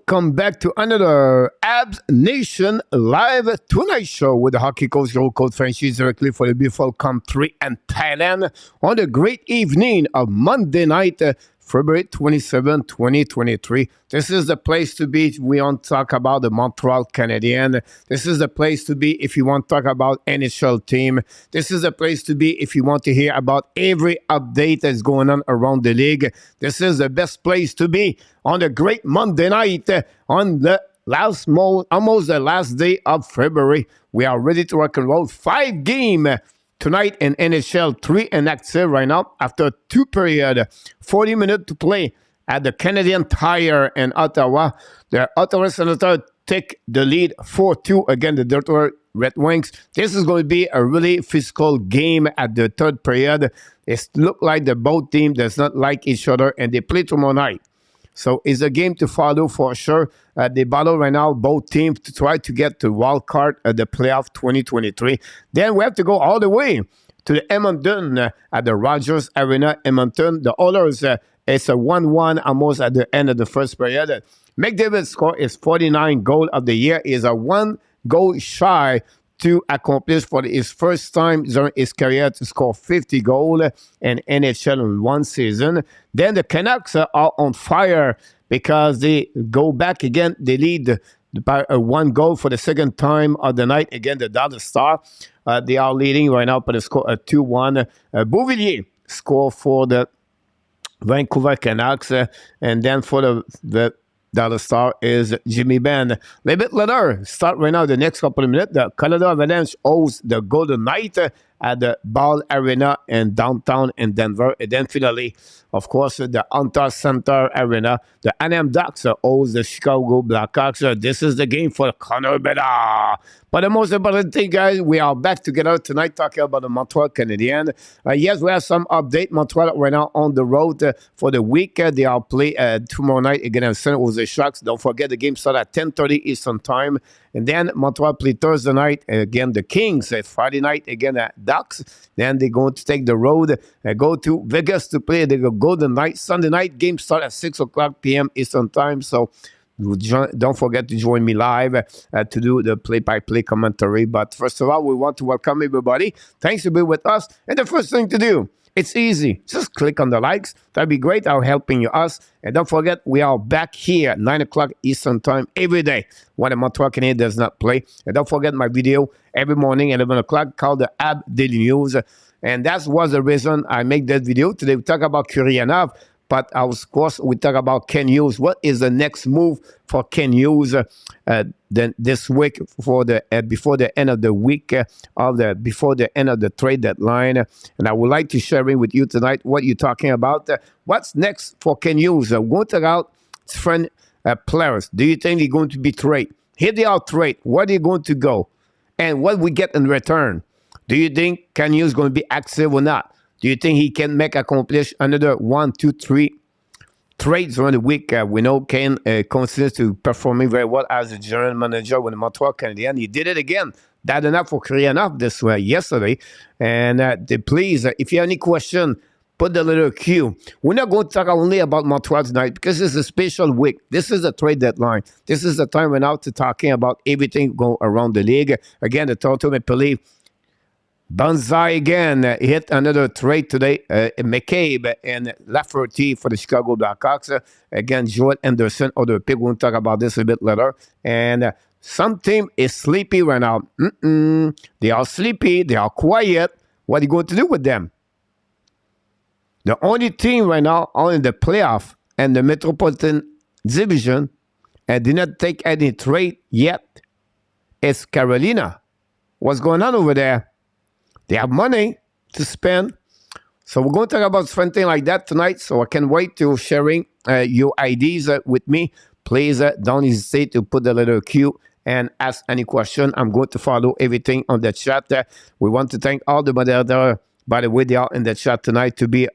Welcome back to another Habs Nation Live Tonight Show with the hockey coach, your coach FRENCHY, directly for the beautiful country and Thailand on the great evening of Monday night, February 27, 2023. This is the place to be. We want to talk about the Montreal Canadiens. This is the place to be if you want to talk about NHL team. This is the place to be if you want to hear about every update that's going on around the league. This is the best place to be on the great Monday night on the almost the last day of February. We are ready to rock and roll. 5 games tonight in NHL, 3 inactive right now after 2 periods, 40 minutes to play at the Canadian Tire in Ottawa. The Ottawa Senators take the lead 4-2 against the Detroit Red Wings. This is going to be a really physical game at the 3rd period. It looks like the both teams does not like each other and they play tomorrow night. So it's a game to follow for sure. They battle right now, both teams, to try to get to wild card at the playoff 2023. Then we have to go all the way to the Edmonton at the Rogers Arena, Edmonton. The Oilers, it's a 1-1 almost at the end of the first period. McDavid's score is 49 goal of the year. Is a 1 goal shy to accomplish for his first time during his career to score 50 goals in NHL in one season. Then the Canucks are on fire because they go back again. They lead by 1 goal for the second time of the night against the Dallas Stars. They are leading right now by the score of 2-1. Beauvillier score for the Vancouver Canucks. And then for the Dallas Star is Jimmy Benn. MEILLEUR start right now the next couple of minutes. The Colorado Avalanche hosts the Golden Knights at the Ball Arena in downtown in Denver. And then finally, of course, the HUNTE Center Arena. The Anaheim Ducks host the Chicago Blackhawks. This is the game for Connor Bedard. But the most important thing, guys, we are back together tonight talking about the Montreal Canadiens. Yes, we have some update. Montreal right now on the road for the week. They are play tomorrow night against San Jose Sharks. Don't forget the game starts at 10:30 Eastern Time. And then Montreal play Thursday night again the Kings. Friday night again at Ducks. Then they're going to take the road, go to Vegas to play the Golden Knights. Sunday night game start at 6 o'clock p.m. Eastern Time. So don't forget to join me live to do the play-by-play commentary. But first of all, we want to welcome everybody. Thanks for being with us. And the first thing to do, it's easy. Just click on the likes. That'd be great. I'm helping you us. And don't forget, we are back here at 9 o'clock Eastern Time every day when the Montreal Canadiens does not play. And don't forget my video every morning at 11 o'clock called the Habs Daily News. And that was the reason I make that video. Today we talk about Kuryanov. But of course, we talk about Ken Hughes. What is the next move for Ken Hughes this week for the before the end of the week before the end of the trade deadline? And I would like to share with you tonight what you're talking about. What's next for Ken Hughes? We're going to talk about different players. Do you think they're going to be traded? Here they are trade. Where are they going to go? And what we get in return? Do you think Ken Hughes is going to be active or not? Do you think he can accomplish another 1, 2, 3 trades during the week? We know Ken continues to performing very well as a general manager with the Montreal Canadiens. He did it again. That enough for Kuryanov this yesterday. And please, if you have any question, put the little Q. We're not going to talk only about Montreal tonight because it's a special week. This is the trade deadline. This is the time we're now to talking about everything going around the league. Again, the Toronto Maple Leafs Banzai again hit another trade today. McCabe and Lafferty for the Chicago Blackhawks. Again, Joel Anderson, other pick. We'll talk about this a bit later. And some team is sleepy right now. They are sleepy. They are quiet. What are you going to do with them? The only team right now on in the playoff and the Metropolitan Division and did not take any trade yet is Carolina. What's going on over there? They have money to spend. So we're going to talk about something like that tonight. So I can't wait to sharing your ideas with me. Please don't hesitate to put the letter Q and ask any question. I'm going to follow everything on the chat. We want to thank all the moderators, by the way, they are in the chat tonight to be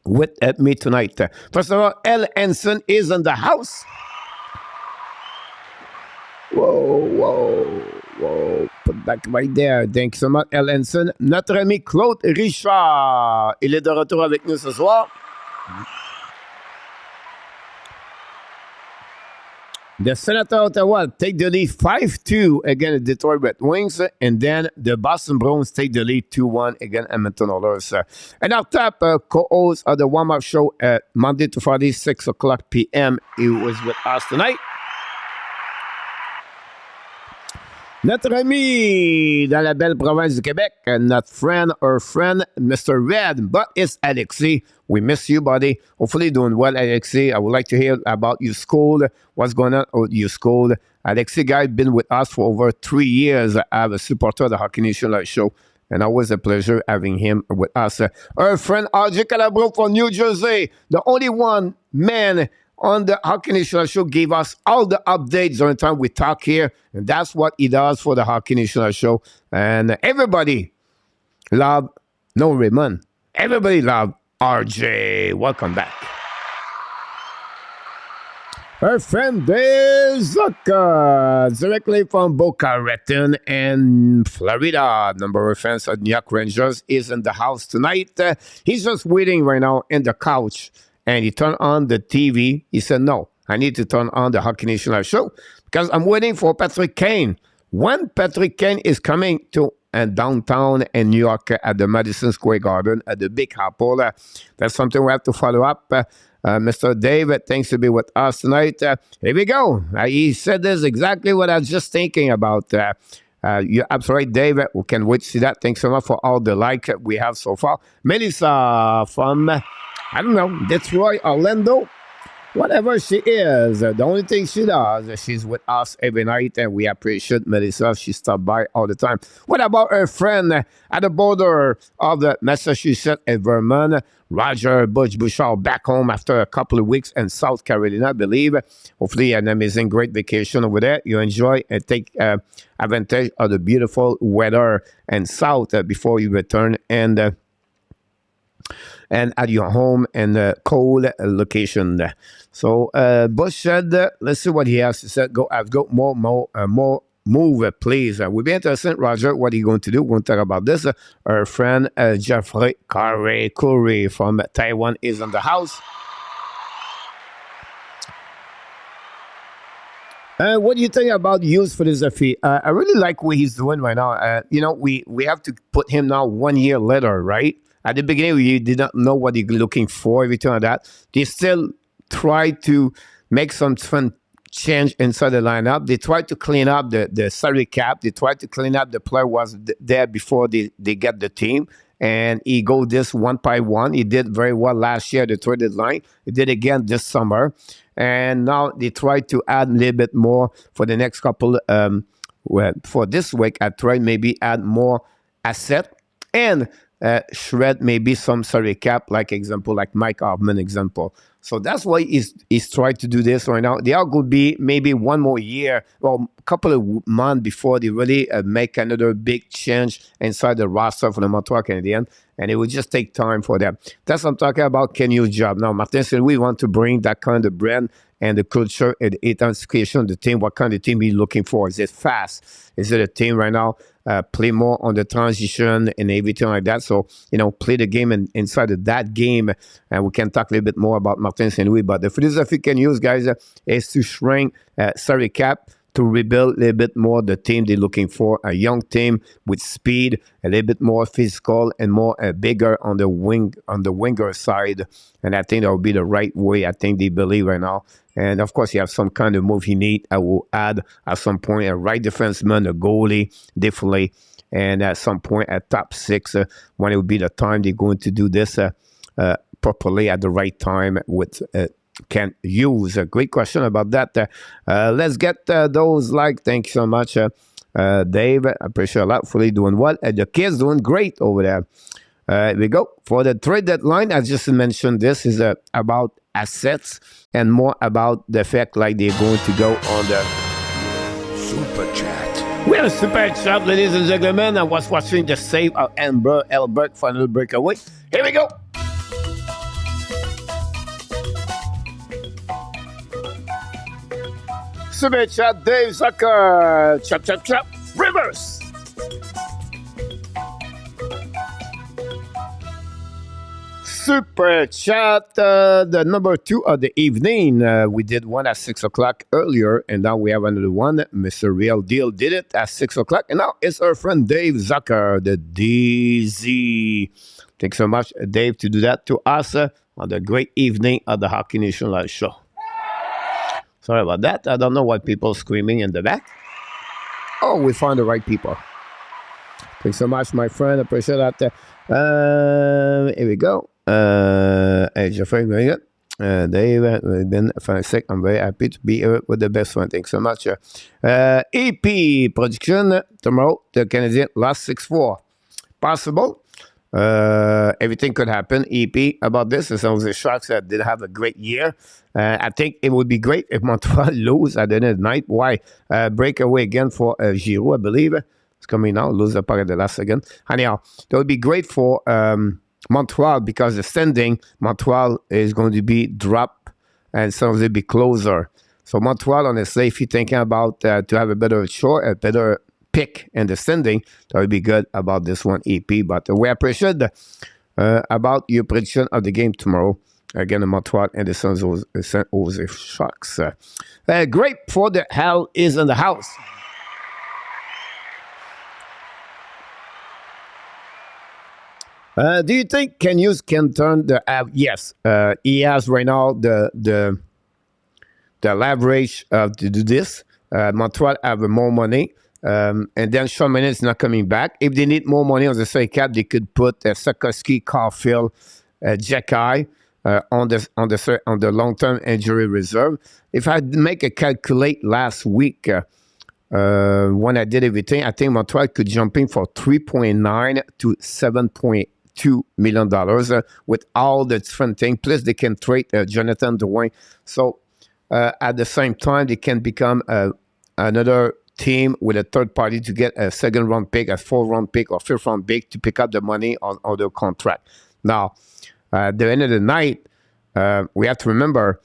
with me tonight. First of all, L. Henson is in the house. Whoa. Put back right there. Thank you so much, L. Henson. Notre ami Claude Richard. Il est de retour avec nous ce soir. The Senator Ottawa take the lead 5-2 against the Detroit Red Wings, and then the Boston Bruins take the lead 2-1 against Edmonton Oilers. And our top co-host of the warm-up show Monday to Friday, 6 o'clock p.m. He was with us tonight. Notre ami dans la belle province du Québec, notre friend or friend, Mr. Red, but it's Alexis. We miss you, buddy. Hopefully doing well, Alexis. I would like to hear about your school, what's going on with your school. Alexis, guy, been with us for over 3 years. I'm a supporter of the Hockey Nation Live Show, and always a pleasure having him with us. Our friend RJ Calabro from New Jersey, the only one man on the Hockey Nation Show, gave us all the updates during the time we talk here, and that's what he does for the Hockey Nation Show. And everybody love No Raymond. Everybody love RJ. Welcome back. Our friend Dave Zucker, directly from Boca Raton in Florida. Number of fans of New York Rangers is in the house tonight. He's just waiting right now in the couch. And he turned on the TV. He said, no, I need to turn on the Hockey Nation Live Show because I'm waiting for Patrick Kane. When Patrick Kane is coming to downtown in New York at the Madison Square Garden at the Big Apple, that's something we have to follow up. Mr. David, thanks to be with us tonight. Here we go. He said this exactly what I was just thinking about. You're absolutely right, David. We can wait to see that. Thanks so much for all the likes we have so far. Melissa from... I don't know, Detroit, Orlando, whatever she is. The only thing she does, she's with us every night, and we appreciate Melissa. She stopped by all the time. What about her friend at the border of the Massachusetts and Vermont, Roger Bouchard, back home after a couple of weeks in South Carolina, I believe. Hopefully an amazing, great vacation over there. You enjoy and take advantage of the beautiful weather and South before you return and at your home in a cold location. So Bush said, let's see what he has to say. I've got more move, please. We'll be interested, Roger, what are you going to do? We're going to talk about this. Our friend Jeffrey Curry from Taiwan is in the house. What do you think about Hughes philosophy? I really like what he's doing right now. We have to put him now 1 year later, right? At the beginning, you did not know what you're looking for, everything like that. They still try to make some fun change inside the lineup. They try to clean up the salary cap. They try to clean up the player was there before they get the team. And he go this one by one. He did very well last year, the trade deadline. He did again this summer. And now they try to add a little bit more for the next couple, for this week. I try maybe add more asset and shred maybe some salary cap, like Mike Hoffman example. So that's why he's trying to do this right now. They are going to be maybe one more year or a couple of months before they really make another big change inside the roster for the Montreal Canadiens, and it will just take time for them. That's what I'm talking about. Can you job now? Martin said we want to bring that kind of brand and the culture and the intensification of the team. What kind of team are you looking for? Is it fast? Is it a team right now? Play more on the transition and everything like that. So, play the game inside of that game. And we can talk a little bit more about Martin St. Louis. But the philosophy you can use, guys, is to shrink salary cap to rebuild a little bit more the team they're looking for. A young team with speed, a little bit more physical and more bigger on the winger side. And I think that will be the right way. I think they believe right now. And of course, you have some kind of move you need. I will add at some point a right defenseman, a goalie, definitely. And at some point, at top six, when it will be the time they're going to do this properly at the right time with can use. A great question about that. Let's get those thank you so much, Dave. I appreciate a lot. Fully doing well. The kids doing great over there. Here we go. For the trade deadline, I just mentioned this is about assets and more about the fact they're going to go on the Super Chat. We have a Super Chat, ladies and gentlemen. I was watching the save of Amber Elbert final breakaway. Here we go. Super Chat, Dave Zucker. Chop, chop, chop. Reverse. Super Chat, the number 2 of the evening. We did one at 6 o'clock earlier, and now we have another one. Mr. Real Deal did it at 6 o'clock, and now it's our friend Dave Zucker, the DZ. Thanks so much, Dave, to do that to us on the great evening of the Hockey Nation Live show. Sorry about that. I don't know why people are screaming in the back. Oh, we found the right people. Thanks so much, my friend. Appreciate that. Here we go. Hey, Jeffrey, very good. Dave, been fantastic. I'm very happy to be here with the best one. Thanks so much. EP production tomorrow. The Canadiens lost 6-4. Possible. Everything could happen. EP about this. Some of the Sharks that didn't have a great year. I think it would be great if Montreal lose at the end of the night. Why? Breakaway again for Giroux, I believe. It's coming now. Lose the part at the last second. Anyhow, that would be great for Montreal because the standing, Montreal is going to be dropped and some of them be closer. So Montreal, honestly, if you're thinking about to have a better pick in the standing, that would be good about this one, EP. But we appreciate about your prediction of the game tomorrow. Again, the Montreal and the San Jose Sharks. Great for the hell is in the house. Do you think Hughes can turn the yes, he has right now the leverage to do this. Montreal have more money, and then Sean Mannion is not coming back. If they need more money on the salary cap, they could put Sikorsky, Caulfield, Jekai on the long-term injury reserve. If I make a calculate last week. When I did everything, I think Montreal could jump in for $3.9 to $7.2 million with all the different things. Plus, they can trade Jonathan Drouin. So, at the same time, they can become another team with a third party to get a second-round pick, a fourth-round pick, or fifth-round pick to pick up the money on their contract. Now, at the end of the night, we have to remember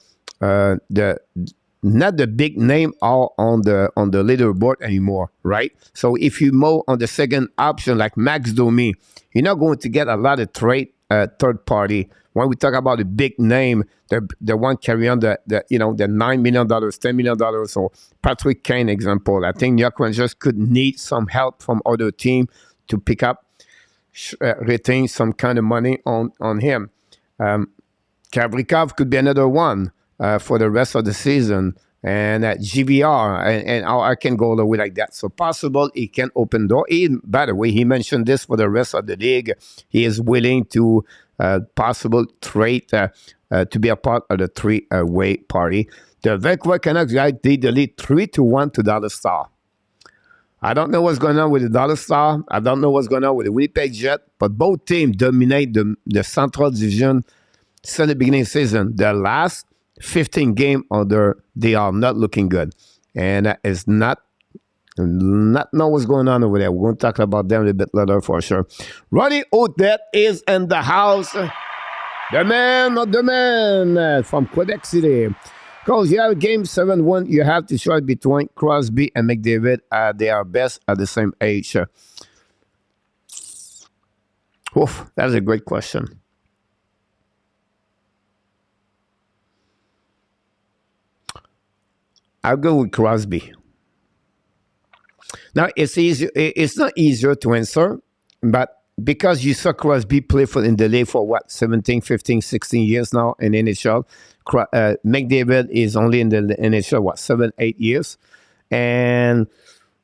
not the big name all on the leaderboard anymore, right? So if you move on the second option like Max Domi, you're not going to get a lot of trade third party. When we talk about the big name, the one carrying the $9 million, $10 million, or Patrick Kane example, I think New York Rangers could need some help from other team to pick up, retain some kind of money on him. Kavrikov could be another one. For the rest of the season, and GVR, and I can go all the way like that. So possible he can open door. By the way, he mentioned this for the rest of the league. He is willing to possible trade to be a part of the three-way party. The Vancouver Canucks guy, they delete 3-1 to Dallas Star. I don't know what's going on with the Dallas Star. I don't know what's going on with the Winnipeg Jet, but both teams dominate the Central Division since the beginning of the season. The last 15 games they are not looking good, and it's not know what's going on over there. We're going to talk about them a little bit later for sure. Ronnie Odette is in the house. The man of the man from Quebec City. Because you have game 7-1, you have to choose between Crosby and McDavid. They are best at the same age. Oof, that's a great question. I'll go with Crosby. Now, it's not easier to answer, but because you saw Crosby play in the league for 17, 15, 16 years now in NHL. McDavid is only in the NHL, 7, 8 years. And,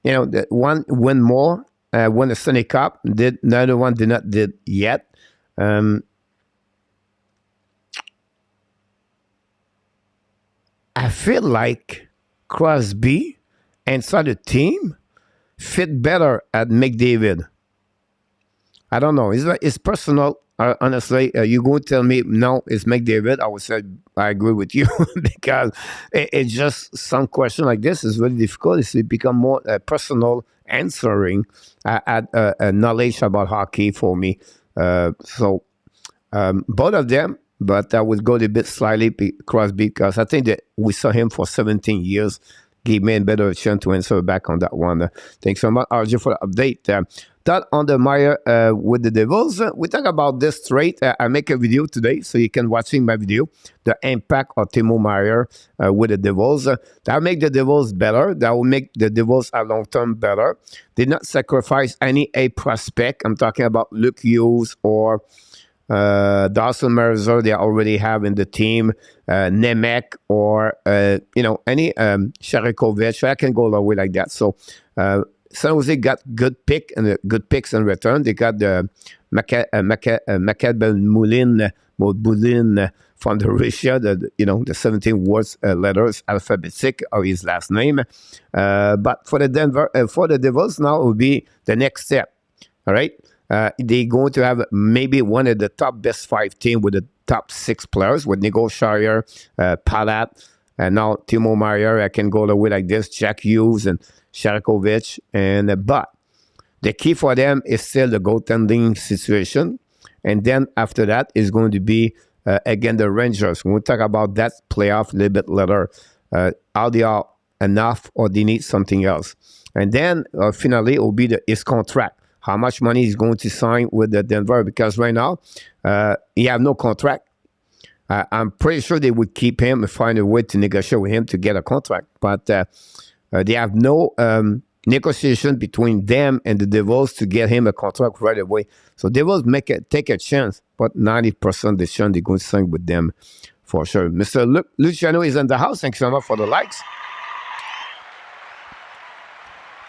the one win more, won the Stanley Cup, the other one did not did yet. I feel like Crosby inside the team fit better at McDavid. I don't know. It's personal. Honestly, you go tell me no, it's McDavid. I would say I agree with you because it's just some question like this is really difficult. It's become more personal answering knowledge about hockey for me. So both of them. But I would go a bit slightly Crosby because I think that we saw him for 17 years. give me a better chance to answer back on that one. Thanks so much, RJ, for the update. That on the Meyer with the Devils. We talk about this straight. I make a video today, so you can watching my video, the impact of Timo Meyer with the Devils. That will make the Devils better. That will make the Devils a long-term better. Did not sacrifice any A prospect. I'm talking about Luke Hughes or Dawson Mercer they already have in the team, Nemec or any Sharakovich. I can go all the way like that. So San Jose got good picks in return. They got the Moulin from the Russia, the 17 words letters alphabetic of his last name. But for the Devils now it will be the next step. All right, they're going to have maybe one of the top best 5 team with the top 6 players with Nico Shire, Palat, and now Timo Meyer. I can go all the way like this, Jack Hughes and Sharakovich, but the key for them is still the goaltending situation, and then after that is going to be again the Rangers. We'll talk about that playoff a little bit later. Are they are enough or they need something else? And then finally it will be his contract. How much money he's going to sign with the Denver? Because right now he have no contract. I'm pretty sure they would keep him and find a way to negotiate with him to get a contract, but they have no negotiation between them and the Devils to get him a contract right away. So Devils take a chance, but 90% of the chance they're going to sign with them for sure. Mr. Luciano is in the house. Thanks so much for the likes.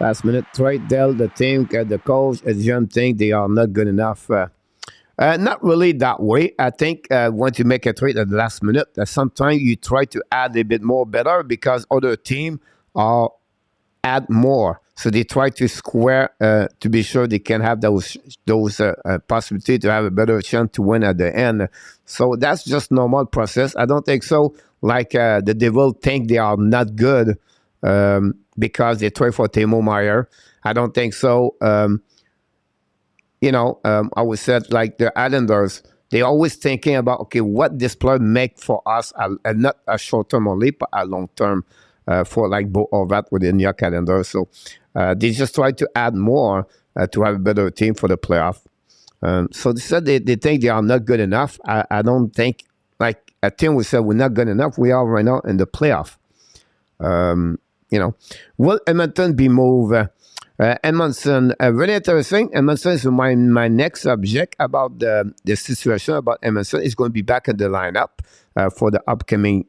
Last minute trade, Dell, the team, the coach, as John think they are not good enough. Not really that way. I think once you make a trade at the last minute, sometimes you try to add a bit more better because other team are add more. So they try to square to be sure they can have those possibility to have a better chance to win at the end. So that's just normal process. I don't think so. Like the Devil think they are not good because they try for Timo Meyer. I don't think so. I would say like the Islanders, they always thinking about, okay, what this player make for us, not a short term only, but a long term for like Bo Horvat within your calendar. So they just try to add more to have a better team for the playoff. So they said they think they are not good enough. I don't think, like a team we said we're not good enough. We are right now in the playoff. Will Edmonton be moved? Edmondson, really interesting. Edmondson is my next subject about the situation about Edmondson. Is going to be back in the lineup for the upcoming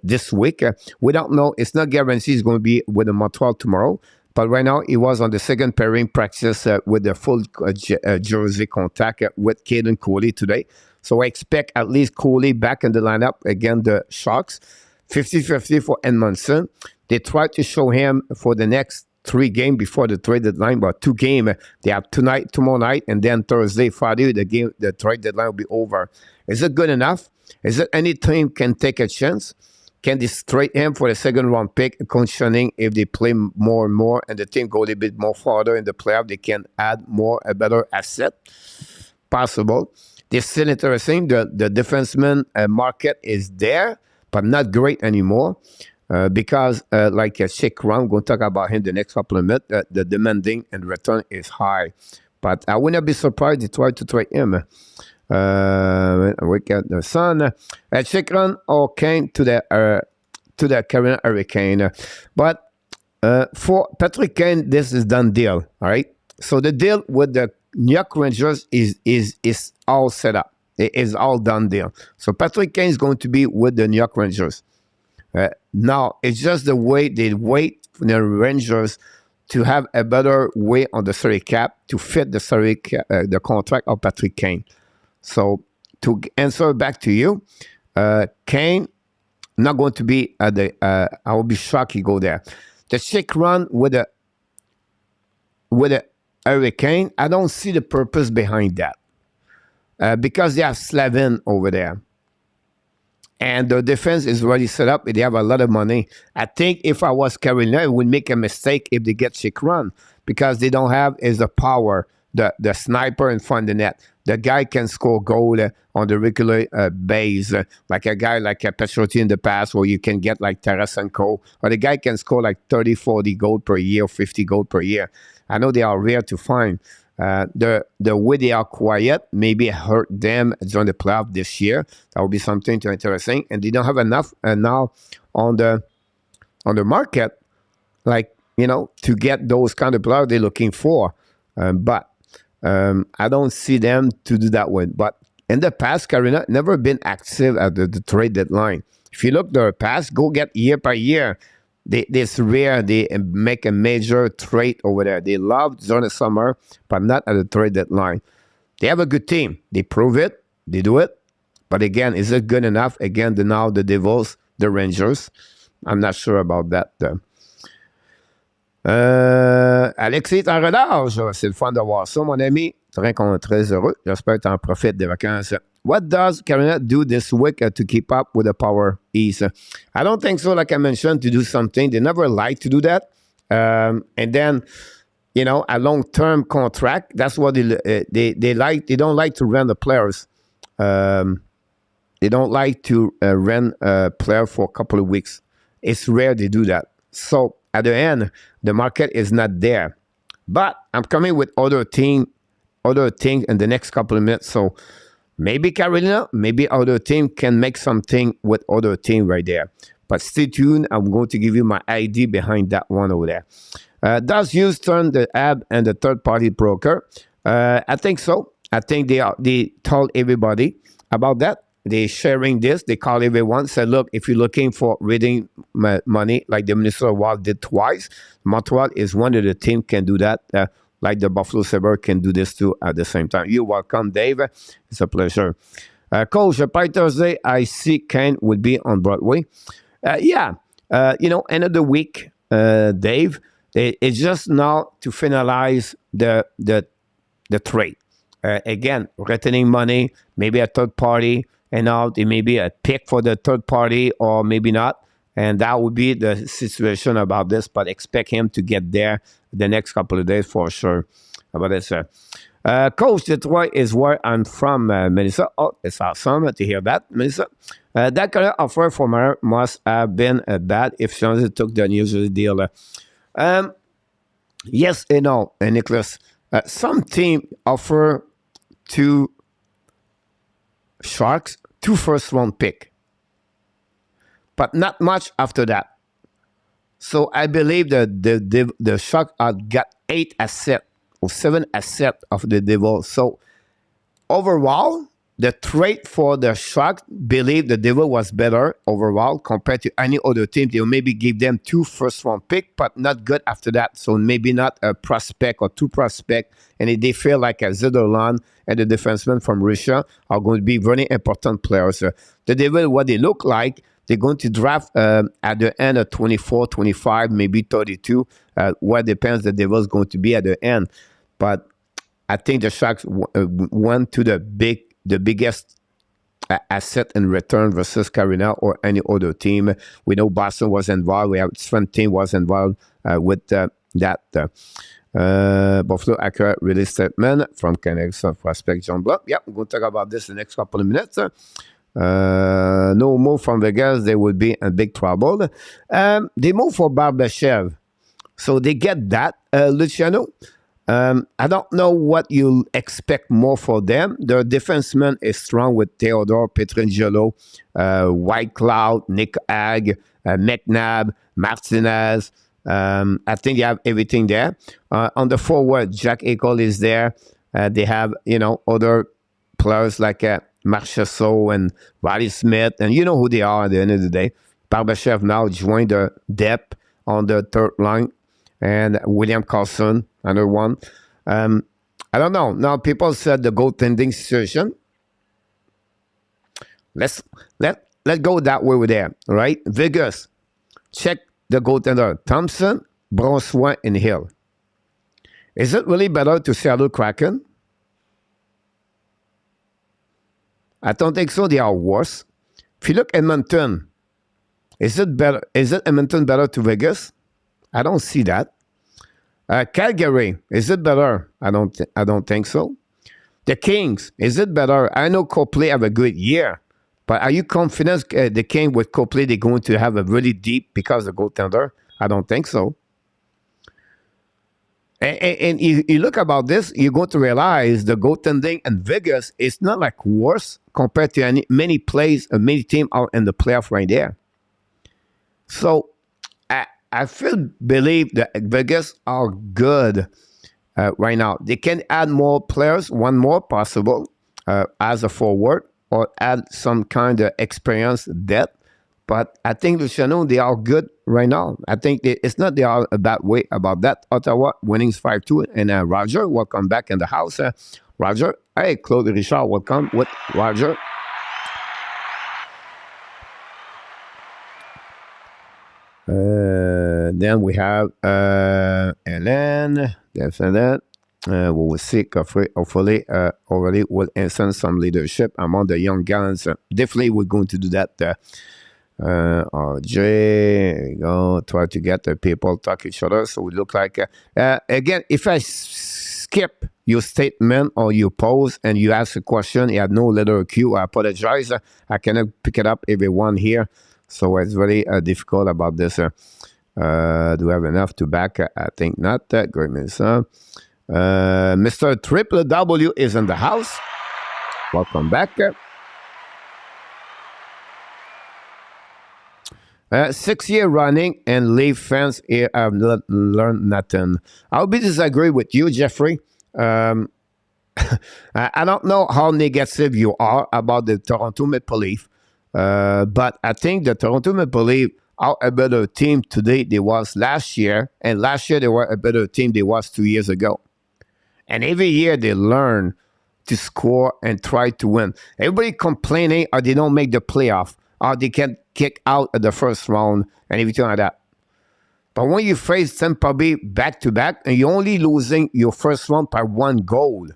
this week. We don't know. It's not guaranteed he's going to be with the Montreal tomorrow. But right now, he was on the second pairing practice with the full jersey contact with Caden Cooley today. So I expect at least Cooley back in the lineup against the Sharks. 50-50 for Edmondson. They tried to show him for the next 3 games before the trade deadline, but 2 games. They have tomorrow night, and then Thursday, Friday, the trade deadline will be over. Is it good enough? Is it any team can take a chance? Can they trade him for the second round pick, conditioning if they play more and more, and the team go a little bit more farther in the playoff, they can add a better asset? Possible. They're still interesting. The defenseman market is there, but not great anymore. Because like a Chick Round, we're going to talk about him the next couple of minutes, the demanding and return is high. But I would not be surprised they try to trade him. We got the Sun. Chick Round or Kane to the Carolina Hurricane. But for Patrick Kane, this is done deal. All right. So the deal with the New York Rangers is all set up. It is all done deal. So Patrick Kane is going to be with the New York Rangers. Now, it's just the way they wait for the Rangers to have a better way on the salary cap to fit the contract of Patrick Kane. So, to answer back to you, Kane not going to be at the. I will be shocked he go there. The check run with a Hurricane, I don't see the purpose behind that because they have Slavin over there. And the defense is already set up. They have a lot of money. I think if I was Carolina, I would make a mistake if they get Chick Run because they don't have is the power the sniper in front of the net. The guy can score goal on the regular base, like a guy like a Petrotti in the past, where you can get like Tarasenko, or the guy can score like 30, 40 goals per year, 50 goals per year. I know they are rare to find. The way they are quiet maybe hurt them during the playoff this year. That would be something to interesting. And they don't have enough now on the market, like, you know, to get those kind of players they're looking for. But I don't see them to do that one. But in the past, Carolina never been active at the trade deadline. If you look at their past, go get year by year. It's rare they make a major trade over there. They love during the summer, but not at the trade deadline. They have a good team. They prove it. They do it. But again, is it good enough? Again, now the Devils, the Rangers. I'm not sure about that. Alexis est en relâche. C'est le fun de voir ça, mon ami. Très heureux. J'espère que tu en profites des vacances. What does Carolina do this week to keep up with the Power East? I don't think so, like I mentioned, to do something. They never like to do that. And then, you know, a long-term contract, that's what they like. They don't like to rent the players. They don't like to rent a player for a couple of weeks. It's rare they do that. So, at the end, the market is not there. But I'm coming with other things in the next couple of minutes. So, maybe Carolina, maybe other team can make something with other team right there. But stay tuned. I'm going to give you my ID behind that one over there. Does Hughes turn the AB and the third-party broker? I think so. I think they told everybody about that. They're sharing this. They call everyone, say, look, if you're looking for reading money, like the Minnesota Wild did twice, Montreal is one of the teams can do that. Like the Buffalo Sabres can do this too at the same time. You're welcome, Dave. It's a pleasure. Coach, by Thursday, I see Kane would be on Broadway. Yeah, you know, end of the week, Dave. It's just now to finalize the trade. Again, retaining money, maybe a third party, and now it may be a pick for the third party or maybe not. And that would be the situation about this, but expect him to get there the next couple of days for sure. How about this? Coach, Detroit is where I'm from, Melissa. Oh, it's awesome to hear that, Melissa. That kind of offer for her must have been bad if she took the unusual deal. Yes and no, Nicholas. Some team offer two Sharks 2 first-round pick, but not much after that. So I believe that the Sharks got 8 assets or 7 assets of the Devils. So overall, the trade for the Sharks believe the Devil was better overall compared to any other team. They'll maybe give them 2 first-round picks, but not good after that. So maybe not a prospect or 2 prospects. And they feel like a Zederland and the defenseman from Russia are going to be very important players. The Devil, what they look like, they're going to draft at the end of 24, 25, maybe 32. What depends the Devil's going to be at the end. But I think the Sharks went to the biggest asset in return versus Carolina or any other team. We know Boston was involved. We have Sven team was involved with that. Buffalo accurate release statement from Canadiens prospect John Block. Yeah, we're going to talk about this in the next couple of minutes. No move from Vegas, they would be in big trouble. They move for Barbashev. So they get that, Luciano. I don't know what you expect more for them. Their defenseman is strong with Theodore Pietrangelo, White Cloud, Nick Hag, McNabb, Martinez. I think they have everything there. On the forward, Jack Eichel is there. They have, other players like Marchessault and Riley Smith, and you know who they are at the end of the day. Barbashev now joined the depth on the third line, and William Carlson, another one. I don't know. Now, people said the goaltending situation. Let's go that way with there, right? Vegas, check the goaltender. Thompson, Brossoit, and Hill. Is it really better to Seattle Kraken? I don't think so. They are worse. If you look at Edmonton, is it Edmonton better to Vegas? I don't see that. Calgary, is it better? I don't think so. The Kings, is it better? I know Copley have a good year, but are you confident the King with Copley they're going to have a really deep because of goaltender? I don't think so. And you look about this, you're going to realize the goaltending in Vegas is not like worse compared to many plays, many teams out in the playoff right there. So I believe that Vegas are good right now. They can add more players, one more possible as a forward, or add some kind of experience depth. But I think Luciano, they are good right now. I think it's not they are a bad way about that. Ottawa winning 5-2. And Roger, welcome back in the house. Roger, hey, Claude Richard, welcome with Roger. Then we have Hélène. That's that. We will see hopefully already will instance some leadership among the young guns. Definitely we're going to do that. RJ, there you go. Try to get the people talk each other. So we look like again, if I skip your statement or your pose and you ask a question, you had no letter Q, I apologize. I cannot pick it up everyone here. So it's very difficult about this. Do we have enough to back? I think not. Great, Mr. Triple W is in the house. Welcome back. 6 years running and Leaf fans here have not learned nothing. I'll be disagree with you, Jeffrey. I don't know how negative you are about the Toronto Maple Leaf, but I think the Toronto Maple Leaf are a better team today than was last year, and last year they were a better team than was 2 years ago. And every year they learn to score and try to win. Everybody complaining or they don't make the playoff, or they can kick out at the first round and everything like that. But when you face Tampa Bay back-to-back and you're only losing your first round by 1 goal,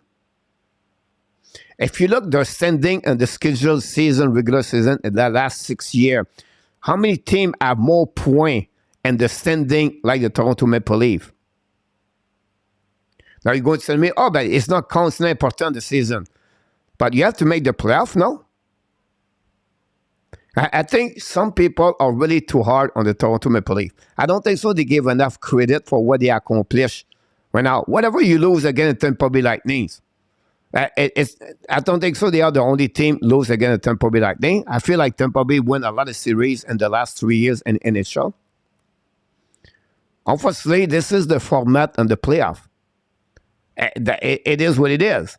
if you look their standing in the scheduled season, regular season in the last 6 years, how many teams have more points in the standing like the Toronto Maple Leaf? Now you're going to tell me, oh, but it's not constantly important this season. But you have to make the playoff, no? I think some people are really too hard on the Toronto Maple Leaf. I don't think so. They give enough credit for what they accomplished right now. Whatever you lose against Tampa Bay Lightning, I don't think so. They are the only team lose against Tampa Bay Lightning. I feel like Tampa Bay won a lot of series in the last 3 years in NHL. Unfortunately, this is the format and the playoff. It is what it is.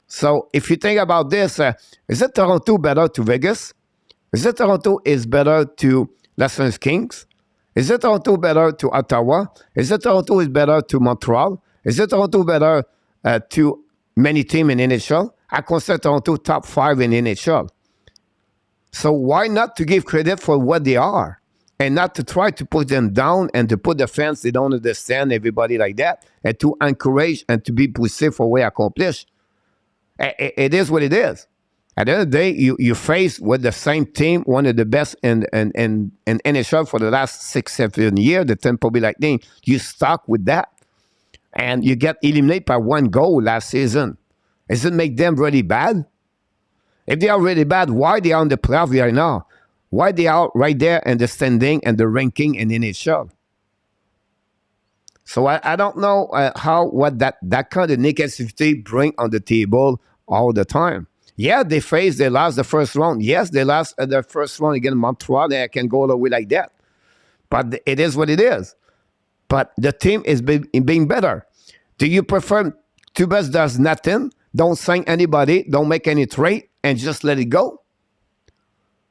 So if you think about this, is it Toronto better to Vegas? Is it Toronto is better to Los Angeles Kings? Is it Toronto better to Ottawa? Is it Toronto is better to Montreal? Is it Toronto better to many teams in NHL? I consider Toronto top 5 in NHL. So why not to give credit for what they are and not to try to put them down and to put the fans they don't understand, everybody like that, and to encourage and to be positive for what they accomplish? It is what it is. At the end of the day, you face with the same team, one of the best in NHL for the last 6-7 years, the Tampa Bay Lightning. You stuck with that. And you get eliminated by 1 goal last season. Does it make them really bad? If they are really bad, why they are in the playoff right now? Why they are right there in the standing and the ranking in NHL? So I don't know what that kind of negativity bring on the table all the time. Yeah, they lost the first round. Yes, they lost the first round against Montreal. They can go all the way like that. But it is what it is. But the team is being better. Do you prefer Tubas does nothing, don't sign anybody, don't make any trade, and just let it go?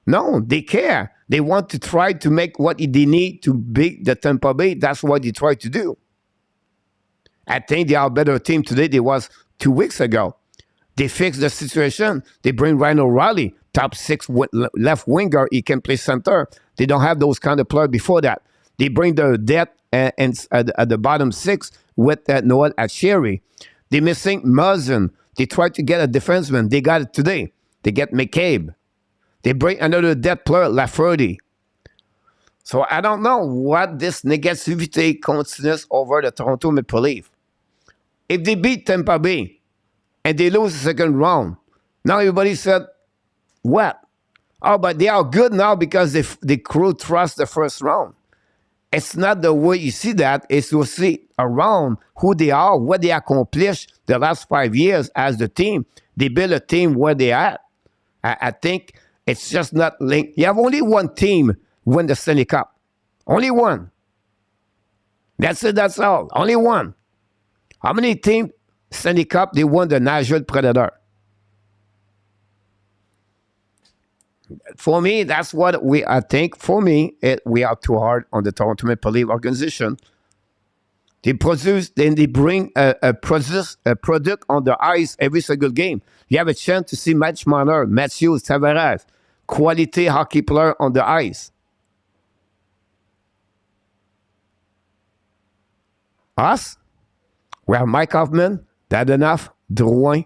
No, they care. They want to try to make what they need to beat the Tampa Bay. That's what they try to do. I think they are a better team today than they was 2 weeks ago. They fix the situation. They bring Ryan O'Reilly, top 6 left winger. He can play center. They don't have those kind of players before that. They bring the depth at the bottom 6 with Noel Acheri. They're missing Muzzin. They try to get a defenseman. They got it today. They get McCabe. They bring another depth player, Lafferty. So I don't know what this negativity continues over the Toronto Maple Leafs. If they beat Tampa Bay and they lose the second round, now everybody said, what? Oh, but they are good now because the crew trust the first round. It's not the way you see that. It's to see around who they are, what they accomplished the last 5 years as the team. They build a team where they are. I think it's just not linked. You have only one team win the Stanley Cup. Only one. That's it. That's all. Only one. How many teams Stanley Cup they won the Nashville Predator? For me, that's what I think. For me, we are too hard on the Toronto Maple Leaf organization. They produce, then they bring a product on the ice every single game. You have a chance to see Match Marner, Matthews, Tavares, quality hockey player on the ice. Us, we have Mike Hoffman, Dadonov, Drouin,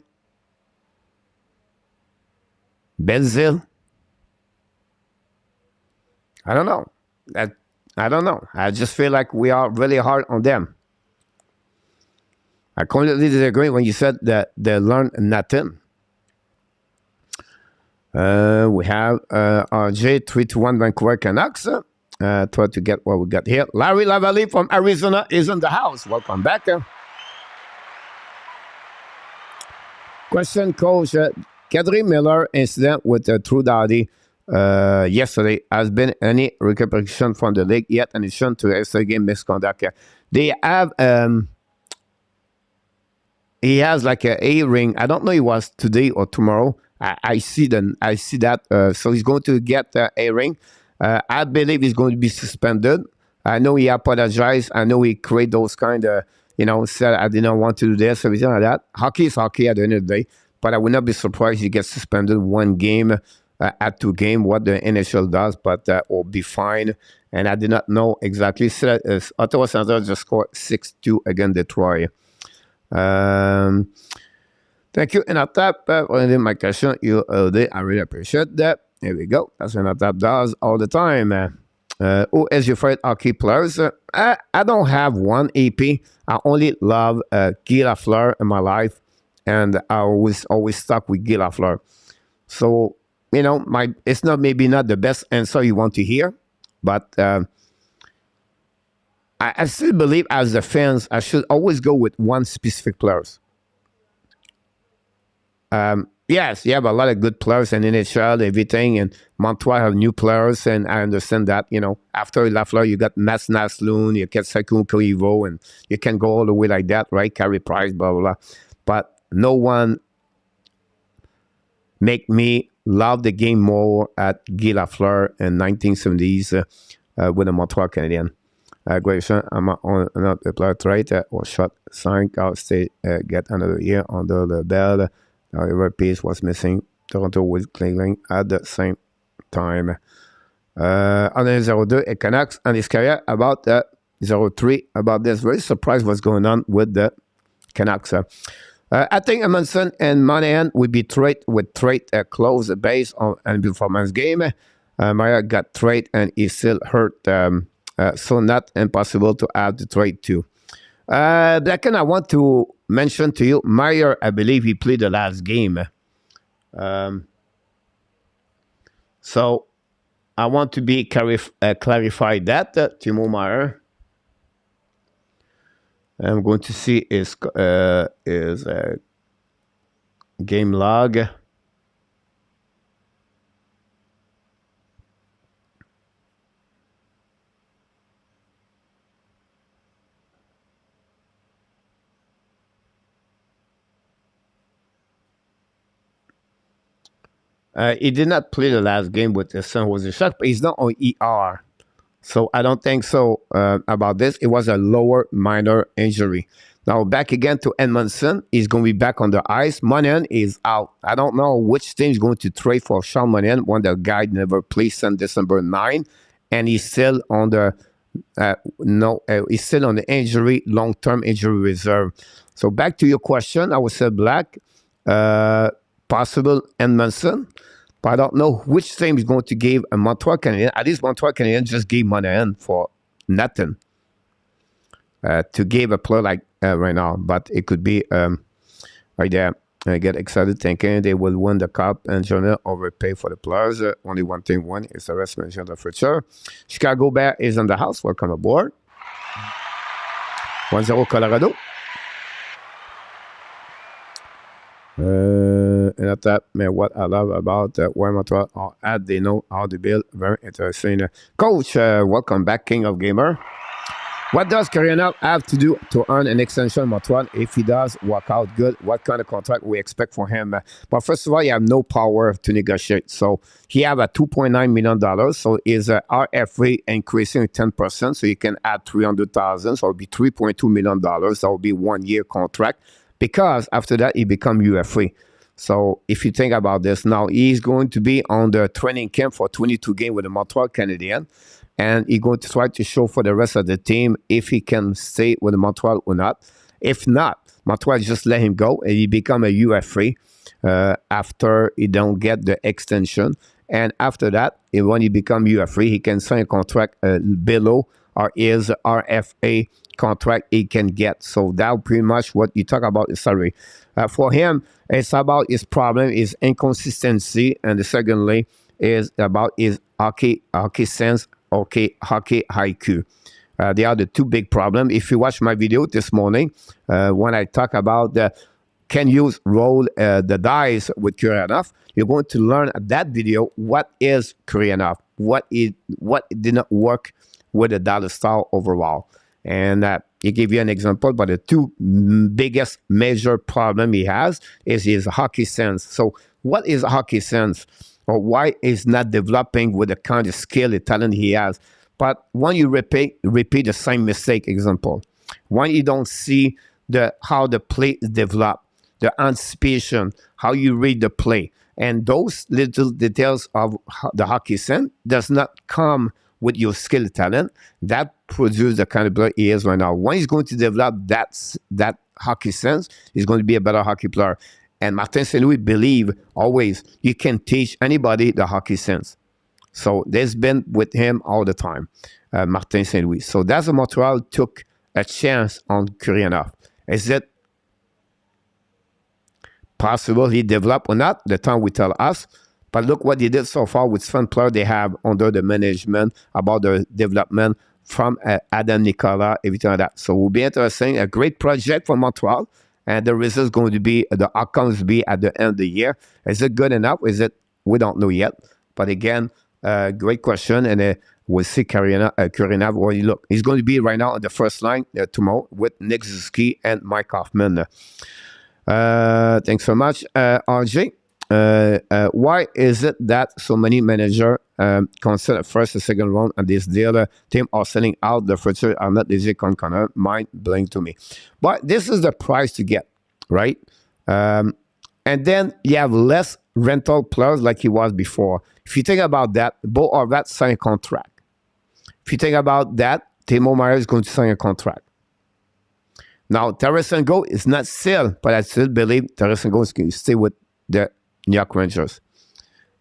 Belzile. I don't know. I don't know. I just feel like we are really hard on them. I completely disagree when you said that they learned nothing. We have RJ 3-1 Vancouver Canucks. Try to get what we got here. Larry Lavallee from Arizona is in the house. Welcome back. Question, Coach. Kadri Miller incident with True Daddy yesterday. Has been any repercussion from the league yet? In addition to yesterday game misconduct. They have he has like a A-ring. I don't know if it was today or tomorrow. I see that. So he's going to get a ring. I believe he's going to be suspended. I know he apologized. I know he created those kind of, said I didn't want to do this, everything like that. Hockey is hockey at the end of the day. But I would not be surprised he gets suspended one game at 2 games, what the NHL does, but will be fine. And I did not know exactly. Ottawa Senators just scored 6-2 against Detroit. Thank you. And I tap my question. I really appreciate that. There we go. That's what I tap does all the time. Who is your favorite hockey players? I don't have one AP. I only love Guy Lafleur in my life, and I was always stuck with Guy Lafleur. So it's maybe not the best answer you want to hear, but I still believe as the fans, I should always go with one specific players. Yes, you have a lot of good players in NHL, everything, and Montreal have new players, and I understand that, after Lafleur, you got Mats Naslund, you get Saku Koivu, and you can go all the way like that, right? Carey Price, blah, blah, blah. But no one make me love the game more at Guy Lafleur in 1970s with the Montreal Canadiens. Great shot. I'm on another player trade or shot 5. I'll stay get another year under the belt. However, piece was missing. Toronto was cleaning at the same time. On the 0-2 at Canucks and his career about 0-3 about this. Very surprised what's going on with the Canucks. I think Amundsen and Monahan will be trade close based on a performance game. Maya got trade and he still hurt. So not impossible to have the trade too. Blacken, I want to mention to you, Meyer, I believe he played the last game. So I want to be clarify that, Timo Meyer. I'm going to see his game log. He did not play the last game with the San Jose Sharks, but he's not on ER. So I don't think so about this. It was a lower minor injury. Now back again to Edmondson. He's going to be back on the ice. Monahan is out. I don't know which team is going to trade for Sean Monahan when the guy never played since December 9. And he's still on the he's still on the injury, long-term injury reserve. So back to your question, I would say Black. Possible Edmondson. But I don't know which team is going to give a Montreal Canadiens. At least Montreal Canadiens just gave money in for nothing to give a player like right now. But it could be right there. I get excited thinking they will win the cup and Jonah overpay for the players. Only one thing won is the rest mentioned for sure. Chicago Bear is in the house. Welcome aboard. 1-0 Colorado. And at that, man, what I love about why Montreal are at, they know how to build. Very interesting. Coach, welcome back, King of Gamer. What does Karianov have to do to earn an extension, Montreal? If he does work out good, what kind of contract we expect for him? But first of all, he have no power to negotiate. So he have a $2.9 million. So his RFA increasing 10%. So you can add $300,000. So it'll be $3.2 million. That will be 1 year contract. Because after that, he become UFA. So if you think about this, now he's going to be on the training camp for 22 games with the Montreal Canadiens. And he's going to try to show for the rest of the team if he can stay with Montreal or not. If not, Montreal just let him go and he become a UFA after he don't get the extension. And after that, when he become UFA, he can sign a contract below or his RFA contract he can get. So that's pretty much what you talk about his salary. For him, it's about his problem, his inconsistency, and the secondly is about his hockey sense, hockey IQ. They are the two big problems. If you watch my video this morning, when I talk about can use roll the dice with Karianov, you're going to learn at that video what is Karianov, what did not work with the Dallas Star overall. And he gave you an example, but the two biggest major problem he has is his hockey sense. So what is hockey sense? Or why is not developing with the kind of skill and talent he has? But when you repeat the same mistake, example, when you don't see how the play is developed, the anticipation, how you read the play, and those little details of the hockey sense does not come with your skill talent, that produces the kind of player he is right now. When he's going to develop that hockey sense, he's going to be a better hockey player. And Martin St. Louis believe always you can teach anybody the hockey sense. So there's been with him all the time, Martin St. Louis. So that's why Montreal took a chance on Karianov. Is it possible he developed or not? The time will tell us. But look what they did so far with some players they have under the management about the development from Adam Nicola, everything like that. So it will be interesting. A great project for Montreal. And the results going to be, the outcomes be at the end of the year. Is it good enough? Is it? We don't know yet. But again, great question. And we'll see Karianov where you look. He's going to be right now on the first line tomorrow with Nick Zuski and Mike Hoffman. Thanks so much, RJ. Why is it that so many managers consider first and second round and this deal team are selling out the future are not easy Connor? Mind blowing to me. But this is the price to get, right? And then you have less rental players like he was before. If you think about that, both of that sign a contract. If you think about that, Timo Meier is going to sign a contract. Now, Tarasenko is not still, but I still believe Tarasenko is going to stay with the New York Rangers.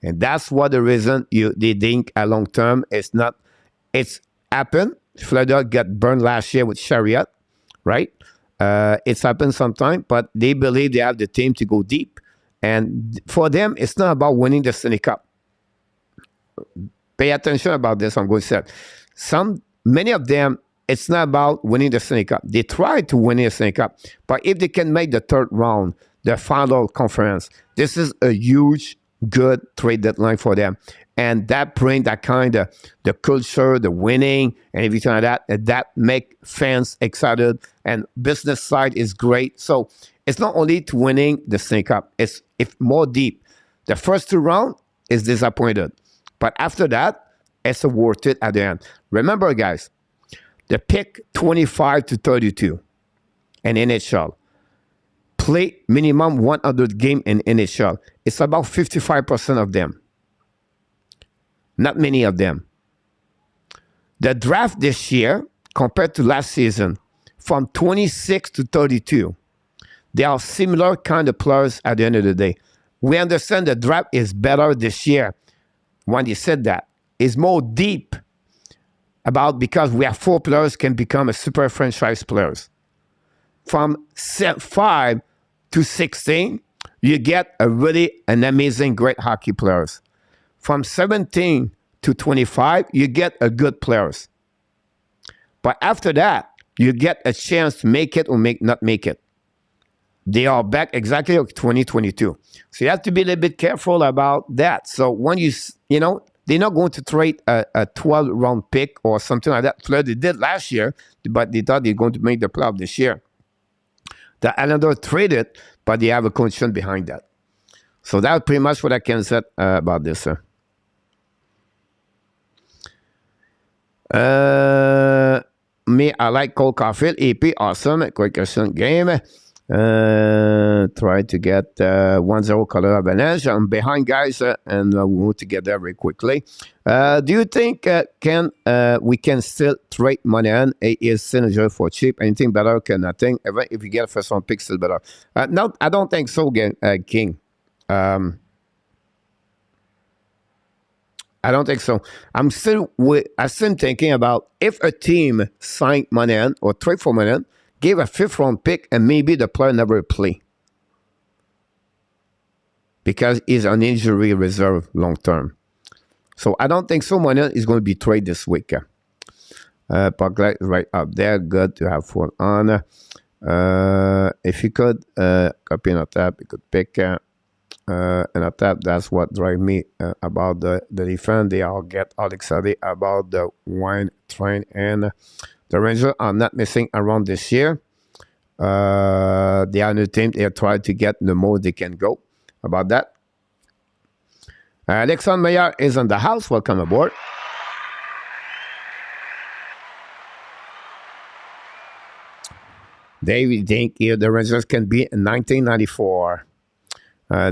And that's what the reason they think a long term is not. It's happened. Florida got burned last year with Chariot, right? It's happened sometime, but they believe they have the team to go deep. And for them, it's not about winning the Stanley Cup. Pay attention about this, I'm going to say. Many of them, it's not about winning the Stanley Cup. They try to win the Stanley Cup, but if they can make the third round, the final conference, this is a huge, good trade deadline for them. And that brings that kind of the culture, the winning, and everything like that. And that make fans excited. And business side is great. So it's not only to winning the Stanley Cup. It's more deep. The first two rounds is disappointed. But after that, it's worth it at the end. Remember, guys, the pick 25 to 32 in NHL. Play minimum 100 game in NHL. It's about 55% of them. Not many of them. The draft this year, compared to last season, from 26 to 32, they are similar kind of players at the end of the day. We understand the draft is better this year. When he said that, it's more deep about because we have 4 players can become a super franchise players. From 5 to 16, you get an amazing, great hockey players. From 17 to 25, you get a good players. But after that, you get a chance to make it or not make it. They are back exactly like 2022. So you have to be a little bit careful about that. So when they're not going to trade a 12-round pick or something like that. Fleur, they did last year, but they thought they're going to make the playoff this year. The Islanders traded, but they have a condition behind that. So that's pretty much what I can say about this. Me, I like Cole Caulfield. AP, awesome. Quick question game. Try to get 1-0 color advantage. I'm behind, guys, and we'll move together very quickly. Do you think we can still trade money in? Is synergy for cheap? Anything better can nothing? If you get a first round pick, still better. No, I don't think so, King. I don't think so. I'm still thinking about if a team signed money in or trade for money in, gave a 5th round pick, and maybe the player never play because he's on injury reserve long term. So I don't think so. Money is going to be traded this week. Puck light right up there. Good to have fun on. If you could copy and tap, you could pick and a tap. That's what drives me about the defense. They all get all excited about the wine train, and the Rangers are not missing around this year. They are new team. They are trying to get the most they can go about that. Alexandre MEILLEUR is in the house. Welcome aboard. They think the Rangers can be in 1994.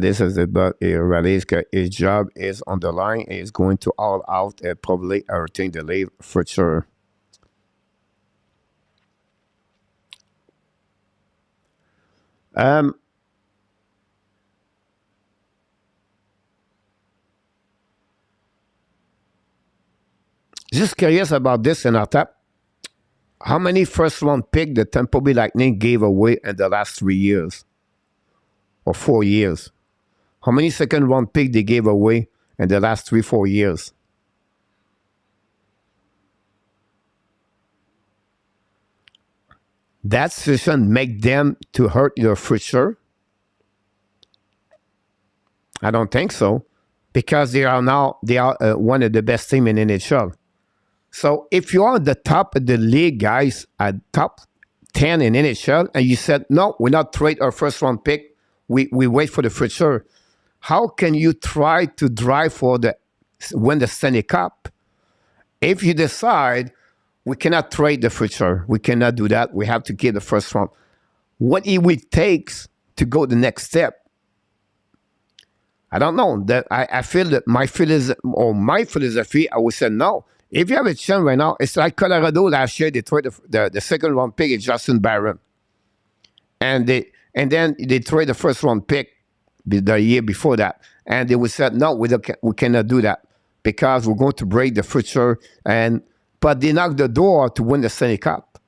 This is about Raleigh. His job is on the line. He's going to all out and probably everything to leave for sure. Just curious about this in our tap. How many first round pick the Tampa Bay Lightning gave away in the last 3 years or 4 years? How many second round pick they gave away in the last 3-4 years? That decision make them to hurt your future? I don't think so, because they are one of the best team in NHL. So if you are at the top of the league, guys, at top 10 in NHL, and you said, no, we're not trade our first round pick, we wait for the future. How can you try to drive for win the Stanley Cup if you decide we cannot trade the future? We cannot do that. We have to get the first round. What it would take to go the next step? I don't know. That I feel that my philosophy, I would say no. If you have a chance right now, it's like Colorado last year. They traded the second round pick is Justin Barron, and then they traded the first round pick the year before that, and they would say no, we cannot do that because we're going to break the future. But they knocked the door to win the Stanley Cup.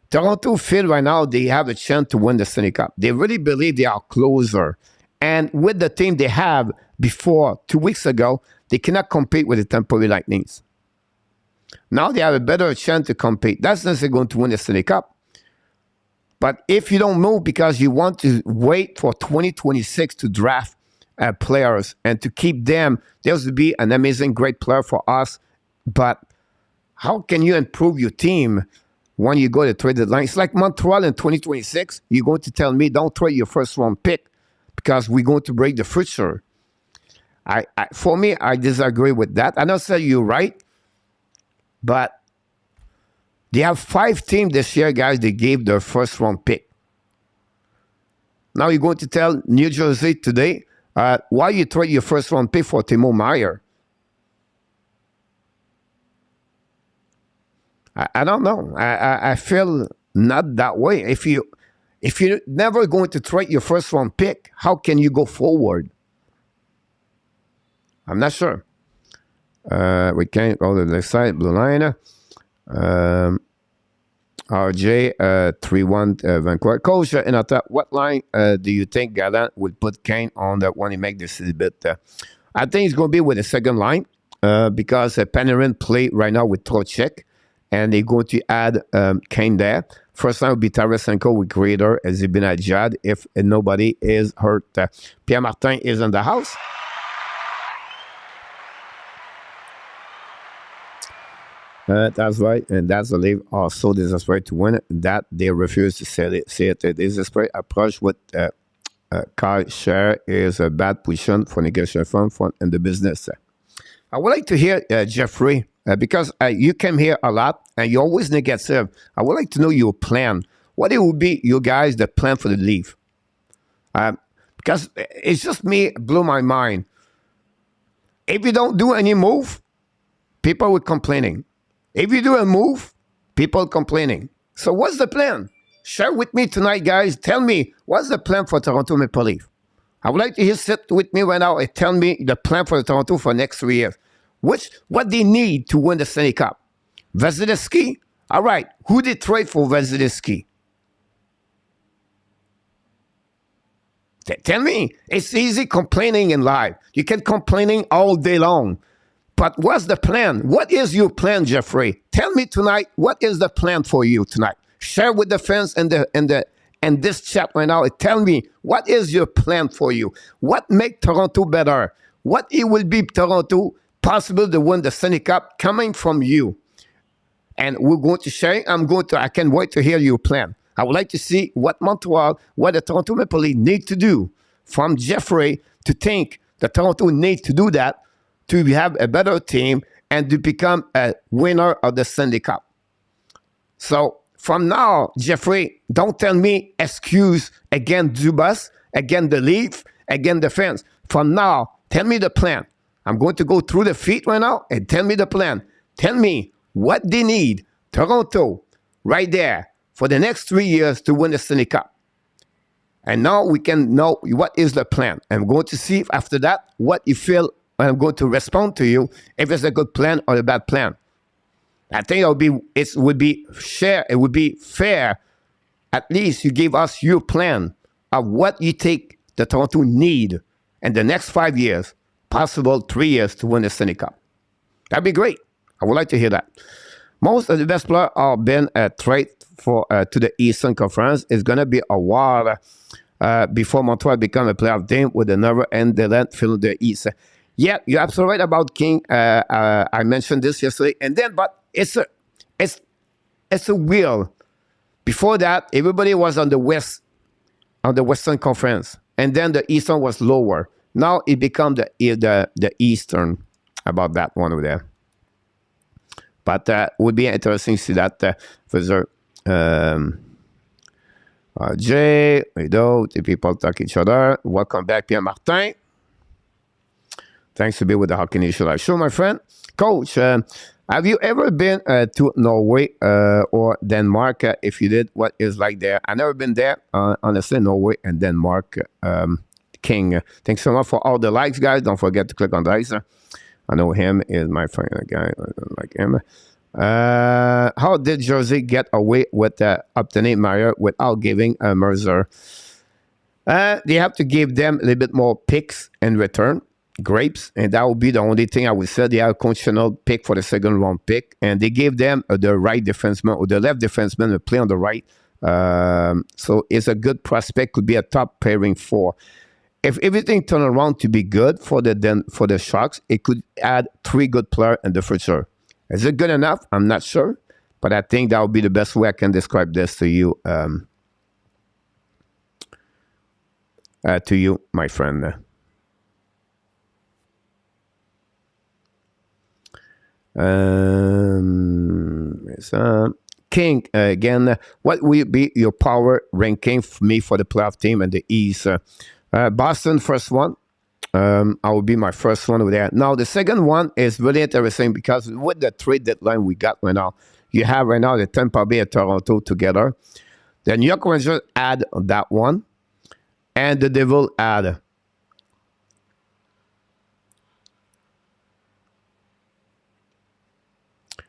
Toronto feel right now they have a chance to win the Stanley Cup. They really believe they are closer. And with the team they have before 2 weeks ago, they cannot compete with the Tampa Bay Lightning. Now they have a better chance to compete. That's not necessarily going to win the Stanley Cup. But if you don't move because you want to wait for 2026 to draft players and to keep them, there's to be an amazing, great player for us. But how can you improve your team when you go to trade deadline? It's like Montreal in 2026. You're going to tell me don't trade your first round pick because we're going to break the future. For me, I disagree with that. I don't say you're right, but they have 5 teams this year, guys, they gave their first round pick. Now you're going to tell New Jersey today, why you trade your first round pick for Timo Meier? I don't know. I feel not that way. If If you're never going to trade your first round pick, how can you go forward? I'm not sure. We can't go to the side, blue line. RJ 3-1 Vancouver. Coach, in what line do you think Gallant would put Kane on that when he make this a bit? I think it's going to be with the second line because Panarin play right now with Trocheck, and they're going to add Kane there. First line would be Tarasenko with Greater as he been at Jad if nobody is hurt. Pierre Martin is in the house. That's right, and that's the league are so desperate to win it that they refuse to sell it. See it. The desperate approach with Kyle share is a bad position for negotiation fund in the business. I would like to hear Jeffrey because you came here a lot and you're always negative. I would like to know your plan. What it would be, you guys, the plan for the leave? Because it's just me, blew my mind. If you don't do any move, people will complaining. If you do a move, people complaining. So what's the plan? Share with me tonight, guys. Tell me, what's the plan for Toronto Maple Leaf? I would like to hear sit with me right now and tell me the plan for Toronto for the next 3 years. What they need to win the Stanley Cup. Vasilevsky? All right. Who did trade for Vasilevsky? Tell me. It's easy complaining in life. You can complaining all day long. But what's the plan? What is your plan, Jeffrey? Tell me tonight, what is the plan for you tonight? Share with the fans and this chat right now. Tell me, what is your plan for you? What make Toronto better? What it will be Toronto possible to win the Stanley Cup coming from you? And we're going to share. I can't wait to hear your plan. I would like to see what Montreal, what the Toronto Maple Leafs need to do from Jeffrey to think that Toronto needs to do that to have a better team and to become a winner of the Stanley Cup. So from now, Jeffrey, don't tell me excuse against Dubas, against the Leaf, against the fans. From now, tell me the plan. I'm going to go through the feet right now and tell me the plan. Tell me what they need, Toronto, right there, for the next 3 years to win the Stanley Cup. And now we can know what is the plan. I'm going to see after that what you feel. I'm going to respond to you if it's a good plan or a bad plan. I think it would be fair. At least you give us your plan of what you think the Toronto need in the next 5 years, possible 3 years to win the Stanley Cup. That'd be great. I would like to hear that. Most of the best players are been traded for to the Eastern Conference. It's going to be a while before Montreal become a playoff team with another end the land fill the East. Yeah, you're absolutely right about King. I mentioned this yesterday, and then, but it's a wheel. Before that, everybody was on the Western Conference, and then the Eastern was lower. Now it become the Eastern about that one over there. But would be interesting to see that further. Jay, the people talk each other. Welcome back, Pierre Martin. Thanks to be with the Hockey Nation Live Show, my friend. Coach, have you ever been to Norway or Denmark? If you did, what is like there? I've never been there. Honestly, Norway and Denmark. King, thanks so much for all the likes, guys. Don't forget to click on the likes. I know him is my friend, guy. I don't like him. How did Jersey get away with obtaining Meyer without giving Mercer? They have to give them a little bit more picks in return. Grapes, and that would be the only thing I would say. They have a conditional pick for the second round pick, and they gave them the right defenseman or the left defenseman to play on the right. So it's a good prospect, could be a top pairing for. If everything turned around to be good for the Sharks, it could add 3 good players in the future. Is it good enough? I'm not sure, but I think that would be the best way I can describe this to you, my friend. King, again, what will be your power ranking for me for the playoff team in the East? Boston, first one. I will be my first one over there. Now, the second one is really interesting because with the trade deadline we got right now, you have right now the Tampa Bay and Toronto together. The New York Rangers add that one. And the Devil add.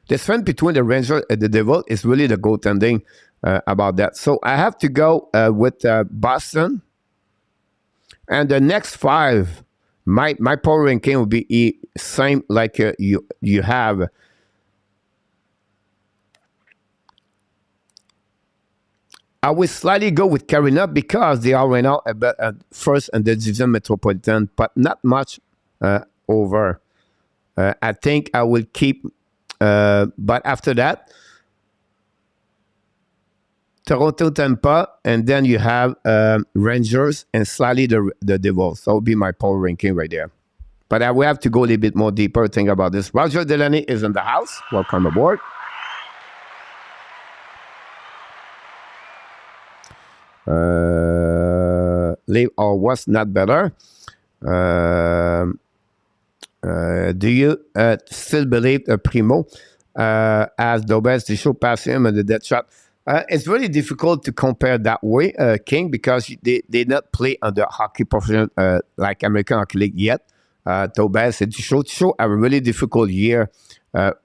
The strength between the Rangers and the Devil is really the goaltending about that. So I have to go with Boston. And the next five, my power ranking will be same like you have. I will slightly go with Carolina because they are right now at first in the division Metropolitan, but not much over. I think I will keep, but after that, Toronto, Tampa, and then you have Rangers and slightly the Devils. That would be my power ranking right there. But I will have to go a little bit more deeper, think about this. Roger Delaney is in the house. Welcome aboard. Leave or was not better. Do you still believe Primo as the best? The show pass him and the dead shot. It's really difficult to compare that way, King, because they did not play on the hockey professional like American Hockey League yet. Tobes and Tisho have a really difficult year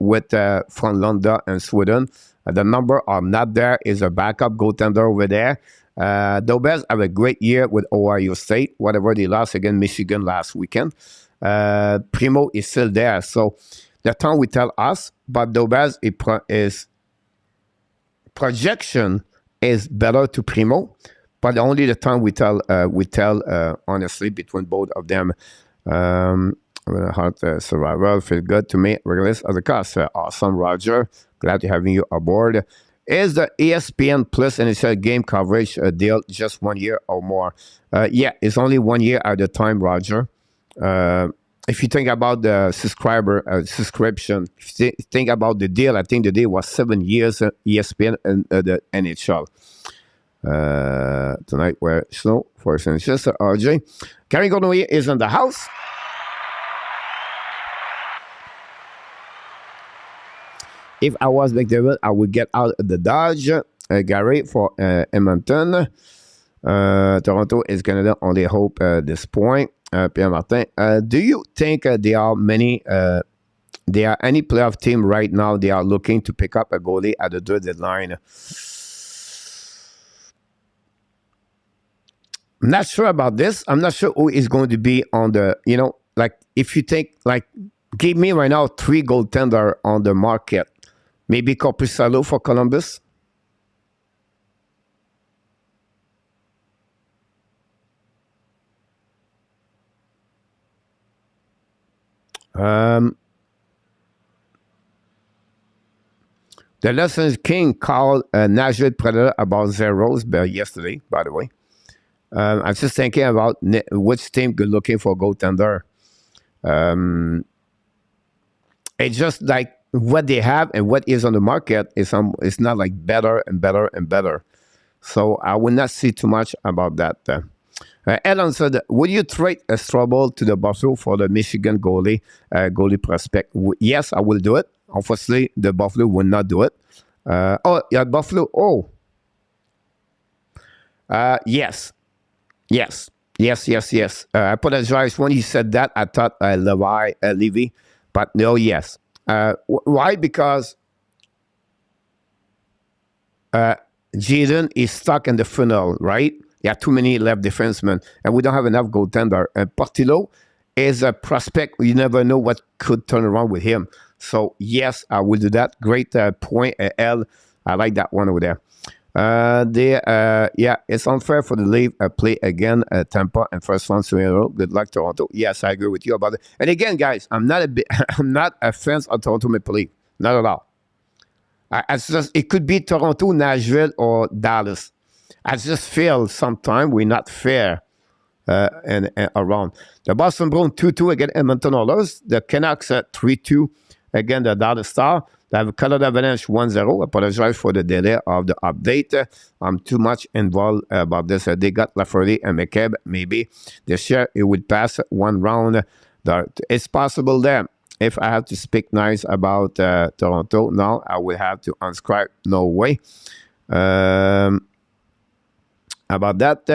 with from London and Sweden. The number are not there. Is a backup goaltender over there. Tobes have a great year with Ohio State, whatever they lost against Michigan last weekend. Primo is still there. So the time will tell us, but Tobes is projection is better to Primo, but only the time we tell honestly between both of them. Heart survival feel good to me. Regardless of the cost, awesome, Roger. Glad to having you aboard. Is the ESPN Plus NHL game coverage deal just 1 year or more? Yeah, it's only 1 year at a time, Roger. If you think about the subscription, if you think about the deal, I think the deal was 7 years ESPN and the NHL. Tonight we're slow for Manchester. RJ. Gary Cournoyer is in the house. If I was McDavid, I would get out of the Dodge. Gary for Edmonton. Toronto is Canada only hope at this point. Pierre Martin, do you think there are any playoff team right now they are looking to pick up a goalie at the deadline? I'm not sure about this. I'm not sure who is going to be on the, like if you think, like, give me right now 3 goaltender on the market. Maybe Corpusalo for Columbus. The Lessons King called Nashville Predator about zeros yesterday, by the way. I'm just thinking about which team good looking for a goaltender. It's just like what they have and what is on the market is not like better and better and better. So I will not see too much about that. Ellen said, would you trade a Strobel to the Buffalo for the Michigan goalie prospect? Yes, I will do it. Obviously, the Buffalo will not do it. Buffalo. Oh. Yes. I apologize. When you said that, I thought Levy, but no, yes. Why? Because Jaden is stuck in the funnel, right? There are too many left defensemen, and we don't have enough goaltender. And Portillo is a prospect. You never know what could turn around with him. So, yes, I will do that. Great point, L. I like that one over there. It's unfair for the Leaf play again Tampa and first one to good luck Toronto. Yes, I agree with you about it. And again, guys, I'm not a fan of Toronto Maple Leaf, not at all. It could be Toronto, Nashville, or Dallas. I just feel sometimes we're not fair and around. The Boston Bruins 2-2 against Edmonton Oilers. The Canucks 3-2 against the Dallas Stars. They have Colorado Avalanche 1-0. Apologize for the delay of the update. I'm too much involved about this. They got Lafreniere and McCabe. Maybe this year it would pass one round. It's possible there. If I have to speak nice about Toronto, now I will have to unscribe. No way. about that.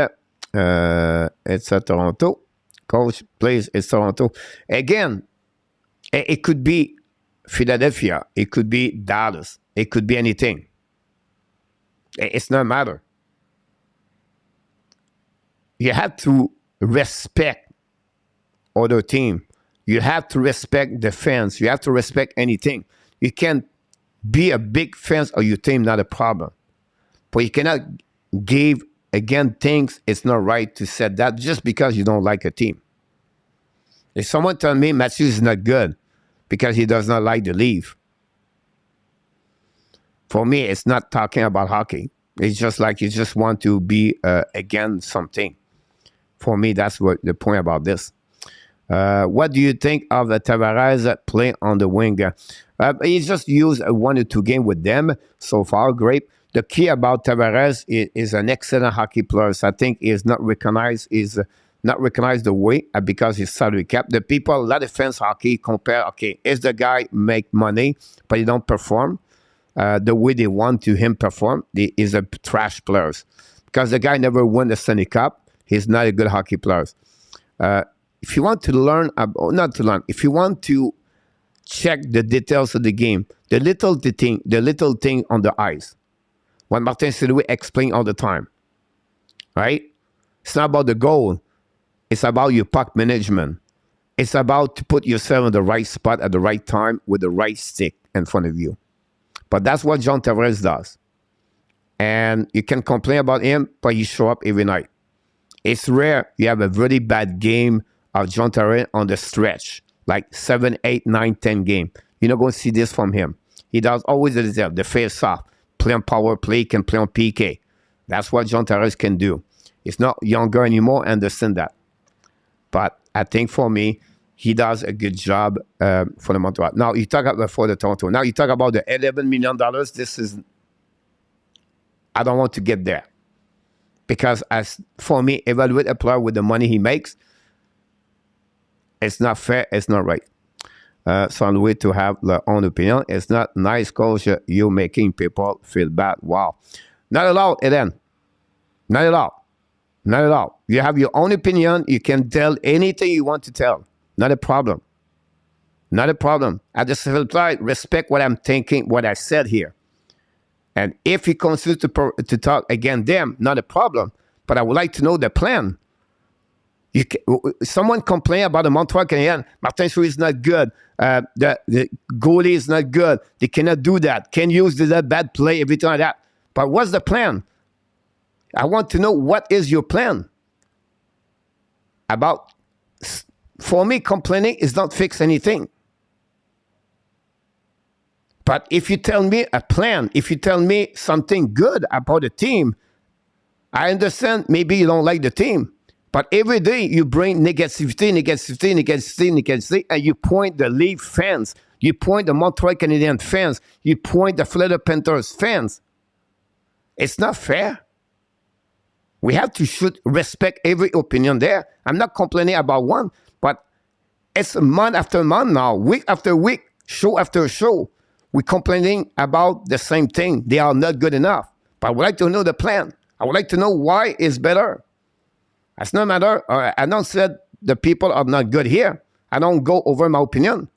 It's Toronto. Coach plays it's Toronto. Again, it could be Philadelphia. It could be Dallas. It could be anything. It's not matter. You have to respect other team. You have to respect the fans. You have to respect anything. You can be a big fan of your team, not a problem. But you cannot give, again, things it's not right to say that just because you don't like a team. If someone tell me Matthews is not good because he does not like the leave, for me, it's not talking about hockey. It's just like you just want to be against something. For me, that's what the point about this. What do you think of Tavares play on the wing? He's just used 1 or 2 games with them so far. Great. The key about Tavares is an excellent hockey player. So I think he is not recognized. Is not recognized the way because he's salary cap. The people, a lot of fans hockey compare. Okay, is the guy make money but he don't perform the way they want to him perform? He is a trash player because the guy never won the Stanley Cup. He's not a good hockey player. If you want to learn, not to learn, if you want to check the details of the game, the little thing on the ice, what Martin Saint-Louis explains all the time, right? It's not about the goal. It's about your puck management. It's about to put yourself in the right spot at the right time with the right stick in front of you. But that's what John Tavares does. And you can complain about him, but he shows up every night. It's rare you have a really bad game of John Tavares on the stretch, like 7, 8, 9, 10 game. You're not going to see this from him. He does always the face-off, play on power play, can play on PK. That's what John Tavares can do. He's not younger anymore, understand that. But I think for me, he does a good job for the Montreal. Now, you talk about for the Toronto. Now, you talk about the $11 million. This is, I don't want to get there. Because as for me, evaluate a player with the money he makes, it's not fair, it's not right. So I'm waiting to have their own opinion. It's not nice, coach. You're making people feel bad. Wow. Not allowed, Eden. Not allowed. Not allowed. You have your own opinion. You can tell anything you want to tell. Not a problem. Not a problem. At the same time, respect what I'm thinking, what I said here. And if he continues to talk against them, not a problem. But I would like to know the plan. Someone complain about the Montreal Canadiens. Martin Saint-Louis is not good. The goalie is not good. They cannot do that. Can use that bad play, everything like that. But what's the plan? I want to know what is your plan. About, for me, complaining is not fix anything. But if you tell me a plan, if you tell me something good about the team, I understand maybe you don't like the team. But every day you bring negativity, and you point the Leaf fans, you point the Montreal Canadiens fans, you point the Florida Panthers fans. It's not fair. We have to respect every opinion there. I'm not complaining about one, but it's month after month now, week after week, show after show. We're complaining about the same thing. They are not good enough. But I would like to know the plan. I would like to know why it's better. It's no matter. I don't say the people are not good here. I don't go over my opinion.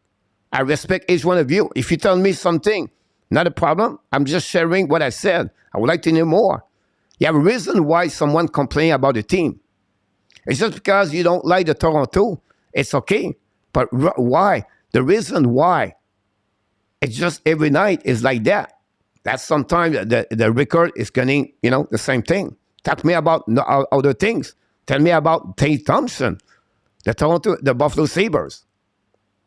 I respect each one of you. If you tell me something, not a problem. I'm just sharing what I said. I would like to know more. You have a reason why someone complains about the team. It's just because you don't like the Toronto. It's okay. But why? The reason why. It's just every night is like that. That's sometimes the record is getting, the same thing. Talk to me about other things. Tell me about Tate Thompson, the Buffalo Sabres,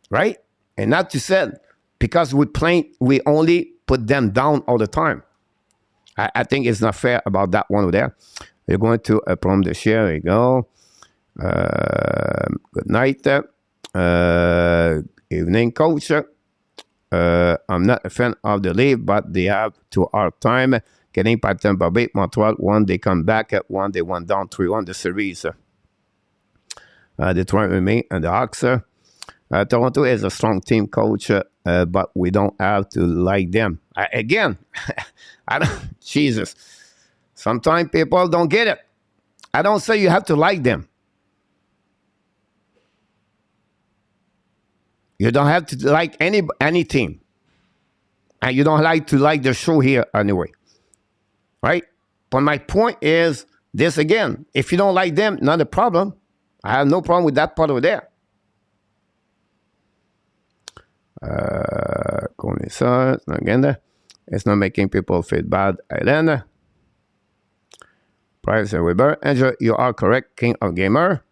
right? And not to say, because we only put them down all the time. I think it's not fair about that one over there. We're going to from the share. There you go. Good night. Evening, coach. I'm not a fan of the league, but they have to hard time getting by Tampa Bay. Montreal won. They come back at 1. They won down 3-1 the series. Detroit remain and the Hawks. Toronto is a strong team, coach, but we don't have to like them. Again, I don't. Jesus. Sometimes people don't get it. I don't say you have to like them. You don't have to like any team. And you don't like to like the show here anyway. Right? But my point is this again. If you don't like them, not a problem. I have no problem with that part over there. Again, it's not making people feel bad. Then, Price Weber, Andrew, you are correct, King of Gamer.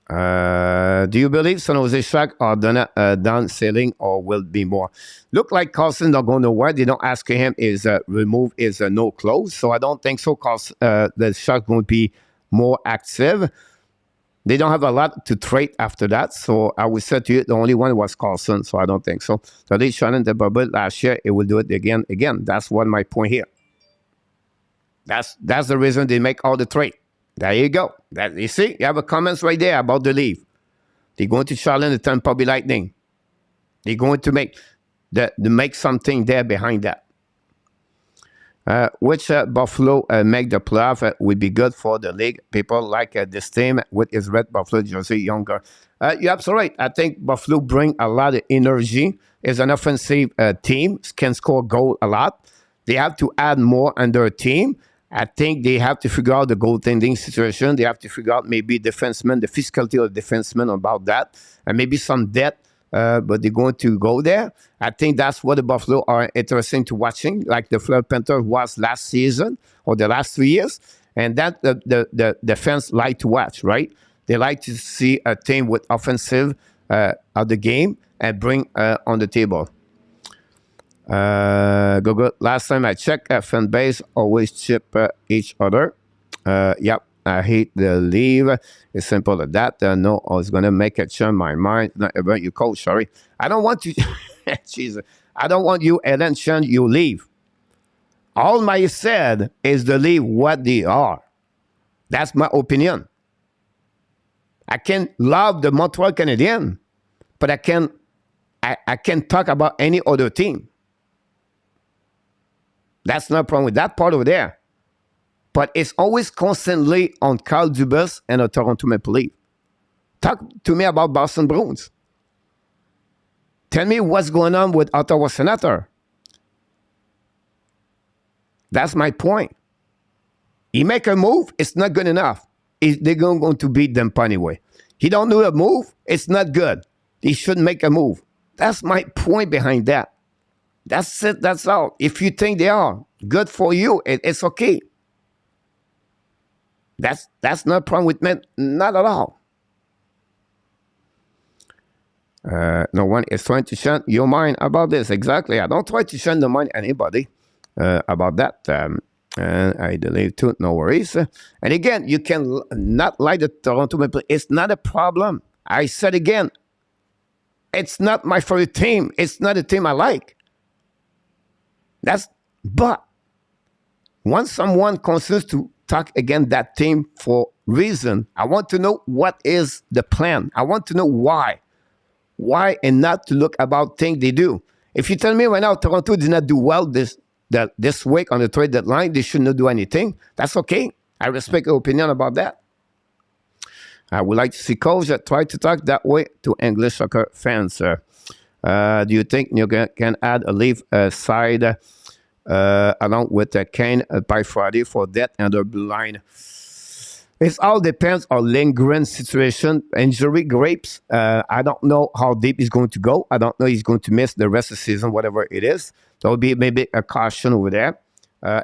Do you believe San Jose Sharks are done selling or will be more? Look like Carlson not going nowhere. They don't ask him is remove is no close. So I don't think so. Cause the Sharks going to be more active. They don't have a lot to trade after that. So I would say to you, the only one was Carlson. So I don't think so. So they challenged the bubble last year. It will do it again. That's what my point here. That's the reason they make all the trade. There you go. You see, you have a comments right there about the leave. They're going to challenge the Tampa Bay Lightning. They're going to make something there behind that. Which Buffalo make the playoff would be good for the league. People like this team with his red Buffalo jersey younger. You're absolutely right. I think Buffalo bring a lot of energy. It's an offensive team. Can score goal a lot. They have to add more on their team. I think they have to figure out the goaltending situation. They have to figure out maybe defensemen, the physicality of defensemen about that, and maybe some depth. But they're going to go there. I think that's what the Buffalo are interesting to watching, like the Florida Panthers was last season or the last 3 years. And that the fans like to watch, right? They like to see a team with offensive of the game and bring on the table. Google. Last time I checked, fan base always chip each other. Yep, I hate the leave. It's simple as that. No, I was gonna make it change my mind. Not about you, coach. Sorry, I don't want you. Jesus, I don't want you. And then change you leave. All my said is the leave what they are. That's my opinion. I can love the Montreal Canadiens, but I can't talk about any other team. That's no problem with that part over there. But it's always constantly on Carl Dubas and a Toronto Maple Leaf. Talk to me about Boston Bruins. Tell me what's going on with Ottawa Senator. That's my point. He make a move, it's not good enough. They're going to beat them anyway. He don't do a move, it's not good. He should make a move. That's my point behind that. That's it, that's all. If you think they are good for you, it's okay. That's not a problem with me, not at all. No one is trying to change your mind about this. Exactly. I don't try to change the mind anybody about that. And I believe too, no worries. And again, you can not like the Toronto Maple Leafs. It's not a problem. I said again, it's not my favorite team. It's not a team I like. But once someone considers to talk against that team for reason, I want to know what is the plan. I want to know why. Why, and not to look about things they do. If you tell me right now Toronto did not do well this week on the trade deadline, they should not do anything, that's okay. I respect your opinion about that. I would like to see coach try to talk that way to English soccer fans. Do you think you can add a leave side along with Kane by Friday for that and the blue line? It all depends on Lindgren's situation, injury, grapes. I don't know how deep he's going to go. I don't know he's going to miss the rest of the season, whatever it is. There will be maybe a caution over there.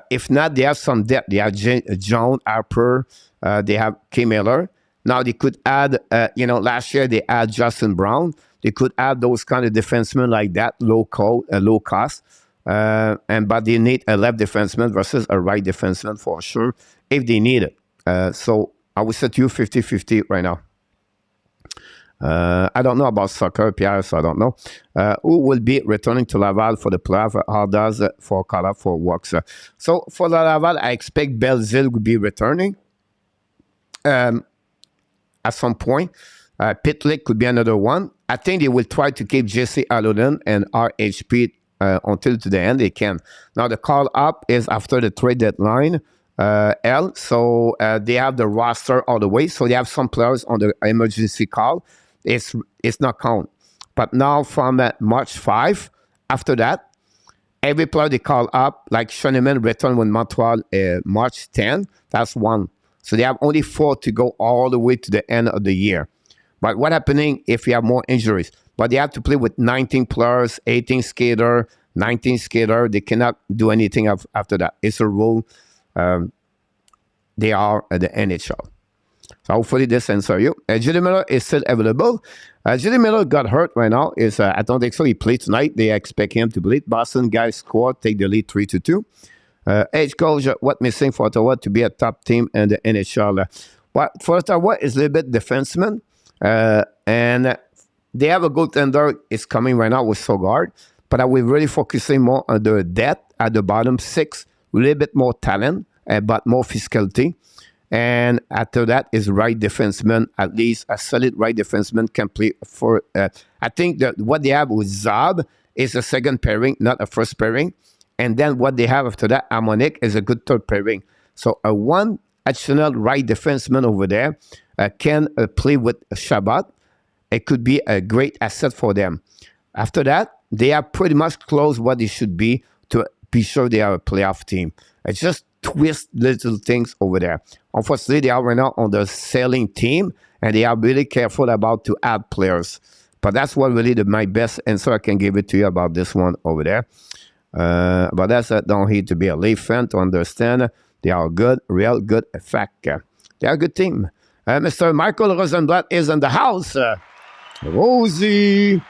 If not, they have some depth. They have John Harper. They have K. Miller. Now they could add, last year they had Justin Brown. They could add those kind of defensemen like that, low cost. But they need a left defenseman versus a right defenseman for sure, if they need it. So I would say to you 50-50 right now. I don't know about soccer, Pierre, so I don't know. Who will be returning to Laval for the playoff? How does for Cala for works? So for Laval, I expect Belzile will be returning at some point. Pitlick could be another one. I think they will try to keep Jesse Allen and RHP until to the end. They can. Now the call up is after the trade deadline. L. So they have the roster all the way. So they have some players on the emergency call. It's not count. But now from March 5, after that, every player they call up, like Schoenemann returned with Montreal March 10, that's one. So they have only 4 to go all the way to the end of the year. But what happening if you have more injuries? But they have to play with 19 players, 18 skater, 19 skater. They cannot do anything after that. It's a rule. They are at the NHL. So hopefully this answers you. Judy Miller is still available. Judy Miller got hurt right now. I don't think so. He played tonight. They expect him to play. Boston guys scored, take the lead 3-2. Edge coach, what missing for Ottawa to be a top team in the NHL? Well, for Ottawa is a little bit defenseman. And they have a goaltender is coming right now with Sogard. But I will really focusing more on the depth at the bottom 6. A little bit more talent, but more physicality. And after that is right defenseman. At least a solid right defenseman can play for. I think that what they have with Zab is a second pairing, not a first pairing. And then what they have after that, Harmonic, is a good third pairing. So a one additional right defenseman over there can play with Shabbat. It could be a great asset for them. After that, they are pretty much close what they should be to be sure they are a playoff team. It's just twist little things over there. Unfortunately, they are right now on the sailing team, and they are really careful about to add players. But that's what really my best answer I can give it to you about this one over there. But that's don't need to be a Leaf fan to understand. They are good, real good effect. They are a good team. Mr. Michael Rosenblatt is in the house. Rosie.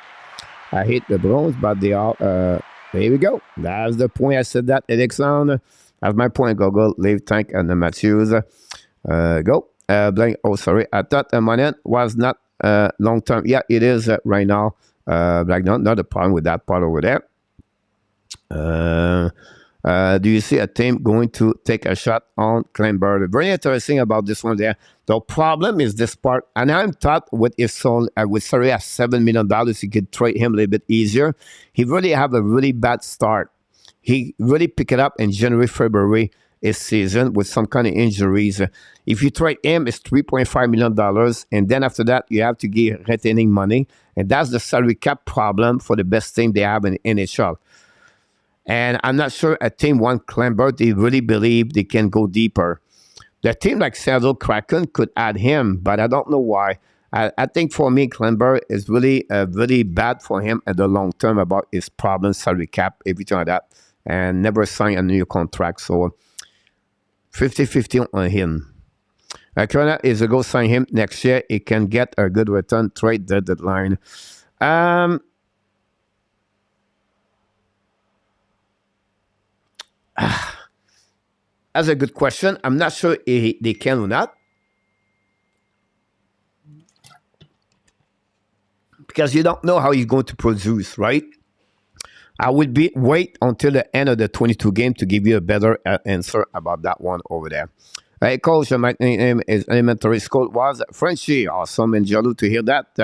I hate the Browns, but they are. There we go. That's the point. I said that, Alexandre. That's my point. Go, Leave Tank and the Matthews. Go. Blank. Oh, sorry. I thought Monet was not long term. Yeah, it is right now. Like not a problem with that part over there. Do you see a team going to take a shot on Kleinberg? Very interesting about this one there. The problem is this part, and I'm thought with his soul, with Surrey at $7 million, he could trade him a little bit easier. He really have a really bad start. He really pick it up in January, February his season with some kind of injuries. If you trade him, it's $3.5 million, and then after that, you have to give retaining money, and that's the salary cap problem for the best team they have in NHL. And I'm not sure a team want Kleinberg, they really believe they can go deeper. The team like Seattle Kraken could add him, but I don't know why. I think for me, Kleinberg is really, really bad for him at the long term about his problems, salary cap, everything like that, and never sign a new contract. So 50-50 on him. Corona is a go sign him next year. He can get a good return, trade the deadline. That's a good question. I'm not sure if they can or not. Because you don't know how he's going to produce, right? I would wait until the end of the 22 game to give you a better answer about that one over there. Hey, coach, my name is elementary school was Frenchy. Awesome and jolly to hear that.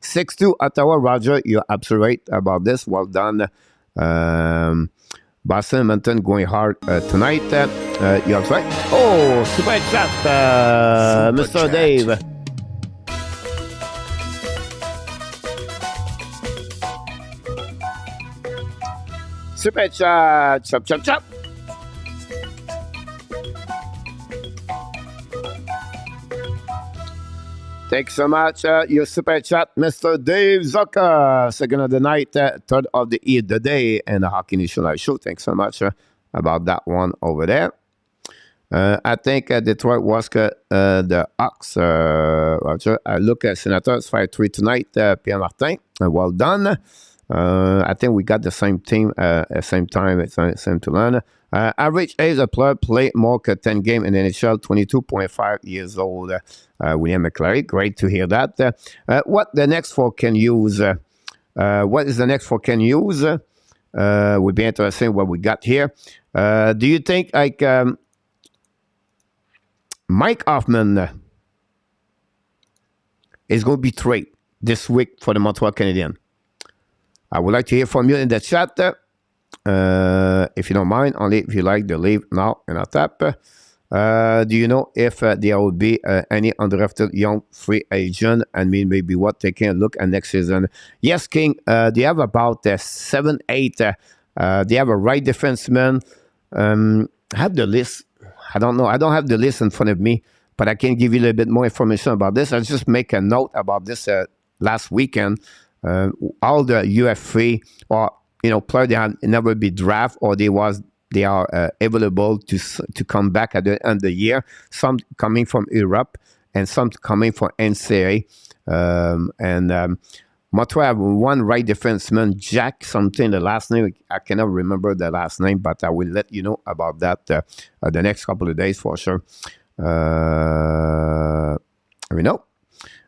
6-2 Ottawa. Roger, you're absolutely right about this. Well done. Boston Edmonton going hard tonight. You're right. Oh, super chat, Mr. Dave. Super chat, chop. Thanks so much. Your super chat, Mr. Dave Zucker. Second of the night, third of the day, and the Hockey Nation Live Show. Thanks so much about that one over there. I think Detroit was the Ox. Roger. I look at Senators 5-3 tonight. Pierre Martin, well done. I think we got the same team at the same time, same to learn. Average age of player play more than 10 games in the NHL, 22.5 years old. William McClary, great to hear that. What the next four can use? What is the next four can use? Would be interesting what we got here. Do you think like Mike Hoffman is going to be traded this week for the Montreal Canadiens? I would like to hear from you in the chat. If you don't mind, only if you like the leave now and I'll tap. Do you know if there will be any undrafted young free agent? I mean, maybe what they can look at next season. Yes, King. They have about 7, 8. They have a right defenseman. I have the list. I don't know. I don't have the list in front of me, but I can give you a little bit more information about this. I just make a note about this last weekend. All the UF3 or players that have never been drafted or they are available to come back at the end of the year. Some coming from Europe and some coming from NCAA. Montreal have one right defenseman, Jack something, the last name. I cannot remember the last name, but I will let you know about that the next couple of days for sure. We know.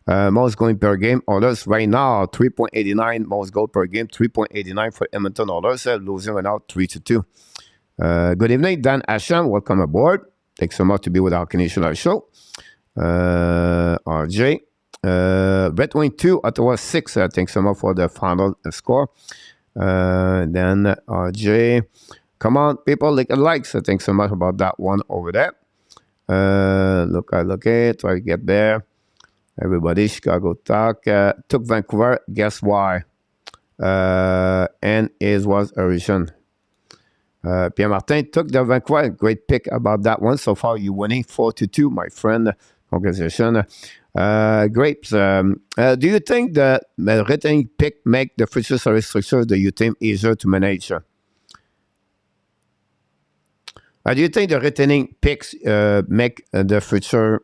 Most going per game, Oilers right now, 3.89. Most goal per game, 3.89 for Edmonton Oilers, losing right now 3-2. Good evening, Dan Asham. Welcome aboard. Thanks so much to be with our Canadian show. RJ. Red Wing 2, Ottawa 6. Thanks so much for the final score. Then RJ. Come on, people, like a like. So thanks so much about that one over there. Look, try to get there. Everybody, Chicago talk. Took Vancouver. Guess why? And it was Origin. Pierre Martin took the Vancouver. Great pick about that one. So far, you're winning 4-2, my friend. Congratulations. Grapes. Do you think the returning pick make the future service structure of your team easier to manage? Do you think the returning picks make the future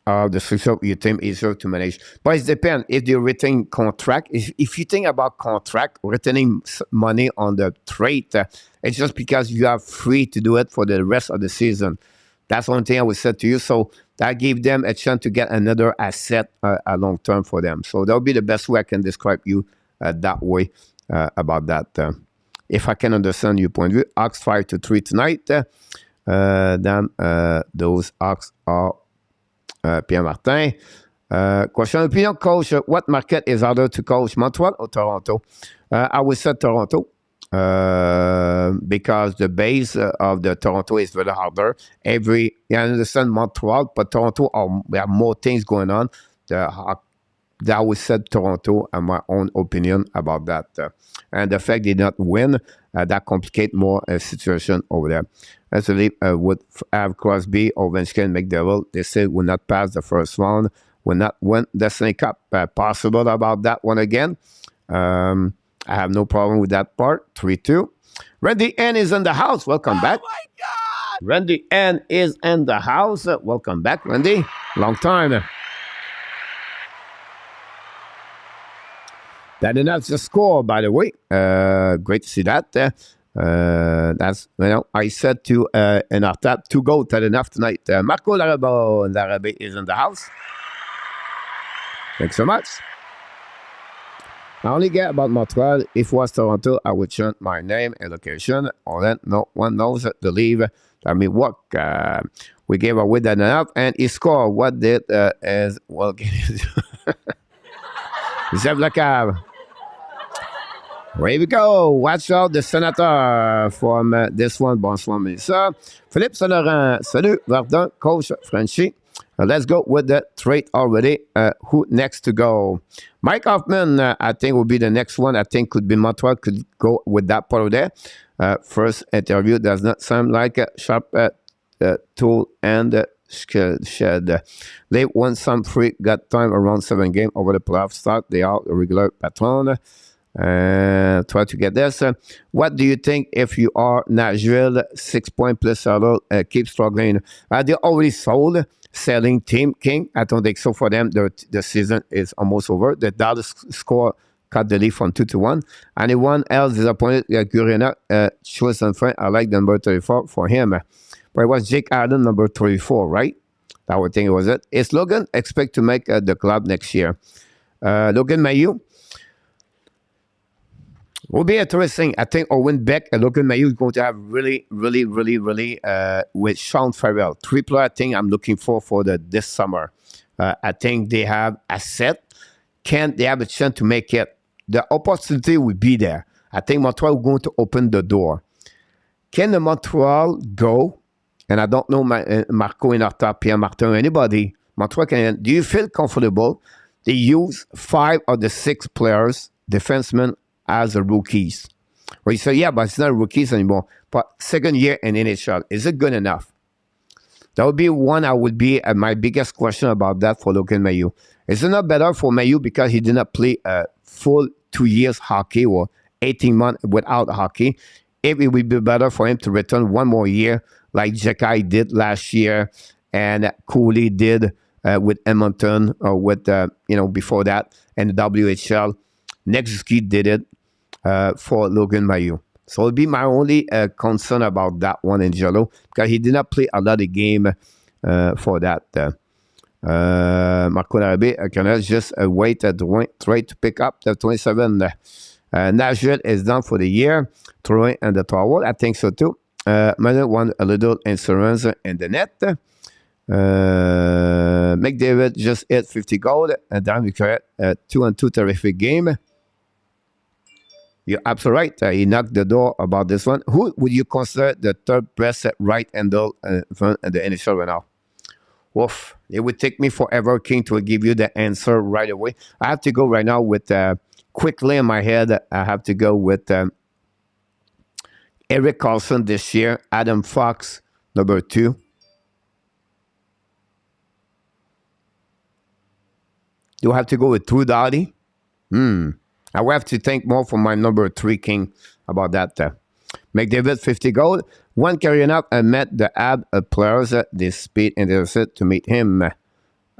of the structure of your team easier to manage? But it depends. If you retain contract, if you think about contract, retaining money on the trade, it's just because you are free to do it for the rest of the season. That's one thing I would say to you. So that gave them a chance to get another asset a long term for them. So that would be the best way I can describe you that way about that. If I can understand your point of view, Ox 5-3 tonight. Then those Ox are Pierre Martin. Question opinion, coach. What market is harder to coach, Montreal or Toronto? I would say Toronto. Because the base of the Toronto is very harder. I understand Montreal, but Toronto, we have more things going on. That would set Toronto and my own opinion about that. And the fact they did not win, that complicate more situation over there. Actually, would have Crosby, Ovechkin, McDavid. They say will not pass the first round, will not win the Stanley Cup. Possible about that one again. I have no problem with that part. 3-2. Randy N is in the house. Welcome back. Oh, my God. Randy N is in the house. Welcome back, Randy. Long time. That enough to score, by the way. Great to see that. That's, I said to in our tap, 2 goals, that enough tonight. Marco Larabe is in the house. Thanks so much. I only get about Montreal. If it was Toronto, I would change my name and location. Or then no one knows the leave. I mean, what we gave away that enough, and he scored. What did as well? Zev Lacav. Here we go. Watch out, the senator from this one. Bonsoir, Melissa. Philippe Saint-Laurent. Salut, Verdun, coach Frenchy. Let's go with the trade already. Who next to go? Mike Hoffman, I think, will be the next one. I think could be Montreal, could go with that part of there. First interview does not sound like a sharp tool and shed. They won some free, got time around 7 games over the playoff start. They are a regular patron. Try to get this. What do you think if you are Nashville, 6 point plus seller, keep struggling? They already sold. Selling team King. I don't think so for them. The season is almost over. The Dallas score cut the lead from 2-1. Anyone else disappointed? GRENIER, chosen friend. I like number 34 for him. But it was Jake Allen, number 34, right? That would think it was it. Is Logan expect to make the club next year? Logan Mailloux. Will be interesting. I think Owen Beck and Logan Mailloux is going to have really with Sean Farrell. Triple, I think I'm looking for this summer. I think they have a set. Can they have a chance to make it? The opportunity will be there. I think Montreal is going to open the door. Can the Montreal go and I don't know Marco Inarta, Pierre Martin, anybody, Montreal Canadiens, do you feel comfortable they use 5 of the 6 players, defensemen, as rookies? Well, you say, yeah, but it's not rookies anymore. But second year in NHL, is it good enough? That would be one I would be my biggest question about that for Logan Mailloux. Is it not better for Mailloux because he did not play a full 2 years hockey or 18 months without hockey? If it would be better for him to return one more year like Jekai did last year and Cooley did with Edmonton or with, before that, and the WHL. Nexuski did it for Logan Mailloux. So it would be my only concern about that one in Jello because he did not play a lot of game for that. Marco Larabé can just wait at try to pick up the 27. Nashville is done for the year. Throwing and the towel, I think so too. Mother want a little insurance in the net. McDavid just hit 50 goals, and then we create a 2-2 terrific game. You're absolutely right. He knocked the door about this one. Who would you consider the third best right handle from the NHL right now? Woof. It would take me forever, King, to give you the answer right away. I have to go right now with, quickly in my head, I have to go with Eric Carlson this year, Adam Fox, number 2. Do I have to go with Drew Doughty? I will have to think more for my number 3, King, about that. McDavid, 50 goals. One carrying up and met the HABS players. They speed interested to meet him.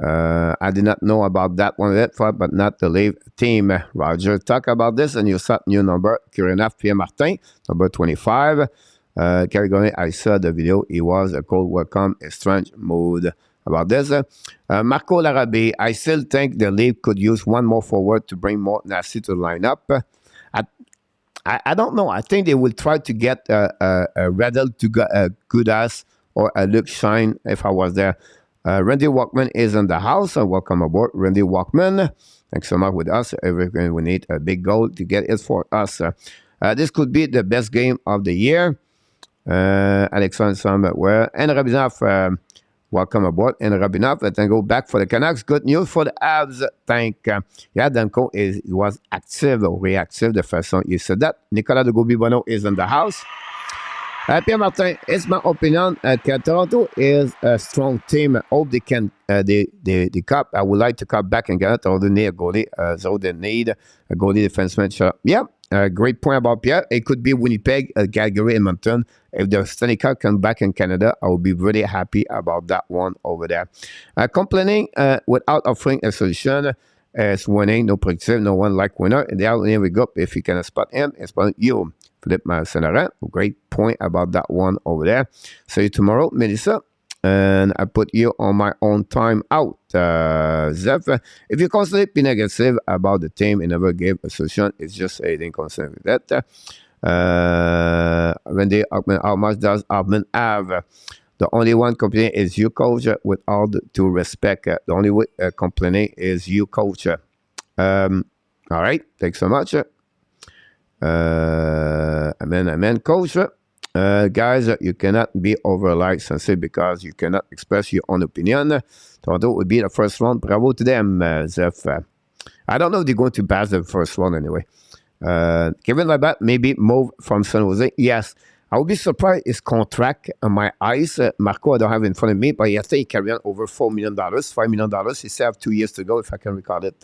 I did not know about that one yet, but not the leave team. Roger, talk about this, and you set new number. Carrying up Pierre Martin, number 25. Carigone, I saw the video. He was a cold welcome, a strange mood. About this. Marco Larabé, I still think the league could use one more forward to bring more nasty to the lineup. I don't know. I think they will try to get a Riddle to Goodas or a Luke Shine if I was there. Randy Walkman is in the house. Welcome aboard, Randy Walkman. Thanks so much with us. Everything we need a big goal to get it for us. This could be the best game of the year. Alexandre somewhere. And Rabinov, welcome aboard. And Rabinov, let's go back for the Canucks. Good news for the Habs. Yeah, Danko was active or reactive the first time you said that. Nicolas de Gauby-Bonneau is in the house. Pierre Martin, it's my opinion that Toronto is a strong team. I hope they can, the cup. I would like to cut back and get Toronto need a goalie. So they need a goalie defenseman. Yeah, great point about Pierre. It could be Winnipeg, Calgary, Edmonton. If the Stanley Cup come back in Canada, I will be really happy about that one over there. Complaining without offering a solution is winning, no predictive, no one like winner. And there we go. If you can spot him, it's spot you. Philippe Marcin-Laurent, great point about that one over there. See you tomorrow, Melissa. And I put you on my own time out. Zeph, if you constantly be negative about the team and never gave a solution, it's just anything concerned with that. Randy, how much does Augment have? The only one complaining is you, coach, with all due respect. The only way complaining is you, coach. All right, thanks so much. Amen, coach. Guys, you cannot be over licensed because you cannot express your own opinion. Toronto would be the first one. Bravo to them, Zeph. I don't know if they're going to pass the first one anyway. Kevin Labatt maybe move from San Jose. Yes, I would be surprised his contract on my eyes. Marco, I don't have it in front of me, but I think he carried on over $4 million, $5 million. He still have 2 years to go, if I can recall it.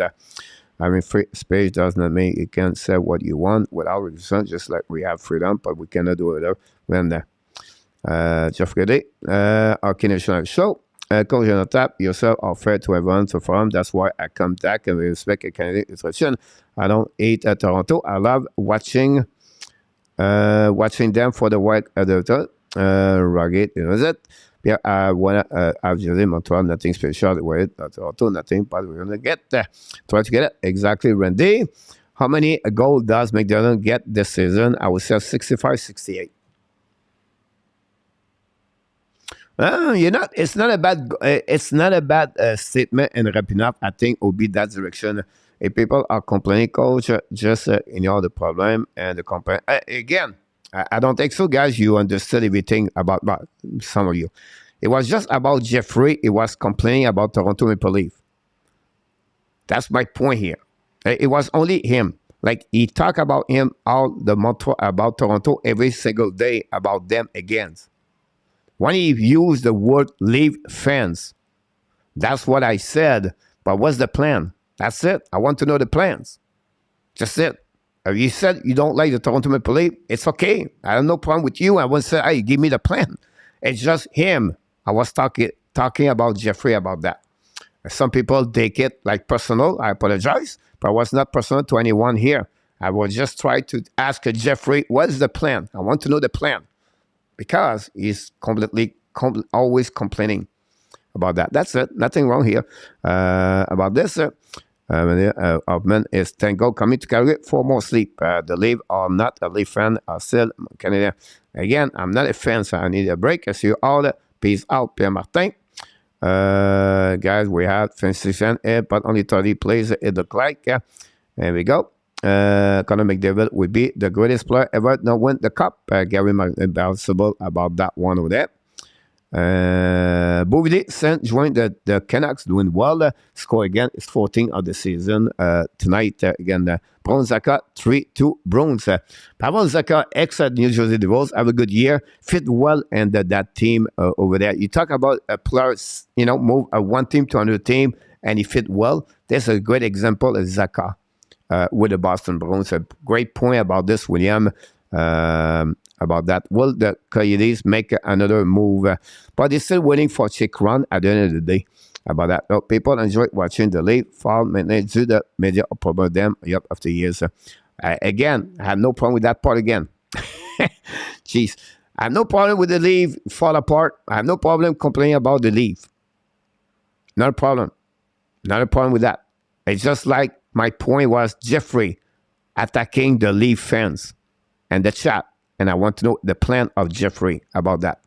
Having free space does not mean you can say what you want without resistance, just like we have freedom, but we cannot do it when Jeff Gede, our Canadian show. Coach Jonathan, yourself are fair to everyone to forum. That's why I come back and we respect a Canadian nutrition. I don't eat at Toronto. I love watching them for the white editor. Rugged, you know that. Yeah, I want to have Montreal, nothing special with Toronto, nothing, but we're going to get there. Try to get it. Exactly, Randy. How many goals does McDonald get this season? I would say 65, 68. It's not a bad statement and wrapping up. I think will be that direction. If people are complaining, coach, just ignore the problem and the complaint. Again, I don't think so, guys. You understood everything about some of you. It was just about Jeffrey. It was complaining about Toronto Maple Leaf. That's my point here. It was only him. Like, he talked about him all the month about Toronto every single day about them again. When he used the word leave fans, that's what I said. But what's the plan? That's it. I want to know the plans. Just it. If you said you don't like the Toronto Maple Leaf, it's okay. I have no problem with you. I wouldn't say, hey, give me the plan. It's just him. I was talking about Jeffrey about that. Some people take it like personal. I apologize, but it was not personal to anyone here. I will just try to ask Jeffrey, what is the plan? I want to know the plan because he's always complaining about that. That's it. Nothing wrong here about this. Hoffman is 10 goals coming to Calgary for more sleep. The Leaf are not a Leaf fan. Are still Canadian. Again, I'm not a fan, so I need a break. I see you all. Peace out, Pierre Martin. Guys, we have 26 but only 30 plays. It look like. There we go. Connor McDavid would be the greatest player ever to win the cup. Gary embarrassable about that one over there. Bouvidi sent joined the Canucks doing well. Score again is 14 of the season tonight. Again, Bronzaka 3-2 Bruins. Pavel Zacha, ex-New Jersey Devils, have a good year. Fit well in that team over there. You talk about players, move one team to another team, and he fit well. There's a great example of Zacha with the Boston Bruins. A great point about this, William. About that. Will the Coyotes make another move? But they're still waiting for a check run at the end of the day about that. So people enjoy watching the league fall. Maintenant, do the media promote them after years. Again, I have no problem with that part again. Jeez. I have no problem with the league fall apart. I have no problem complaining about the league. Not a problem. Not a problem with that. It's just like my point was Jeffrey attacking the league fans and the chat. And I want to know the plan of Jeffrey about that.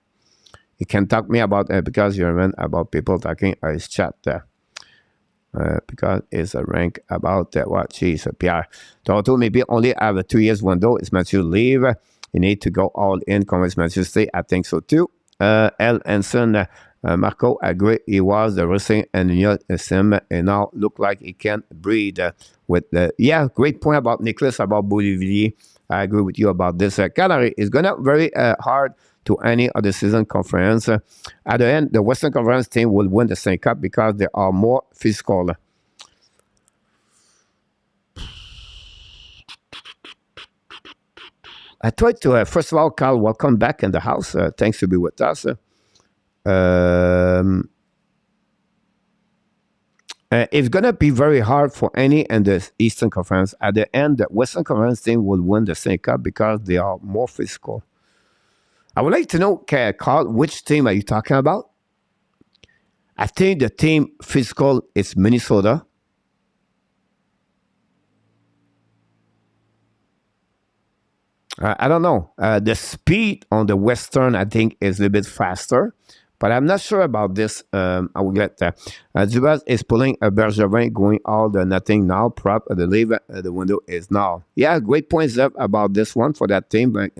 He can talk me about because you remember about people talking his chat because it's a rank about what? Jeez, Pierre. Toronto maybe only have a 2 years window. It's Matthew leave. You need to go all in. Convince Matthew stay. I think so too. L. Anson, Marco agree. He was the wrestling and sim and now look like he can breathe with the great point about Nicholas about Bolivier. I agree with you about this. Calgary is going to very hard to any of the season conference. At the end, the Western Conference team will win the Stanley Cup because they are more physical. I tried to, first of all, Carl, welcome back in the house. Thanks to be with us. It's going to be very hard for any in the Eastern Conference. At the end, the Western Conference team will win the Stanley Cup because they are more physical. I would like to know, Carl, which team are you talking about? I think the team physical is Minnesota. I don't know. The speed on the Western, I think, is a little bit faster. But I'm not sure about this. I will get there. Dubas is pulling a Bergevin going all the nothing now. Prop the leave the window is now. Yeah, great points up about this one for that team. But,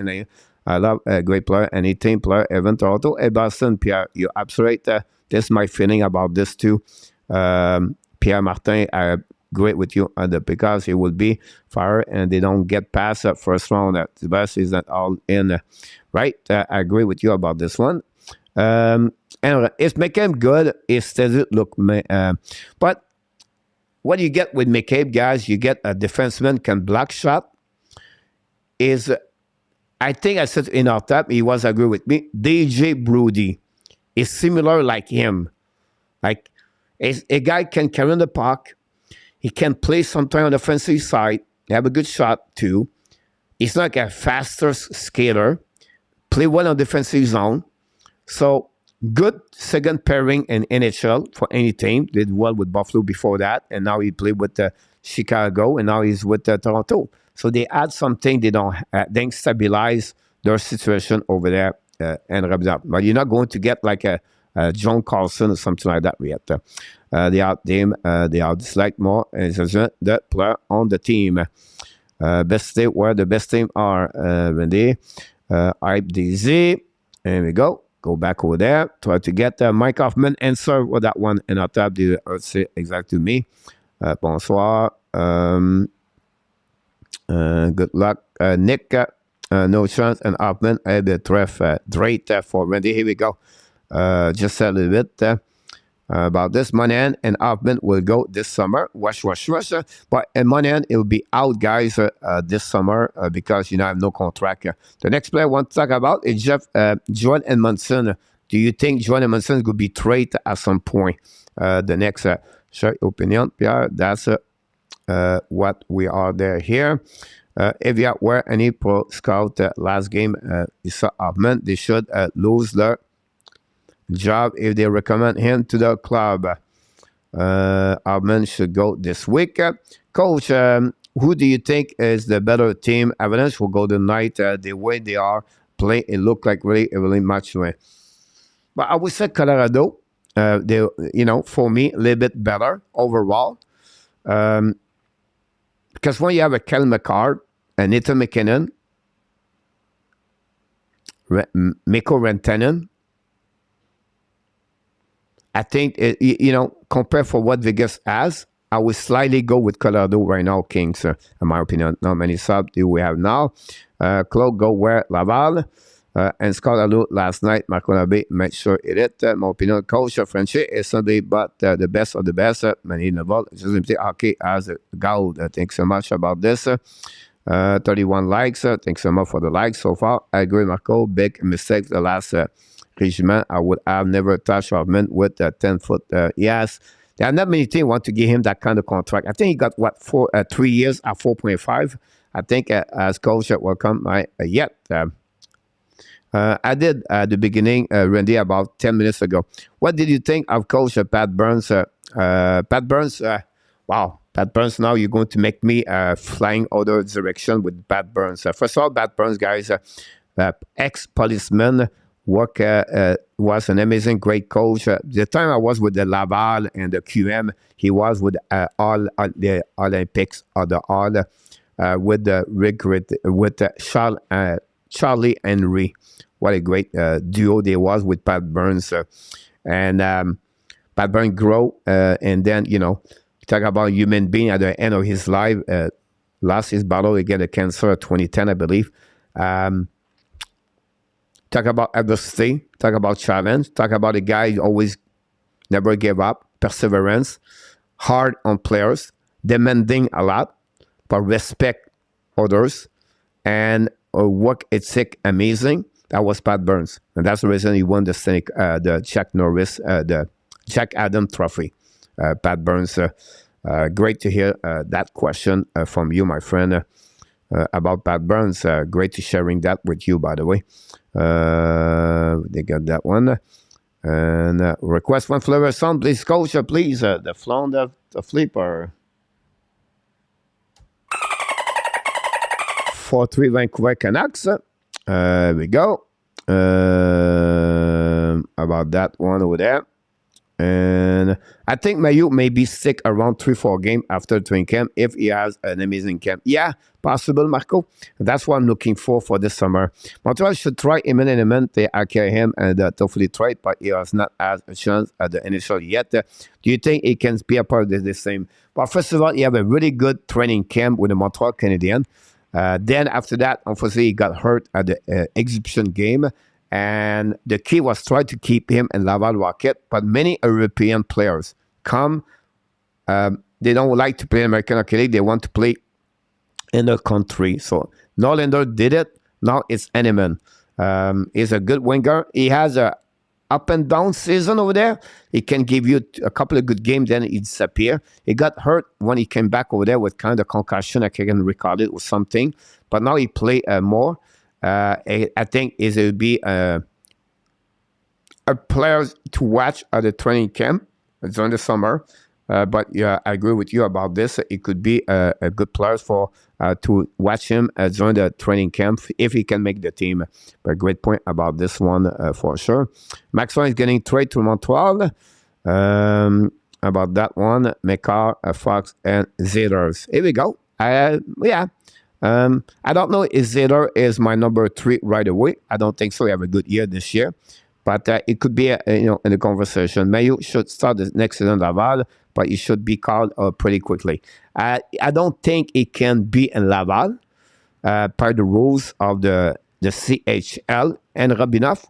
I love a great player, any team player, even Toronto. Hey, Boston, Pierre, you're absolute. This is my feeling about this too. Pierre Martin, I agree with you because he will be fire and they don't get past that first round. Dubas is not all in. Right? I agree with you about this one. Anyway, it's McCabe good. It's look, but what you get with McCabe, guys, you get a defenseman can block shot. I think I said in our top, he was agree with me. DJ Brody is similar like him. Like a guy can carry on the puck. He can play sometime on the offensive side. He have a good shot too. He's not like a faster skater. Play well on defensive zone. So, good second pairing in NHL for any team. Did well with Buffalo before that. And now he played with Chicago. And now he's with Toronto. So, they add something. They don't then stabilize their situation over there and wrap it up. But you're not going to get like a John Carlson or something like that yet. They are disliked more as the player on the team. Best state where the best team are, Wendy. Hype DZ. There we go. Go back over there. Try to get Mike Hoffman answer with that one. And I'll tap the c'est exact to me. Bonsoir. Good luck. Nick, no chance. And Hoffman, the tref Drake for Randy. Here we go. Just a little bit about this. Monahan and Hoffman will go this summer. Rush. But Monahan, it will be out, guys, this summer because, you know, I have no contract. The next player I want to talk about is Joel Edmondson. Do you think Joel Edmondson could be traded at some point? The next share opinion, Pierre, that's what we are there here. If you were any pro scout last game, you saw Hoffman, they should lose their job if they recommend him to the club. Hoffman should go this week. Coach, who do you think is the better team? Avalanche will go tonight. The way they are playing, it looked like really much way. But I would say Colorado. They, you know, for me, a little bit better overall. Because when you have a Kel McCarr, a Nathan McKinnon, Mikko Rantanen, I think, you know, compared for what Vegas has, I would slightly go with Colorado right now, Kings, in my opinion. Not many subs do we have now. Claude go where Laval. And Scott Alou last night, Marco Labbé, make sure it hit. My opinion, coach Frenchy is somebody but the best of the best. Many Naval, just hockey as a gold. Thanks so much about this. 31 likes. Thanks so much for the likes so far. I agree, Marco. Big mistake the last regiment. I would have never touched Hoffman with 10-foot. Yes. There are not many teams want to give him that kind of contract. I think he got, what, 3 years at 4.5. I think as coach, welcome. Yet. I did at the beginning, Randy, about 10 minutes ago. What did you think of Coach Pat Burns? Pat Burns, wow. Pat Burns, now you're going to make me flying other direction with Pat Burns. First of all, Pat Burns, guys, ex-policeman, was an amazing, great coach. The time I was with the Laval and the QM, he was with all the Olympics or the all with the with Charlie Henry. What a great duo there was with Pat Burns. And Pat Burns grow. And then, you know, talk about human being at the end of his life. Lost his battle against cancer in 2010, I believe. Talk about adversity. Talk about challenge. Talk about a guy who always never gave up. Perseverance. Hard on players. Demanding a lot. But respect others. And work ethic amazing. That was Pat Burns, and that's the reason he won the Jack Norris, the Jack Adam Trophy. Pat Burns, great to hear that question from you, my friend, about Pat Burns. Great to sharing that with you, by the way. They got that one. And request one flavor song, please, coach, please. The Flounder, the Flipper. 4-3 Vancouver Canucks. We go. About that one over there. And I think Mayu may be sick around 3-4 games after training camp if he has an amazing camp. Yeah, possible, Marco. That's what I'm looking for this summer. Montreal should try imminently acquire him and hopefully trade, but he has not had a chance at the initial yet. Do you think he can be a part of the same? Well, first of all, he have a really good training camp with the Montreal Canadiens. Then after that, unfortunately, he got hurt at the exhibition game. And the key was try to keep him in Laval Rocket. But many European players come, they don't like to play American Hockey League. They want to play in their country. So Norlander did it. Now it's Henneman. He's a good winger. He has a up and down season over there. He can give you a couple of good games, then he disappear. He got hurt when he came back over there with kind of concussion. I can recall it or something. But now he play more. I think it will be a player to watch at the training camp during the summer. But yeah, I agree with you about this. It could be a good player for to watch him during the training camp if he can make the team. But great point about this one for sure. Maxwell is getting traded to Montreal. About that one, McCarr, Fox, and Zeders. Here we go. Yeah. I don't know if ZELER is my number 3 right away. I don't think so. He have a good year this year. But it could be, in the conversation. Meilleeuр should start the next season Laval, but he should be called pretty quickly. I don't think he can be in Laval per the rules of the CHL and Rabinoff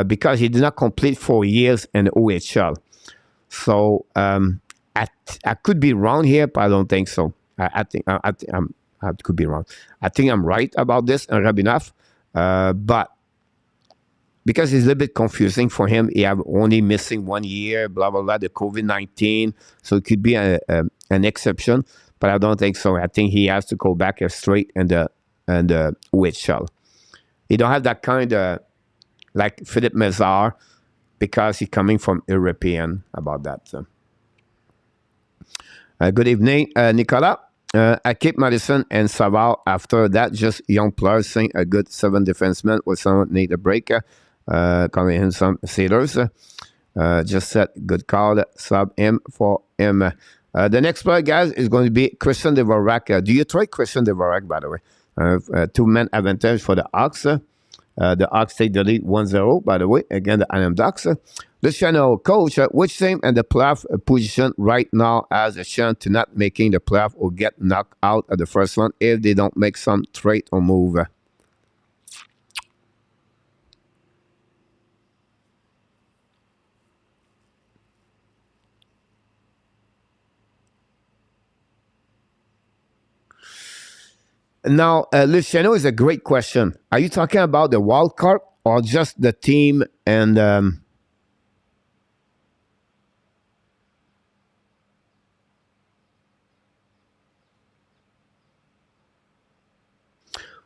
because he did not complete 4 years in the OHL. So I could be wrong here, but I don't think so. I could be wrong. I think I'm right about this and Rabinoff, but because it's a little bit confusing for him. He have only missing 1 year, blah, blah, blah, the COVID-19. So it could be an exception, but I don't think so. I think he has to go back straight in the OHL. He don't have that kind of, like Philippe Mézard, because he's coming from European about that. So. Good evening, Nicolas. I keep Madison and Savard after that. Just young players saying a good 7 defensemen with someone need a breaker. Coming in some sailors. Just said good call. Sub him for him. The next player, guys, is going to be Christian Dvorak. Do you trade Christian Dvorak, by the way? 2-man advantage for the Hawks. The Hawks take the lead 1-0, by the way. Again, the Anaheim Ducks. Luciano, coach, which team in the playoff position right now has a chance to not making the playoff or get knocked out of the first one if they don't make some trade or move? Now, Luciano is a great question. Are you talking about the wild card or just the team and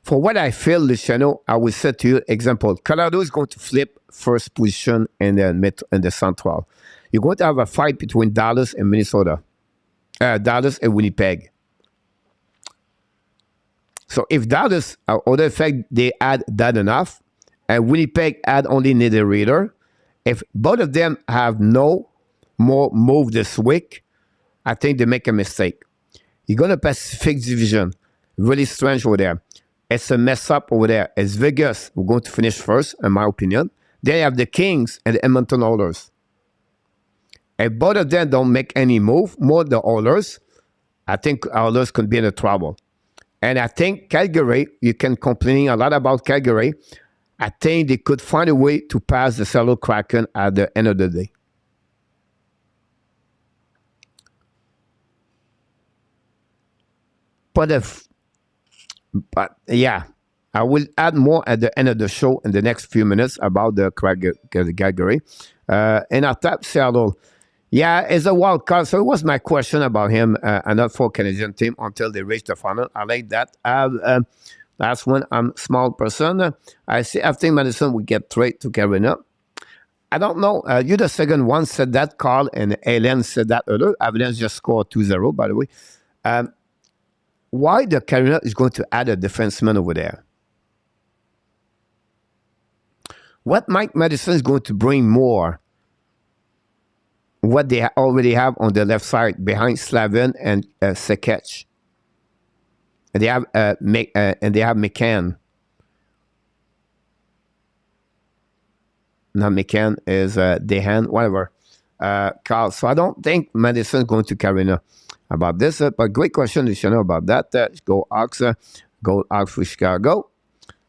for what I feel, Luciano, I will say to you, example, Colorado is going to flip first position in the Central. You're going to have a fight between Dallas and Minnesota. Dallas and Winnipeg. So if Dallas, or the fact they add that enough, and Winnipeg add only Niederreiter, if both of them have no more move this week, I think they make a mistake. You're going to Pacific Division. Really strange over there. It's a mess up over there. It's Vegas. We're going to finish first, in my opinion. Then you have the Kings and the Edmonton Oilers. If both of them don't make any move, more the Oilers, I think Oilers could be in trouble. And I think Calgary, you can complain a lot about Calgary. I think they could find a way to pass the Seattle Kraken at the end of the day. But yeah, I will add more at the end of the show in the next few minutes about the Calgary. And I thought Seattle, yeah, it's a wild card. So it was my question about him, and not for Canadian team until they reach the final. I like that. That's when I'm small person. I think Madison will get trade to Carolina. I don't know. You the second one said that, Carl, and Allen said that earlier. Avalanche just scored 2-0, by the way. Why the Carolina is going to add a defenseman over there? What Mike Madison is going to bring more? What they already have on the left side behind Slavin and Sekech. And they have McCann. Not McCann, is Dehan, whatever. Carl. So I don't think Madison is going to Carolina about this. But great question, Luciano, about that. Go Hawks. Go Hawks for Chicago.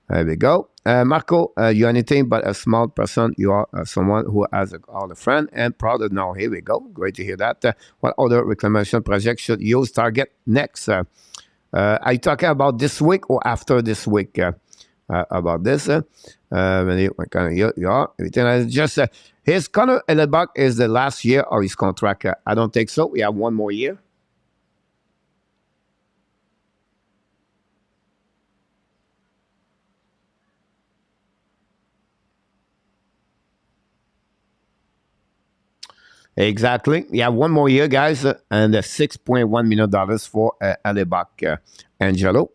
There we go. Marco, you're anything but a small person. You are someone who has all a friend and proud of now. Here we go. Great to hear that. What other reclamation project should use target next? Are you talking about this week or after this week? About this? You are. Just his Connor Hellebuck is the last year of his contract. I don't think so. We have 1 more year. Exactly. You have 1 more year, guys, and $6.1 million for Hellebuck, Angelo.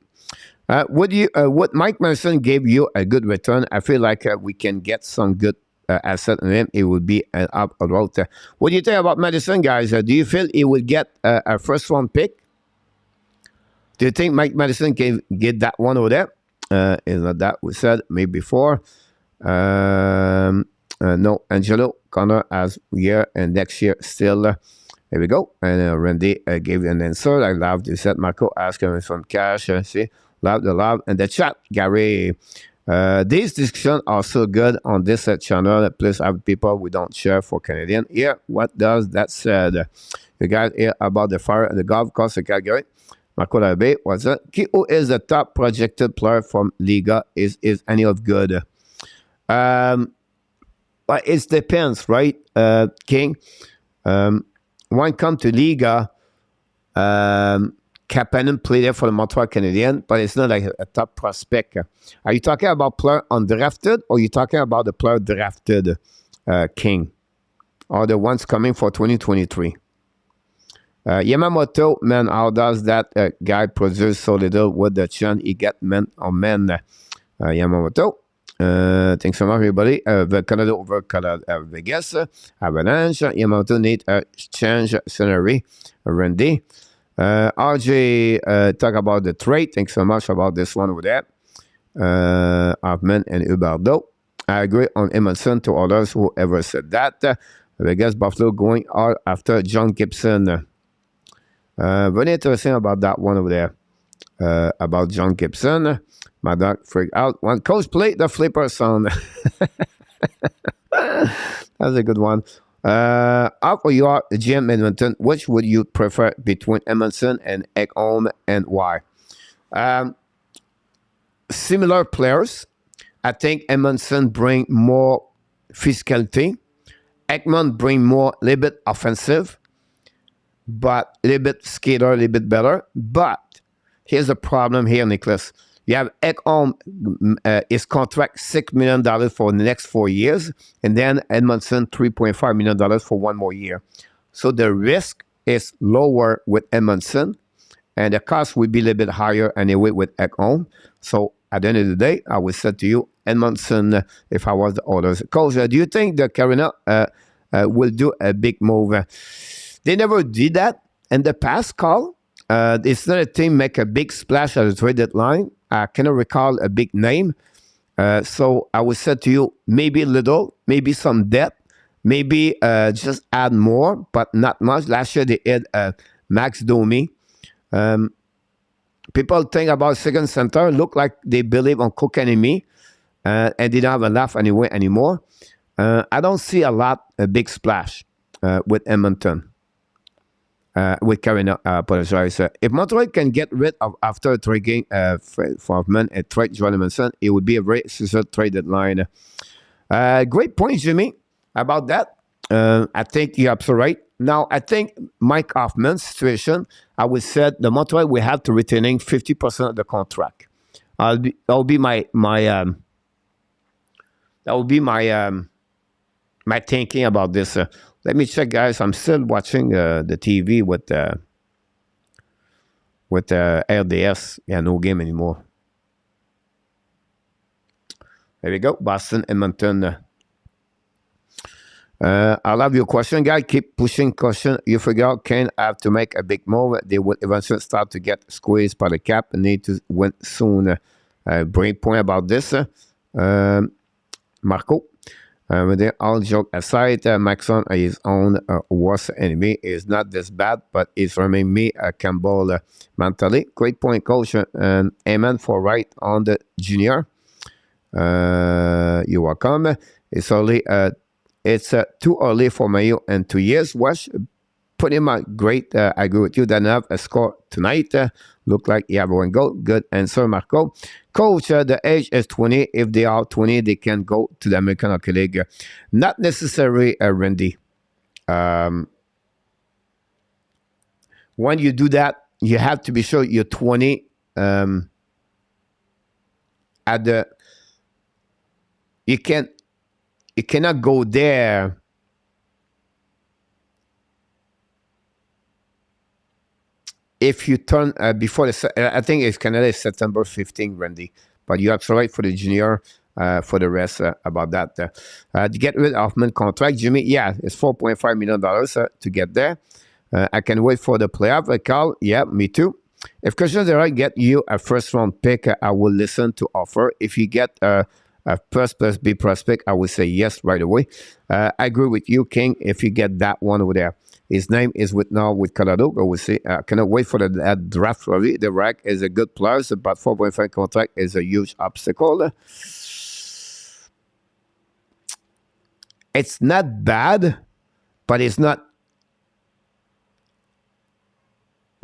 Would Mike Madison gave you a good return? I feel like we can get some good asset in him. It would be an up road. What do you think about Madison, guys? Do you feel he would get a first-round pick? Do you think Mike Madison can get that one over there? Is not that we said maybe before? No, Angelo Connor as year and next year still. Here we go. And Randy gave an answer. I love this. Said Marco asking from cash. See, love the love and the chat. Gary, these discussions are so good on this channel. Please have people we don't share for Canadian. Here, what does that said? You guys hear about the fire and the golf course in Calgary? Marco Labe, what's that? Who is the top projected player from Liga? Is any of good? But it depends, right, King? When it comes to Liga, Kapanen played there for the Montreal Canadiens, but it's not like a top prospect. Are you talking about player undrafted, or are you talking about the player drafted, King? Or the ones coming for 2023? Yamamoto, man, how does that guy produce so little with the chance he get man on man? Yamamoto, thanks so much, everybody. The Canada over Vegas, Avalanche. Yamamoto need a change scenery. Randy, RJ, talk about the trade. Thanks so much about this one over there. Hoffman and Huberdeau. I agree on Emerson to others who ever said that. Vegas Buffalo going all after John Gibson. Very interesting about that one over there. About John Gibson. My dog freaked out. One coach played the flipper sound. That's a good one. After you are GM Edmonton, which would you prefer between Emerson and Ekholm, and why? Similar players. I think Emerson bring more physicality. Ekman bring more, a little bit offensive, but a little bit skater, a little bit better. But here's the problem here, Nicholas. You have Ekholm, his contract $6 million for the next 4 years, and then Edmondson $3.5 million for 1 more year. So the risk is lower with Edmondson, and the cost would be a little bit higher anyway with Ekholm. So at the end of the day, I would say to you, Edmondson, if I was the others. Coach, do you think the Carolina will do a big move? They never did that in the past, Carl. It's not a team make a big splash at the trade deadline. I cannot recall a big name. So I would say to you, maybe a little, maybe some depth, maybe just add more, but not much. Last year they had Max Domi. People think about second center, look like they believe on Kokanemi, and they don't have a laugh anymore. I don't see a big splash with Edmonton. With Carolina, apologize. If Montreal can get rid of after trading Hoffman and trade John Edmondson, it would be a very successful trade deadline. Great point, Jimmy, about that. I think you're absolutely right. Now, I think Mike Hoffman's situation, I would say the Montreal will have to retaining 50% of the contract. That will be my thinking about this. Let me check, guys. I'm still watching the TV with RDS. Yeah, no game anymore. There we go. Boston, Edmonton. I love your question, guys. Keep pushing question. You figure out Kane have to make a big move. They will eventually start to get squeezed by the cap and need to win soon. Great point about this. Marco. With all joke aside, Maxon, his own worst enemy, is not this bad, but it's remain me Campbell mentally. Great point, coach. And amen for right on the junior. You're welcome. It's only it's too early for Mayo in 2 years. Wash, pretty much great. I agree with you. Then have a score tonight. Look like you have one goal. Good answer, Marco. Coach, the age is 20. If they are 20, they can go to the American Hockey League. Not necessary, Randy. When you do that, you have to be sure you're 20 at the. You cannot go there. If you turn before the, I think it's Canada is September 15, Randy. But you're absolutely right for the junior. For the rest about that, to get rid of Hoffman contract, Jimmy. Yeah, it's $4.5 million to get there. I can wait for the playoff. Carl, yeah, me too. If Christian Derek get you a first round pick, I will listen to offer. If you get a plus B prospect, I would say yes right away. I agree with you, King. If you get that one over there, his name is with Colorado. I would say cannot wait for that draft rally. The rack is a good plus, but 4.5 contract is a huge obstacle. It's not bad, but it's not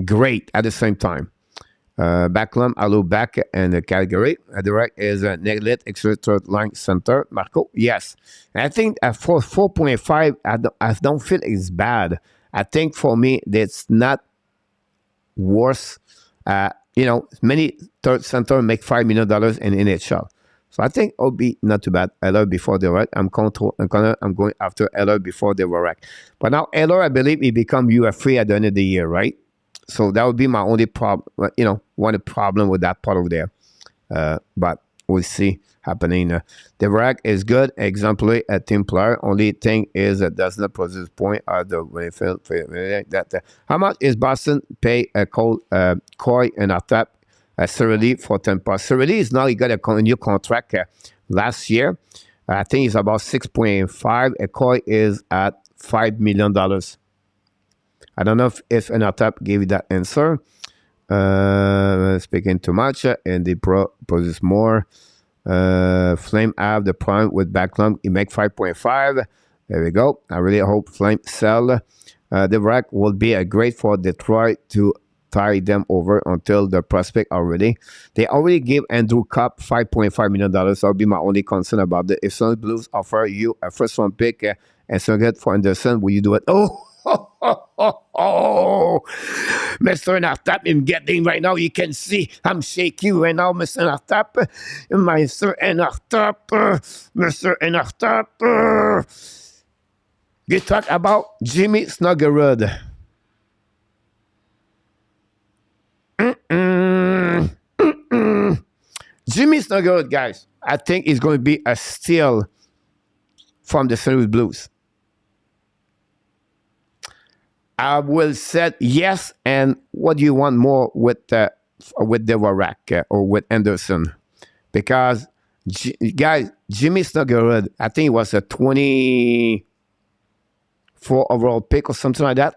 great at the same time. Backlum, Allo back and Calgary. Direct is a Neglet, extra third line center. Marco, yes. And I think for 4.5, I don't feel it's bad. I think for me, it's not worse. Many third center make $5 million in NHL. So I think it'll be not too bad. Eller before the rack. I'm going after Eller before the rack. But now Eller, I believe he become UFA at the end of the year, right? So that would be my only problem, one problem with that part over there. But we'll see happening. The rack is good, exemplary a team player. Only thing is that does not produce point at the that. How much is Boston pay a Coy and a tap Cirelli for 10 points? Cirelli is now he got a new contract last year. I think it's about 6.5. A Coy is at $5 million. I don't know if Anatap gave you that answer. Speaking too much, and they produce more. Flame have the prime with Backlum. He make 5.5. There we go. I really hope Flame sell. The rack will be a great for Detroit to tie them over until the prospect are ready. They already gave Andrew Cup $5.5 million. That'll be my only concern about it. If Sun Blues offer you a first round pick and Sunget for Anderson, will you do it? Oh, Mr. Nartap, I'm getting right now. You can see I'm shaky right now, Mr. Nartap. Mr. Nartap. You talk about Jimmy Snuggerud. Jimmy Snuggerud, guys, I think is going to be a steal from the St. Louis Blues. I will say yes, and what do you want more with the Warak or with Anderson? Because, guys, Jimmy Snuggerud, I think it was a 24 overall pick or something like that.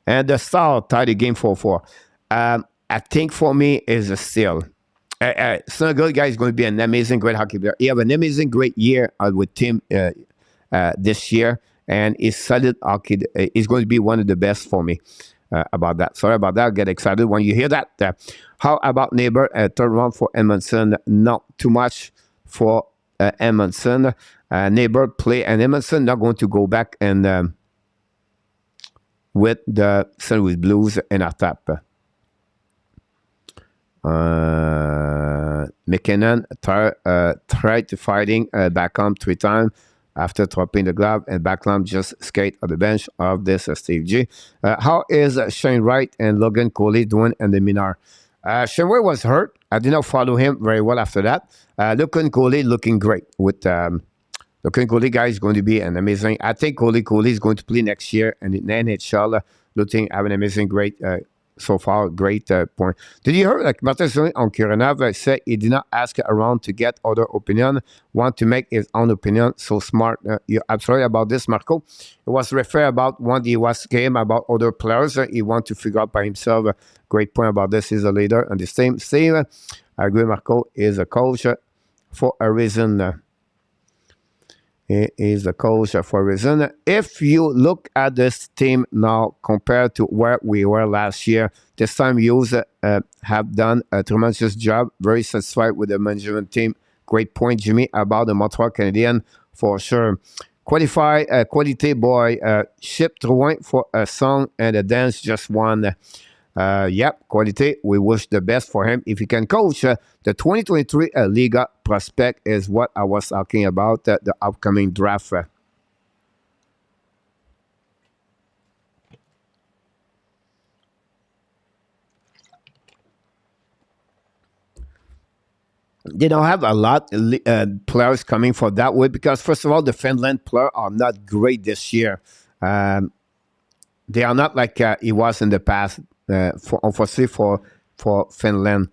And the Star tied the game 4-4. I think for me is a steal. Snuggerud, guy, is going to be an amazing, great hockey player. He have an amazing, great year with Tim this year. And he's solid hockey. He's going to be one of the best for me about that. Sorry about that. Get excited when you hear that. How about Neighbor? Third round for Edmondson. Not too much for Edmondson. Neighbor play and Edmondson not going to go back and with the St. Louis Blues and attack. McKinnon tried to fighting back on 3 times. After dropping the glove, and Backlund just skate on the bench of this Steve G. How is Shane Wright and Logan Coley doing in the minor? Shane Wright was hurt. I did not follow him very well after that. Logan Coley looking great. With Logan Coley, guy is going to be an amazing. I think Coley is going to play next year and in NHL. Looking have an amazing, great. So far, great point. Did you hear like Martin on Kurenov said he did not ask around to get other opinion, want to make his own opinion. So smart. You're absolutely about this, Marco. It was referred about when he was game about other players. He want to figure out by himself. Great point about this. He's a leader and the same. I agree, Marco is a coach for a reason. He is the coach for a reason. If you look at this team now compared to where we were last year, this time Hughes have done a tremendous job. Very satisfied with the management team. Great point, Jimmy, about the Montreal Canadiens for sure. Quality boy, ship through for a song and a dance, just one. Yep, quality. We wish the best for him. If he can coach, the 2023 Liga prospect is what I was talking about, the upcoming draft. They don't have a lot players coming for that way because, first of all, the Finland players are not great this year. They are not like it was in the past. unfortunately for Finland.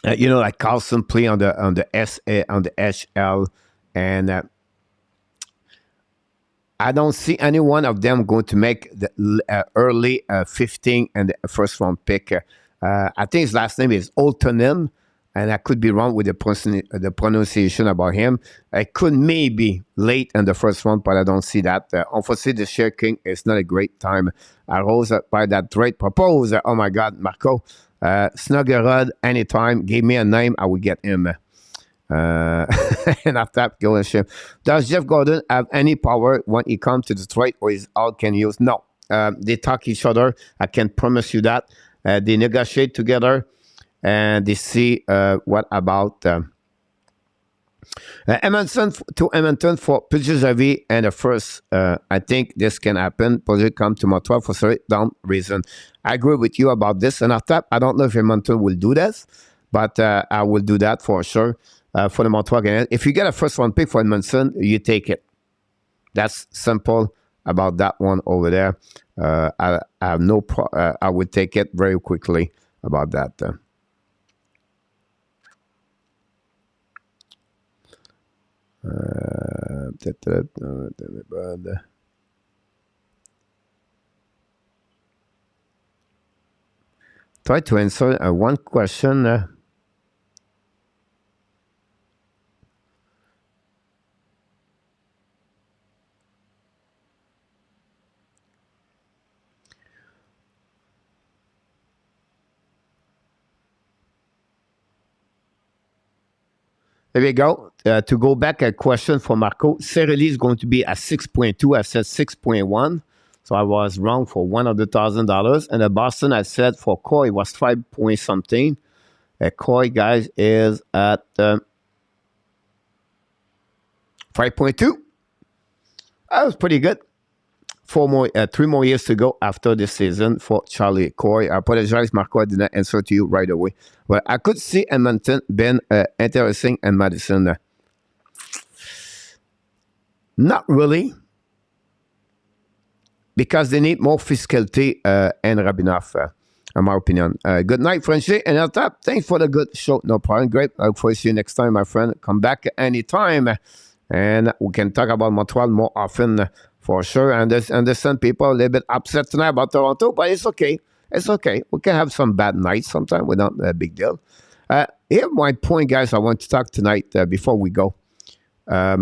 Like Carlson play on the HL, and I don't see any one of them going to make the early 15 and the first round pick. I think his last name is Oltonen, and I could be wrong with the pronunciation about him. I could maybe late in the first round, but I don't see that. Unfortunately, the share king is not a great time. I rose by that trade proposal. Oh my God, Marco. Snuggerud, anytime. Give me a name, I will get him. And after that, go and ship. Does Jeff Gordon have any power when he comes to Detroit, or is all can use? No. They talk each other. I can promise you that. They negotiate together, and they see what about Edmonton to Edmonton for Puljujavi and the first. I think this can happen. Project come to Montreal for straight down reason. I agree with you about this. And after that, I don't know if Edmonton will do this, but I will do that for sure. For the Montreal Canadiens. If you get a first round pick for Edmonton, you take it. That's simple about that one over there. I have no I would take it very quickly about that. Try to answer one question. There we go. To go back, a question for Marco. Cerelli is going to be at 6.2. I said 6.1. So I was wrong for $100,000. And the Boston, I said for Coy was 5 point something. Coy, guys, is at 5.2. That was pretty good. 3 more years to go after this season for Charlie Coy. I apologize, Marco, I did not answer to you right away. But I could see Edmonton being interesting and Madison. Not really. Because they need more physicality and Rabinoff, in my opinion. Good night, Frenchy. And on top, thanks for the good show. No problem. Great. I look forward to see you next time, my friend. Come back anytime. And we can talk about Montreal more often. For sure, and understand people a little bit upset tonight about Toronto, but it's okay. It's okay. We can have some bad nights sometimes without a big deal. Here's my point, guys. I want to talk tonight before we go. I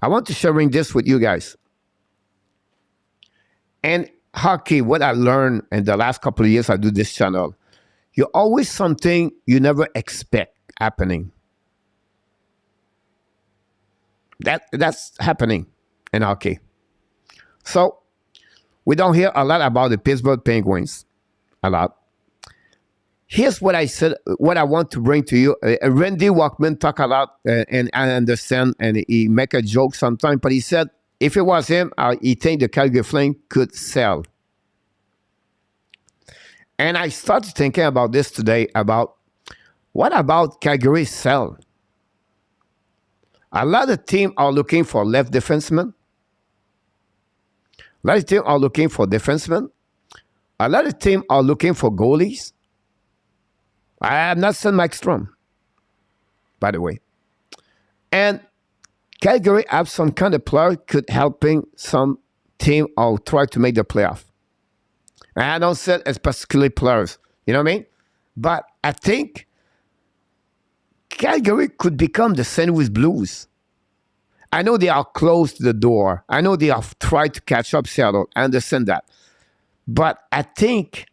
want to sharing this with you guys. And hockey, what I learned in the last couple of years I do this channel, you're always something you never expect happening. That's happening in hockey. So we don't hear a lot about the Pittsburgh Penguins. A lot. Here's what I said, what I want to bring to you. Randy Walkman talk a lot, and I understand, and he make a joke sometimes, but he said, if it was him, he think the Calgary Flames could sell. And I started thinking about this today, about what about Calgary sell? A lot of teams are looking for left defensemen. A lot of teams are looking for defensemen. A lot of teams are looking for goalies. I have not seen Mike Strom, by the way. And Calgary have some kind of player could helping some team or try to make the playoff. And I don't say it's particularly players, you know what I mean? But I think Calgary could become the St. Louis Blues. I know they are close to the door. I know they have tried to catch up Seattle. I understand that. But I think,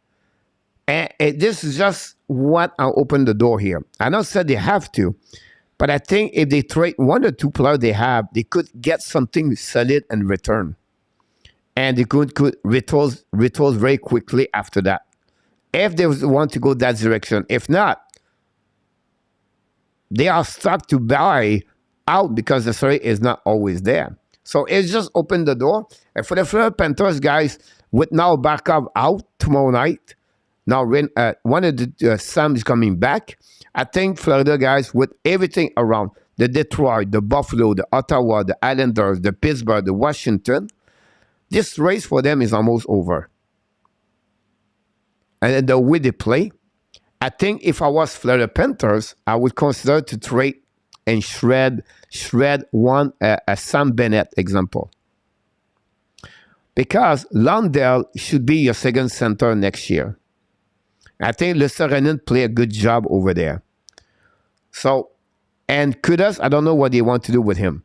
and this is just what I opened the door here. I don't say they have to, but I think if they trade one or two players they have, they could get something solid in return. And they could retools very quickly after that. If they want to go that direction. If not, they are stuck to buy out because the story is not always there. So it's just opened the door. And for the Florida Panthers, guys, with now Barkov out tomorrow night, now one of the Sam is coming back. I think Florida, guys, with everything around, the Detroit, the Buffalo, the Ottawa, the Islanders, the Pittsburgh, the Washington, this race for them is almost over. And the way they play, I think if I was Florida Panthers, I would consider to trade and shred one a Sam Bennett example. Because Lundell should be your second center next year. I think Le Serenin play a good job over there. So, and Kudos, I don't know what they want to do with him.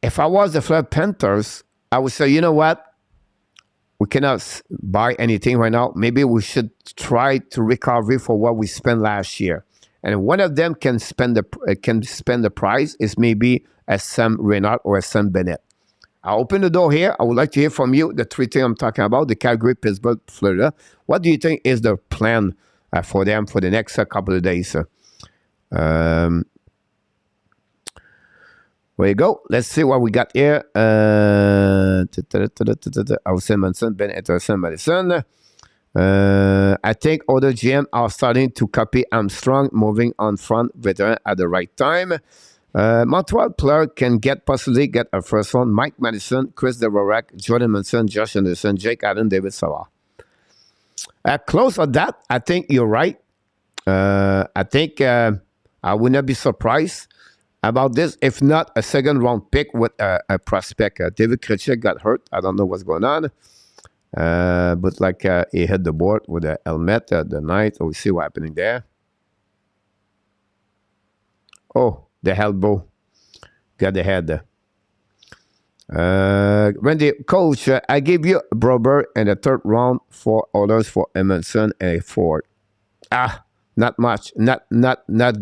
If I was the Florida Panthers, I would say, you know what? We cannot buy anything right now. Maybe we should try to recover for what we spent last year. And one of them can spend the price is maybe a Sam Reinhart or a Sam Bennett. I'll open the door here. I would like to hear from you the three things I'm talking about, the Calgary, Pittsburgh, Florida. What do you think is the plan for them for the next couple of days? There you go. Let's see what we got here. I would say Manson, Ben Etterson, Madison. I think other GM are starting to copy Armstrong, moving on front veteran at the right time. Montreal player can possibly get a first one. Mike Madison, Chris Devorak, Jordan Manson, Josh Anderson, Jake Allen, David Savard. Close on that, I think you're right. I think I would not be surprised about this. If not, a second round pick with a prospect. David Krejci got hurt. I don't know what's going on. But like he hit the board with a helmet the night. We'll see what's happening there. Oh, the elbow. Got the head. Randy, coach, I gave you Brober in the third round, 4 orders for Emerson and a Ford. Not much. Not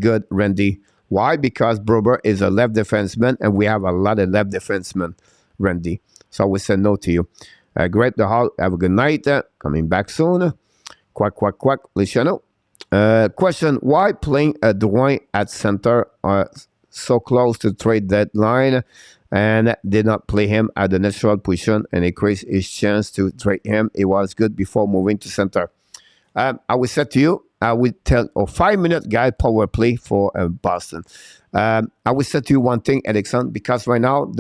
good, Randy. Why? Because Brober is a left defenseman, and we have a lot of left defensemen, Randy. So we said no to you. Great the Hall. Have a good night. Coming back soon. Quack, quack, quack. Luciano. Question, why playing Drouin at center so close to trade deadline and did not play him at the natural position and increase his chance to trade him? It was good before moving to center. I would say to you, I would tell a 5-minute guy power play for Boston. I would say to you one thing, Alexandre, because right now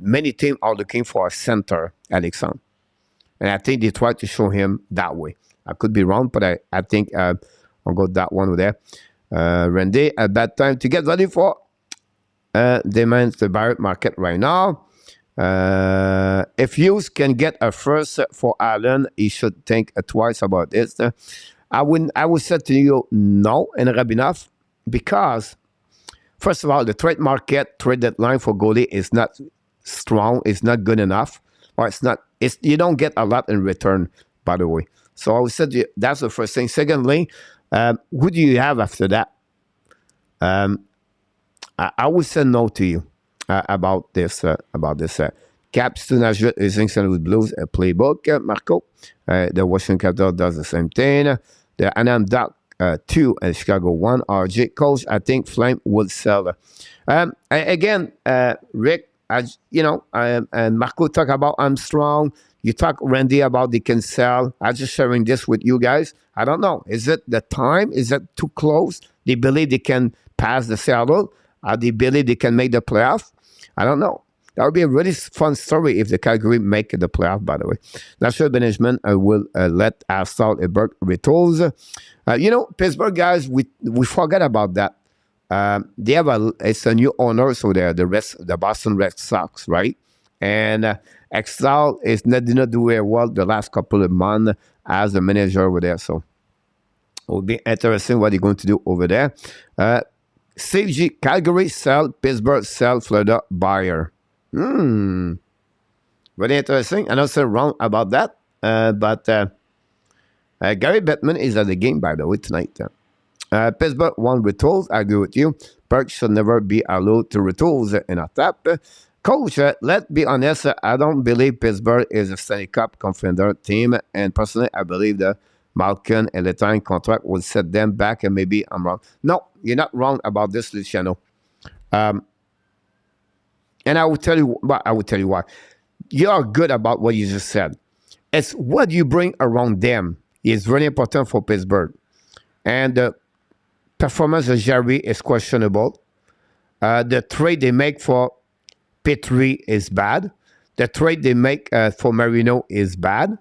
many teams are looking for a center, Alexandre. And I think they try to show him that way. I could be wrong, but I think I'll go that one there. Randy, a bad time to get ready for demands the Barrett market right now. If Hughes can get a first for Allen, he should think twice about this. I would say to you no, and Rabinoff, because first of all, the trade market, trade deadline for goalie is not strong, it's not good enough, or you don't get a lot in return, by the way. So I would say that's the first thing. Secondly, who do you have after that? I would say no to you about this. Caps to Nashville using St. Louis Blues playbook, Marco. The Washington Capitals does the same thing. The Anaheim Duck 2 and Chicago 1. RJ coach, I think Flame will sell. Again, Rick, and Marco talk about Armstrong. You talk, Randy, about they can sell. I'm just sharing this with you guys. I don't know. Is it the time? Is it too close? They believe they can pass the Seattle? They believe they can make the playoff? I don't know. That would be a really fun story if the Calgary make the playoff, by the way. National management will let Astal Eberg retools. Pittsburgh guys, we forgot about that. They have it's a new owner, so they're the Boston Red Sox, right? And Extal did not do very well the last couple of months as a manager over there. So it will be interesting what they're going to do over there. CG, Calgary sell, Pittsburgh sell, Florida buyer. Very interesting. I'm not so wrong about that. But Gary Bettman is at the game, by the way, tonight. Pittsburgh won retools. I agree with you. Perk should never be allowed to retools in a tap. Coach, let's be honest, I don't believe Pittsburgh is a Stanley Cup contender team. And personally, I believe the Malkin and Letang contract will set them back, and maybe I'm wrong. No, you're not wrong about this, Luciano. And I will tell you why. You are good about what you just said. It's what you bring around them is very important for Pittsburgh. And the performance of Jerry is questionable. The trade they make for Petrie is bad. The trade they make for Marino is bad.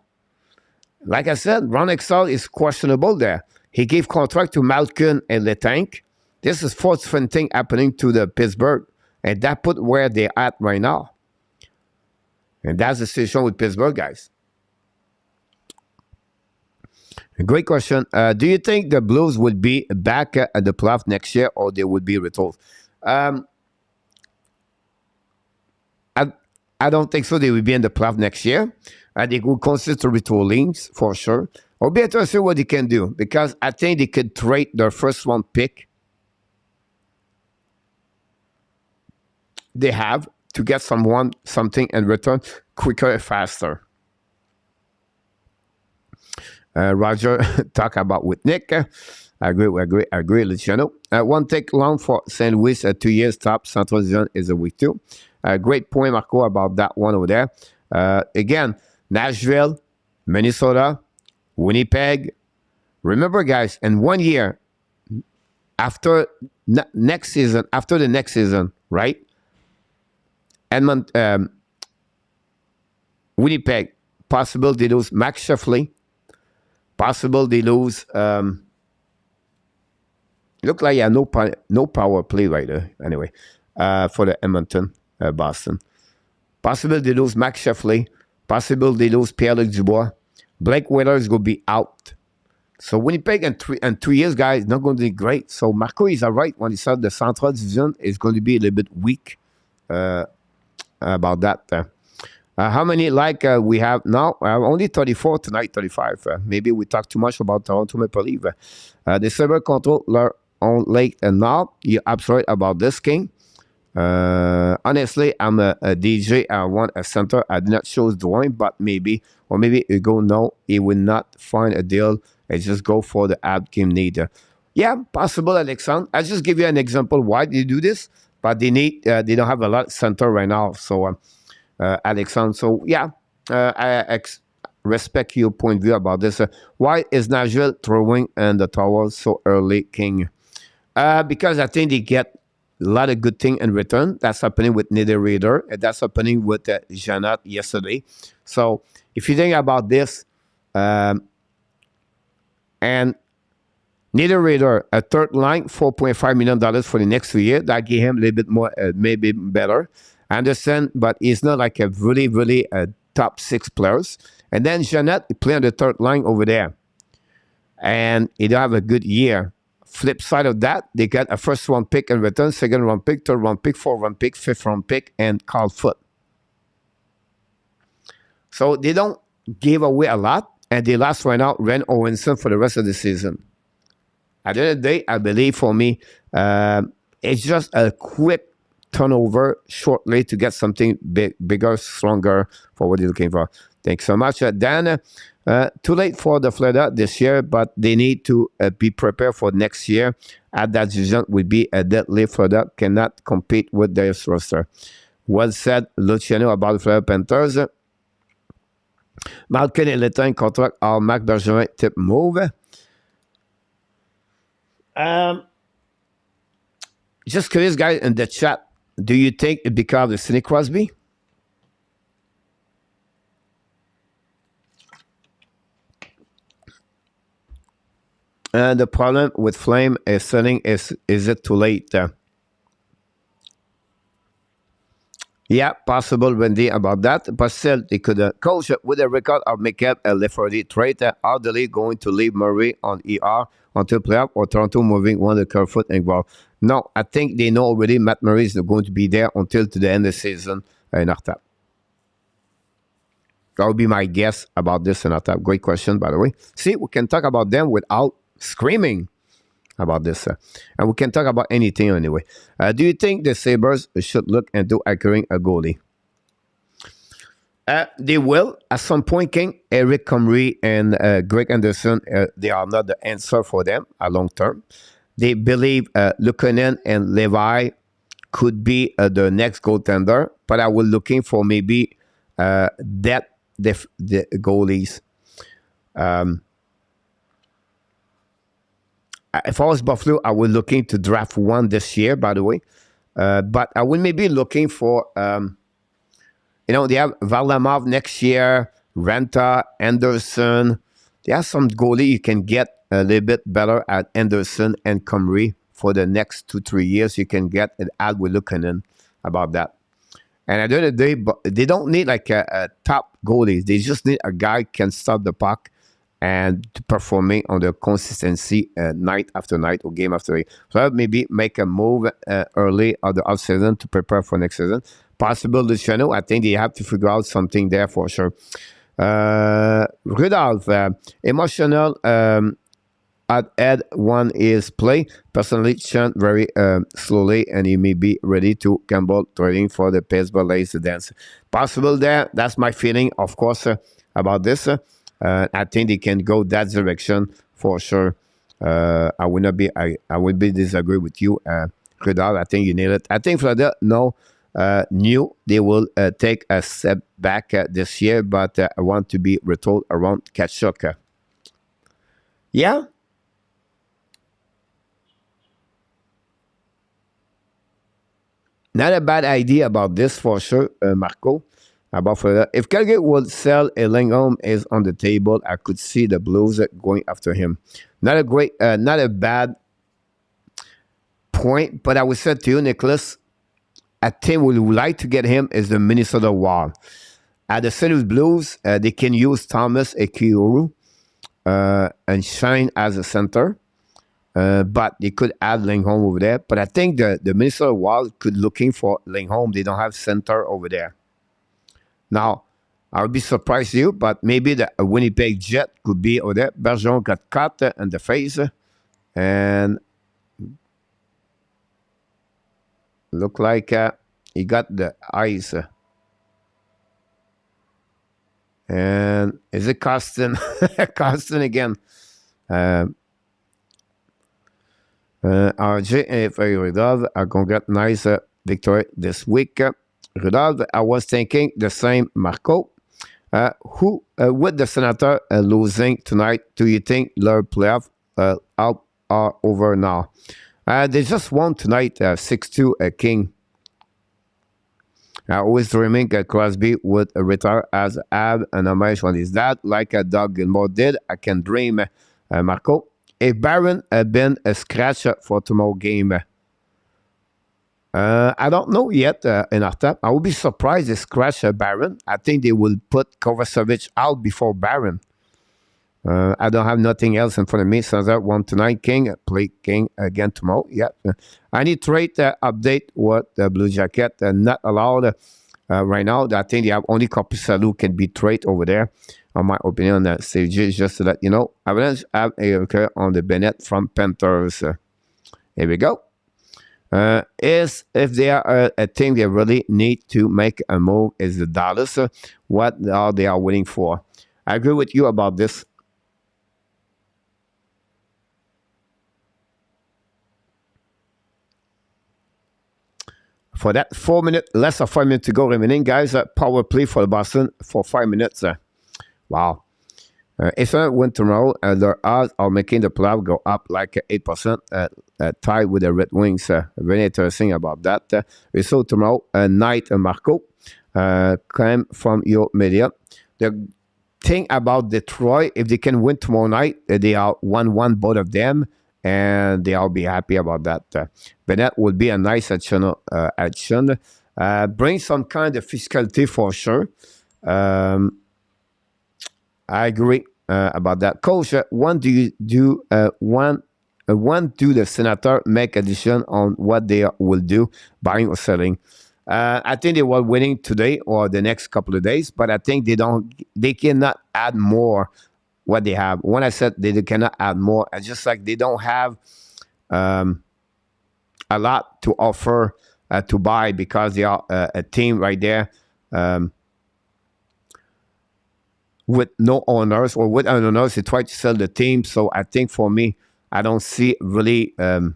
Like I said, Ron Exall is questionable there. He gave contract to Malkin and Letank. This is fourth thing happening to the Pittsburgh, and that put where they're at right now. And that's the situation with Pittsburgh, guys. Great question. Do you think the Blues would be back at the playoff next year, or they would be retold? I don't think so. They will be in the playoff next year. They will consider retoolings for sure. I'll be interested to see what they can do, because I think they could trade their first round pick they have to get something in return quicker and faster. Roger talk about with Nick. I agree, Luciano. One take long for St. Louis, 2 years top. Central Division is a week 2. Great point, Marco, about that one over there. Again, Nashville, Minnesota, Winnipeg. Remember, guys, in 1 year, after the next season, right? Winnipeg, possible they lose Max Sheffley. Possible they lose. Look like no power play right there. Anyway, for the Edmonton, Boston. Possible they lose Max Sheffley. Possible they lose Pierre-Luc Dubois. Blake Wheeler is going to be out. So Winnipeg in 2 years, guys, not going to be great. So Marco is right when he said the Central Division is going to be a little bit weak about that. How many we have now? Only 34 tonight, 35. Maybe we talk too much about Toronto Maple Leaf. The server control their own late and now. You're absolutely about this, King. Honestly, I'm a DJ. I want a center. I did not choose Dwayne, but maybe you go no, he will not find a deal and just go for the ad game need. Yeah, possible, Alexandre. I'll just give you an example why they do this, but they don't have a lot of center right now. So, Alexandre, so yeah, I respect your point of view about this. Why is Nashville throwing in the towel so early, King? Because I think they get a lot of good thing in return. That's happening with Niederreiter, and that's happening with Jeannette yesterday. So if you think about this, and Niederreiter, a third line, $4.5 million for the next 2 years, that gave him a little bit more, maybe better. I understand, but he's not like a really top 6 players. And then Jeannette play on the third line over there, and he don't have a good year. Flip side of that, they got a first round pick in return, second round pick, third round pick, fourth round pick, fifth round pick, and Carl Foote. So they don't give away a lot, and they last right now Ren Owenson for the rest of the season. At the end of the day, I believe for me, it's just a quick turnover shortly to get something bigger, stronger for what you're looking for. Thanks so much, Dan. Too late for the Florida this year, but they need to be prepared for next year. At that division would be a deadly. Florida cannot compete with their roster. Well said, Luciano, about the Florida Panthers. Malkin and Letain contract are Marc Bergevin type move. Just curious, guys, in the chat, do you think it becomes the Sidney Crosby? And the problem with Flame is selling is it too late? Yeah, possible, Wendy, about that. But still, they could coach with a record of making a Lefferty trade. Are the league going to leave Murray on ER until playoff, or Toronto moving one of the Kerfoot involved? No, I think they know already Matt Murray is going to be there until to the end of the season in Artap. That would be my guess about this in Artap. Great question, by the way. See, we can talk about them without screaming about this, and we can talk about anything anyway. Do you think the Sabres should look into acquiring a goalie? They will at some point, King. Eric Comrie and Greg Anderson, they are not the answer for them a long term. They believe Luukkonen and Levi could be the next goaltender, but I was looking for maybe the goalies. If I was Buffalo, I was looking to draft one this year, by the way. But I will maybe looking for, they have Varlamov next year, Renta, Anderson. There are some goalie you can get a little bit better at Anderson and Comrie for the next 2-3 years. You can get an ad with Lukanen about that. And at the end of the day, but they don't need like a top goalie. They just need a guy who can stop the puck and performing on the consistency night after night or game after game. So maybe make a move early of the off season to prepare for next season. Possible Luciano. I think they have to figure out something there for sure. Rudolph, emotional at Ed one is play. Personally, chant very slowly, and he may be ready to gamble trading for the Pittsburgh Lace dance. Possible there. That's my feeling, of course, about this. I think they can go that direction for sure. I would be disagree with you, Rudolph. I think you nailed it. I think Florida knew they will take a step back this year, but I want to be retold around Kachuk. Yeah. Not a bad idea about this for sure, Marco. About Florida. If Calgary would sell a Lingholm is on the table, I could see the Blues going after him. Not a bad point, but I would say to you, Nicholas, a team we would like to get him is the Minnesota Wild. At the St. Louis Blues, they can use Thomas Ekiuru and Shine as a center. But they could add Lingholm over there. But I think the Minnesota Wild could looking for Lingholm. They don't have center over there. Now, I would be surprised you, but maybe the Winnipeg Jet could be over there. Bergeron got cut in the face. And look like he got the eyes. And is it Costin? Costin again. RJ and Rudolph are going to get nice victory this week. Rudolph, I was thinking the same, Marco. Who, with the Senator losing tonight, do you think their playoff out are over now? They just won tonight, 6-2 King. I always dreaming Crosby would retire as an homage on his dad, like Doug Gilmore did. I can dream, Marco. If Barron had been a scratch for tomorrow game, I don't know yet in our time. I would be surprised if scratch Barron. I think they will put Kovacevic out before Barron. I don't have nothing else in front of me. Since I won tonight, King, play King again tomorrow. Yeah. I need trade update what the Blue Jacket not allowed right now. I think they have only Korpisalo can be traded over there. On my opinion, CG, just to let you know. Avalanche have a record on the Bennett from Panthers. Here we go. If they are a team they really need to make a move is the Dallas. What are they are waiting for? I agree with you about this. For that 4 minutes, less than 5 minutes to go remaining, guys. Power play for Boston for 5 minutes. Wow. If I win tomorrow, their odds are making the playoff go up like 8%, tied with the Red Wings. Very interesting about that. We saw tomorrow night, Marco, came from your media. The thing about Detroit, if they can win tomorrow night, they are 1-1, both of them, and they all be happy about that. But that would be a nice action. Bring some kind of physicality for sure. I agree about that. Coach, when do you do when do the Senator make a decision on what they will do, buying or selling? I think they were winning today or the next couple of days, but I think they cannot add more what they have. When I said they cannot add more, it's just like they don't have a lot to offer to buy because they are a team right there. With no owners or with owners, they try to sell the team. So I think for me, I don't see really a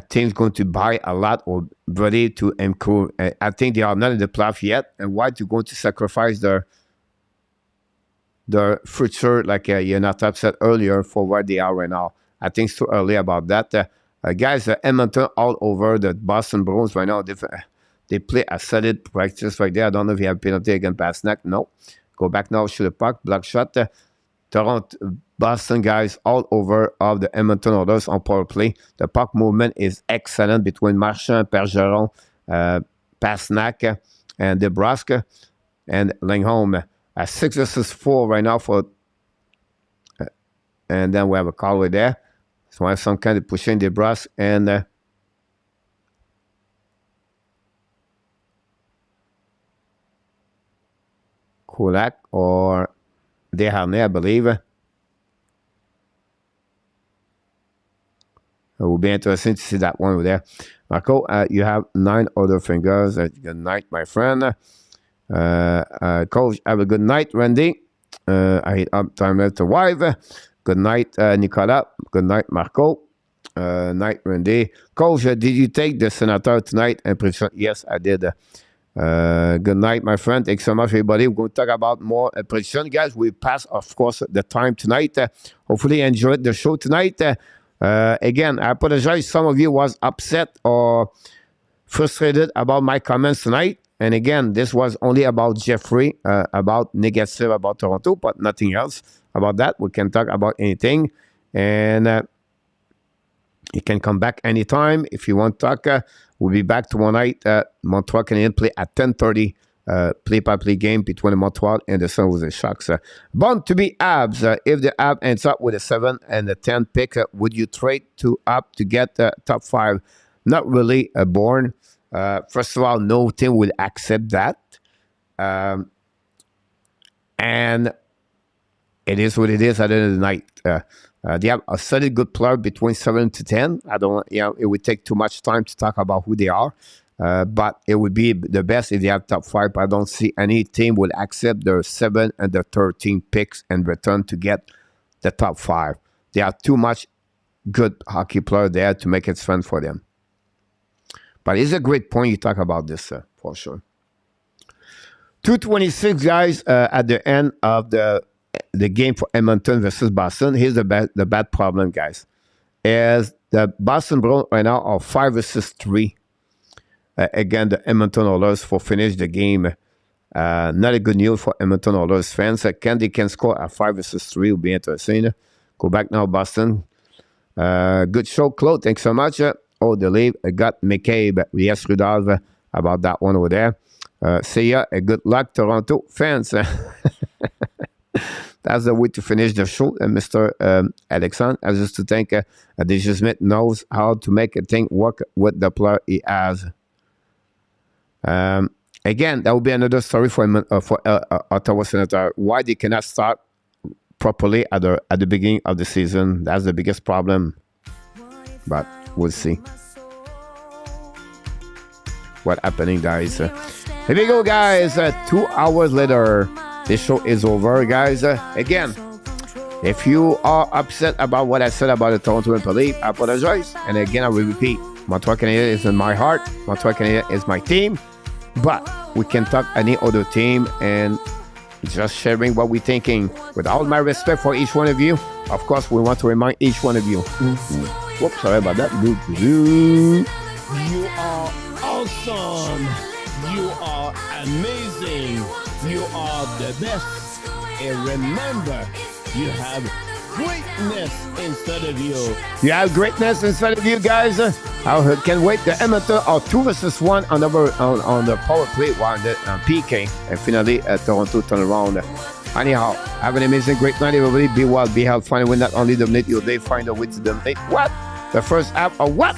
team's going to buy a lot or ready to improve. I think they are not in the playoff yet. And why to go to sacrifice their future, like Jonathan said earlier, for where they are right now? I think it's too early about that. Guys, Edmonton all over the Boston Bruins right now. They play a solid practice right there. I don't know if you have a penalty against Pasternak. No. Go back now, shoot the puck, block shot. Toronto, Boston guys all over of the Edmonton Oilers on power play. The puck movement is excellent between Marchand, Bergeron, Pasternak, and DeBrusk, and Lindholm. 6 versus 4 right now for... and then we have a call right there. So I have some kind of pushing DeBrusk and... Kulak or Desharnais, I believe. It will be interesting to see that one over there. Marco, you have 9 other fingers. Good night, my friend. Coach, have a good night, Randy. I hit up time left to wife. Good night, Nicolas. Good night, Marco. Night, Randy. Coach, did you take the Senator tonight? Yes, I did. Good night, my friend. Thanks so much, everybody. We're going to talk about more prediction. Guys, we passed, of course, the time tonight. Hopefully, you enjoyed the show tonight. Again, I apologize. Some of you was upset or frustrated about my comments tonight. And again, this was only about Jeffrey, about negative about Toronto, but nothing else about that. We can talk about anything. And you can come back anytime if you want to talk. We'll be back tomorrow night. Montreal Canadiens play at 10:30. Play-by-play game between Montreal and the San Jose Sharks. Bound to be HABS. If the HABS ends up with a 7 and a 10 pick, would you trade up to get the top 5? Not really born. First of all, no team will accept that. And it is what it is at the end of the night. They have a solid good player between 7 to 10. I don't, it would take too much time to talk about who they are. But it would be the best if they have top 5. But I don't see any team will accept their 7 and the 13 picks in return to get the top 5. They have too much good hockey player there to make it fun for them. But it's a great point you talk about this, for sure. 2:26, guys, at the end of the game for Edmonton versus Boston. Here's the bad problem, guys. Is the Boston Bruins right now are 5 versus 3. Again, the Edmonton Oilers for finish the game. Not a good news for Edmonton Oilers fans. They can score at 5 versus 3 will be interesting. Go back now, Boston. Good show, Claude. Thanks so much. The lead got McCabe. Yes, Rudolph, about that one over there. See ya. Good luck, Toronto fans. That's the way to finish the show, Mr. Alexandre. I just to think DJ Smith knows how to make a thing work with the player he has. Again, that will be another story for Ottawa Senator. Why they cannot start properly at the beginning of the season. That's the biggest problem. But we'll see what happening, guys. Here we go, guys. 2 hours later, this show is over, guys. Again, if you are upset about what I said about the Toronto Maple Leafs, I apologize. And again, I will repeat, Montreal Canadiens is in my heart. Montreal Canadiens is my team. But we can talk any other team and just sharing what we're thinking. With all my respect for each one of you, of course, we want to remind each one of you. Whoops, sorry about that. You are awesome. You are amazing. You are the best. And remember, you have greatness inside of you. You have greatness inside of you, guys. I can't wait. The Edmonton are 2 versus 1 on the power play while the PK. And finally, Toronto turn around. Anyhow, have an amazing, great night, everybody. Be well, be healthy. Find a way not only dominate your day, find a way to dominate what? The first half of what?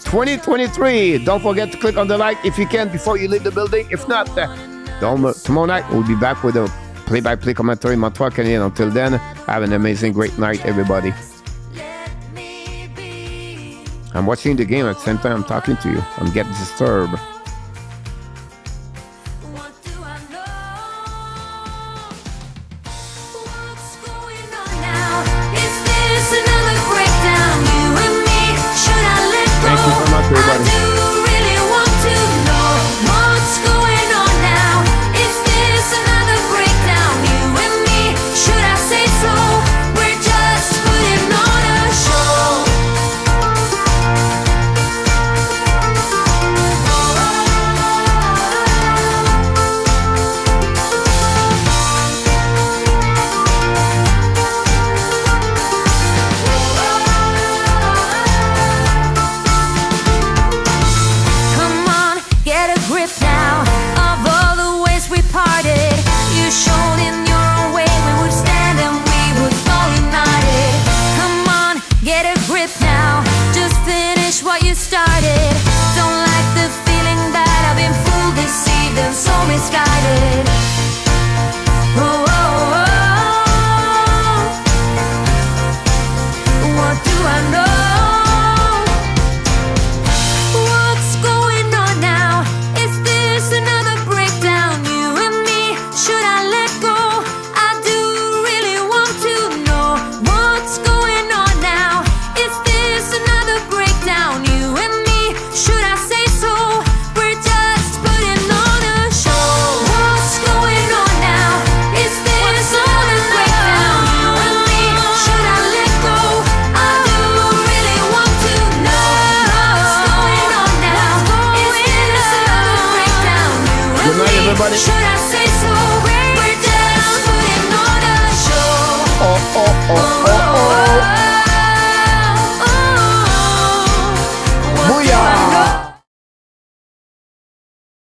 2023. Don't forget to click on the like if you can before you leave the building. If not, tomorrow night we'll be back with a play-by-play commentary Montreal Canadiens. Until then, have an amazing, great night, everybody. I'm watching the game at the same time I'm talking to you. I'm getting disturbed. Thank you so much, everybody. Should I say so? We're just putting on a show. oh, oh.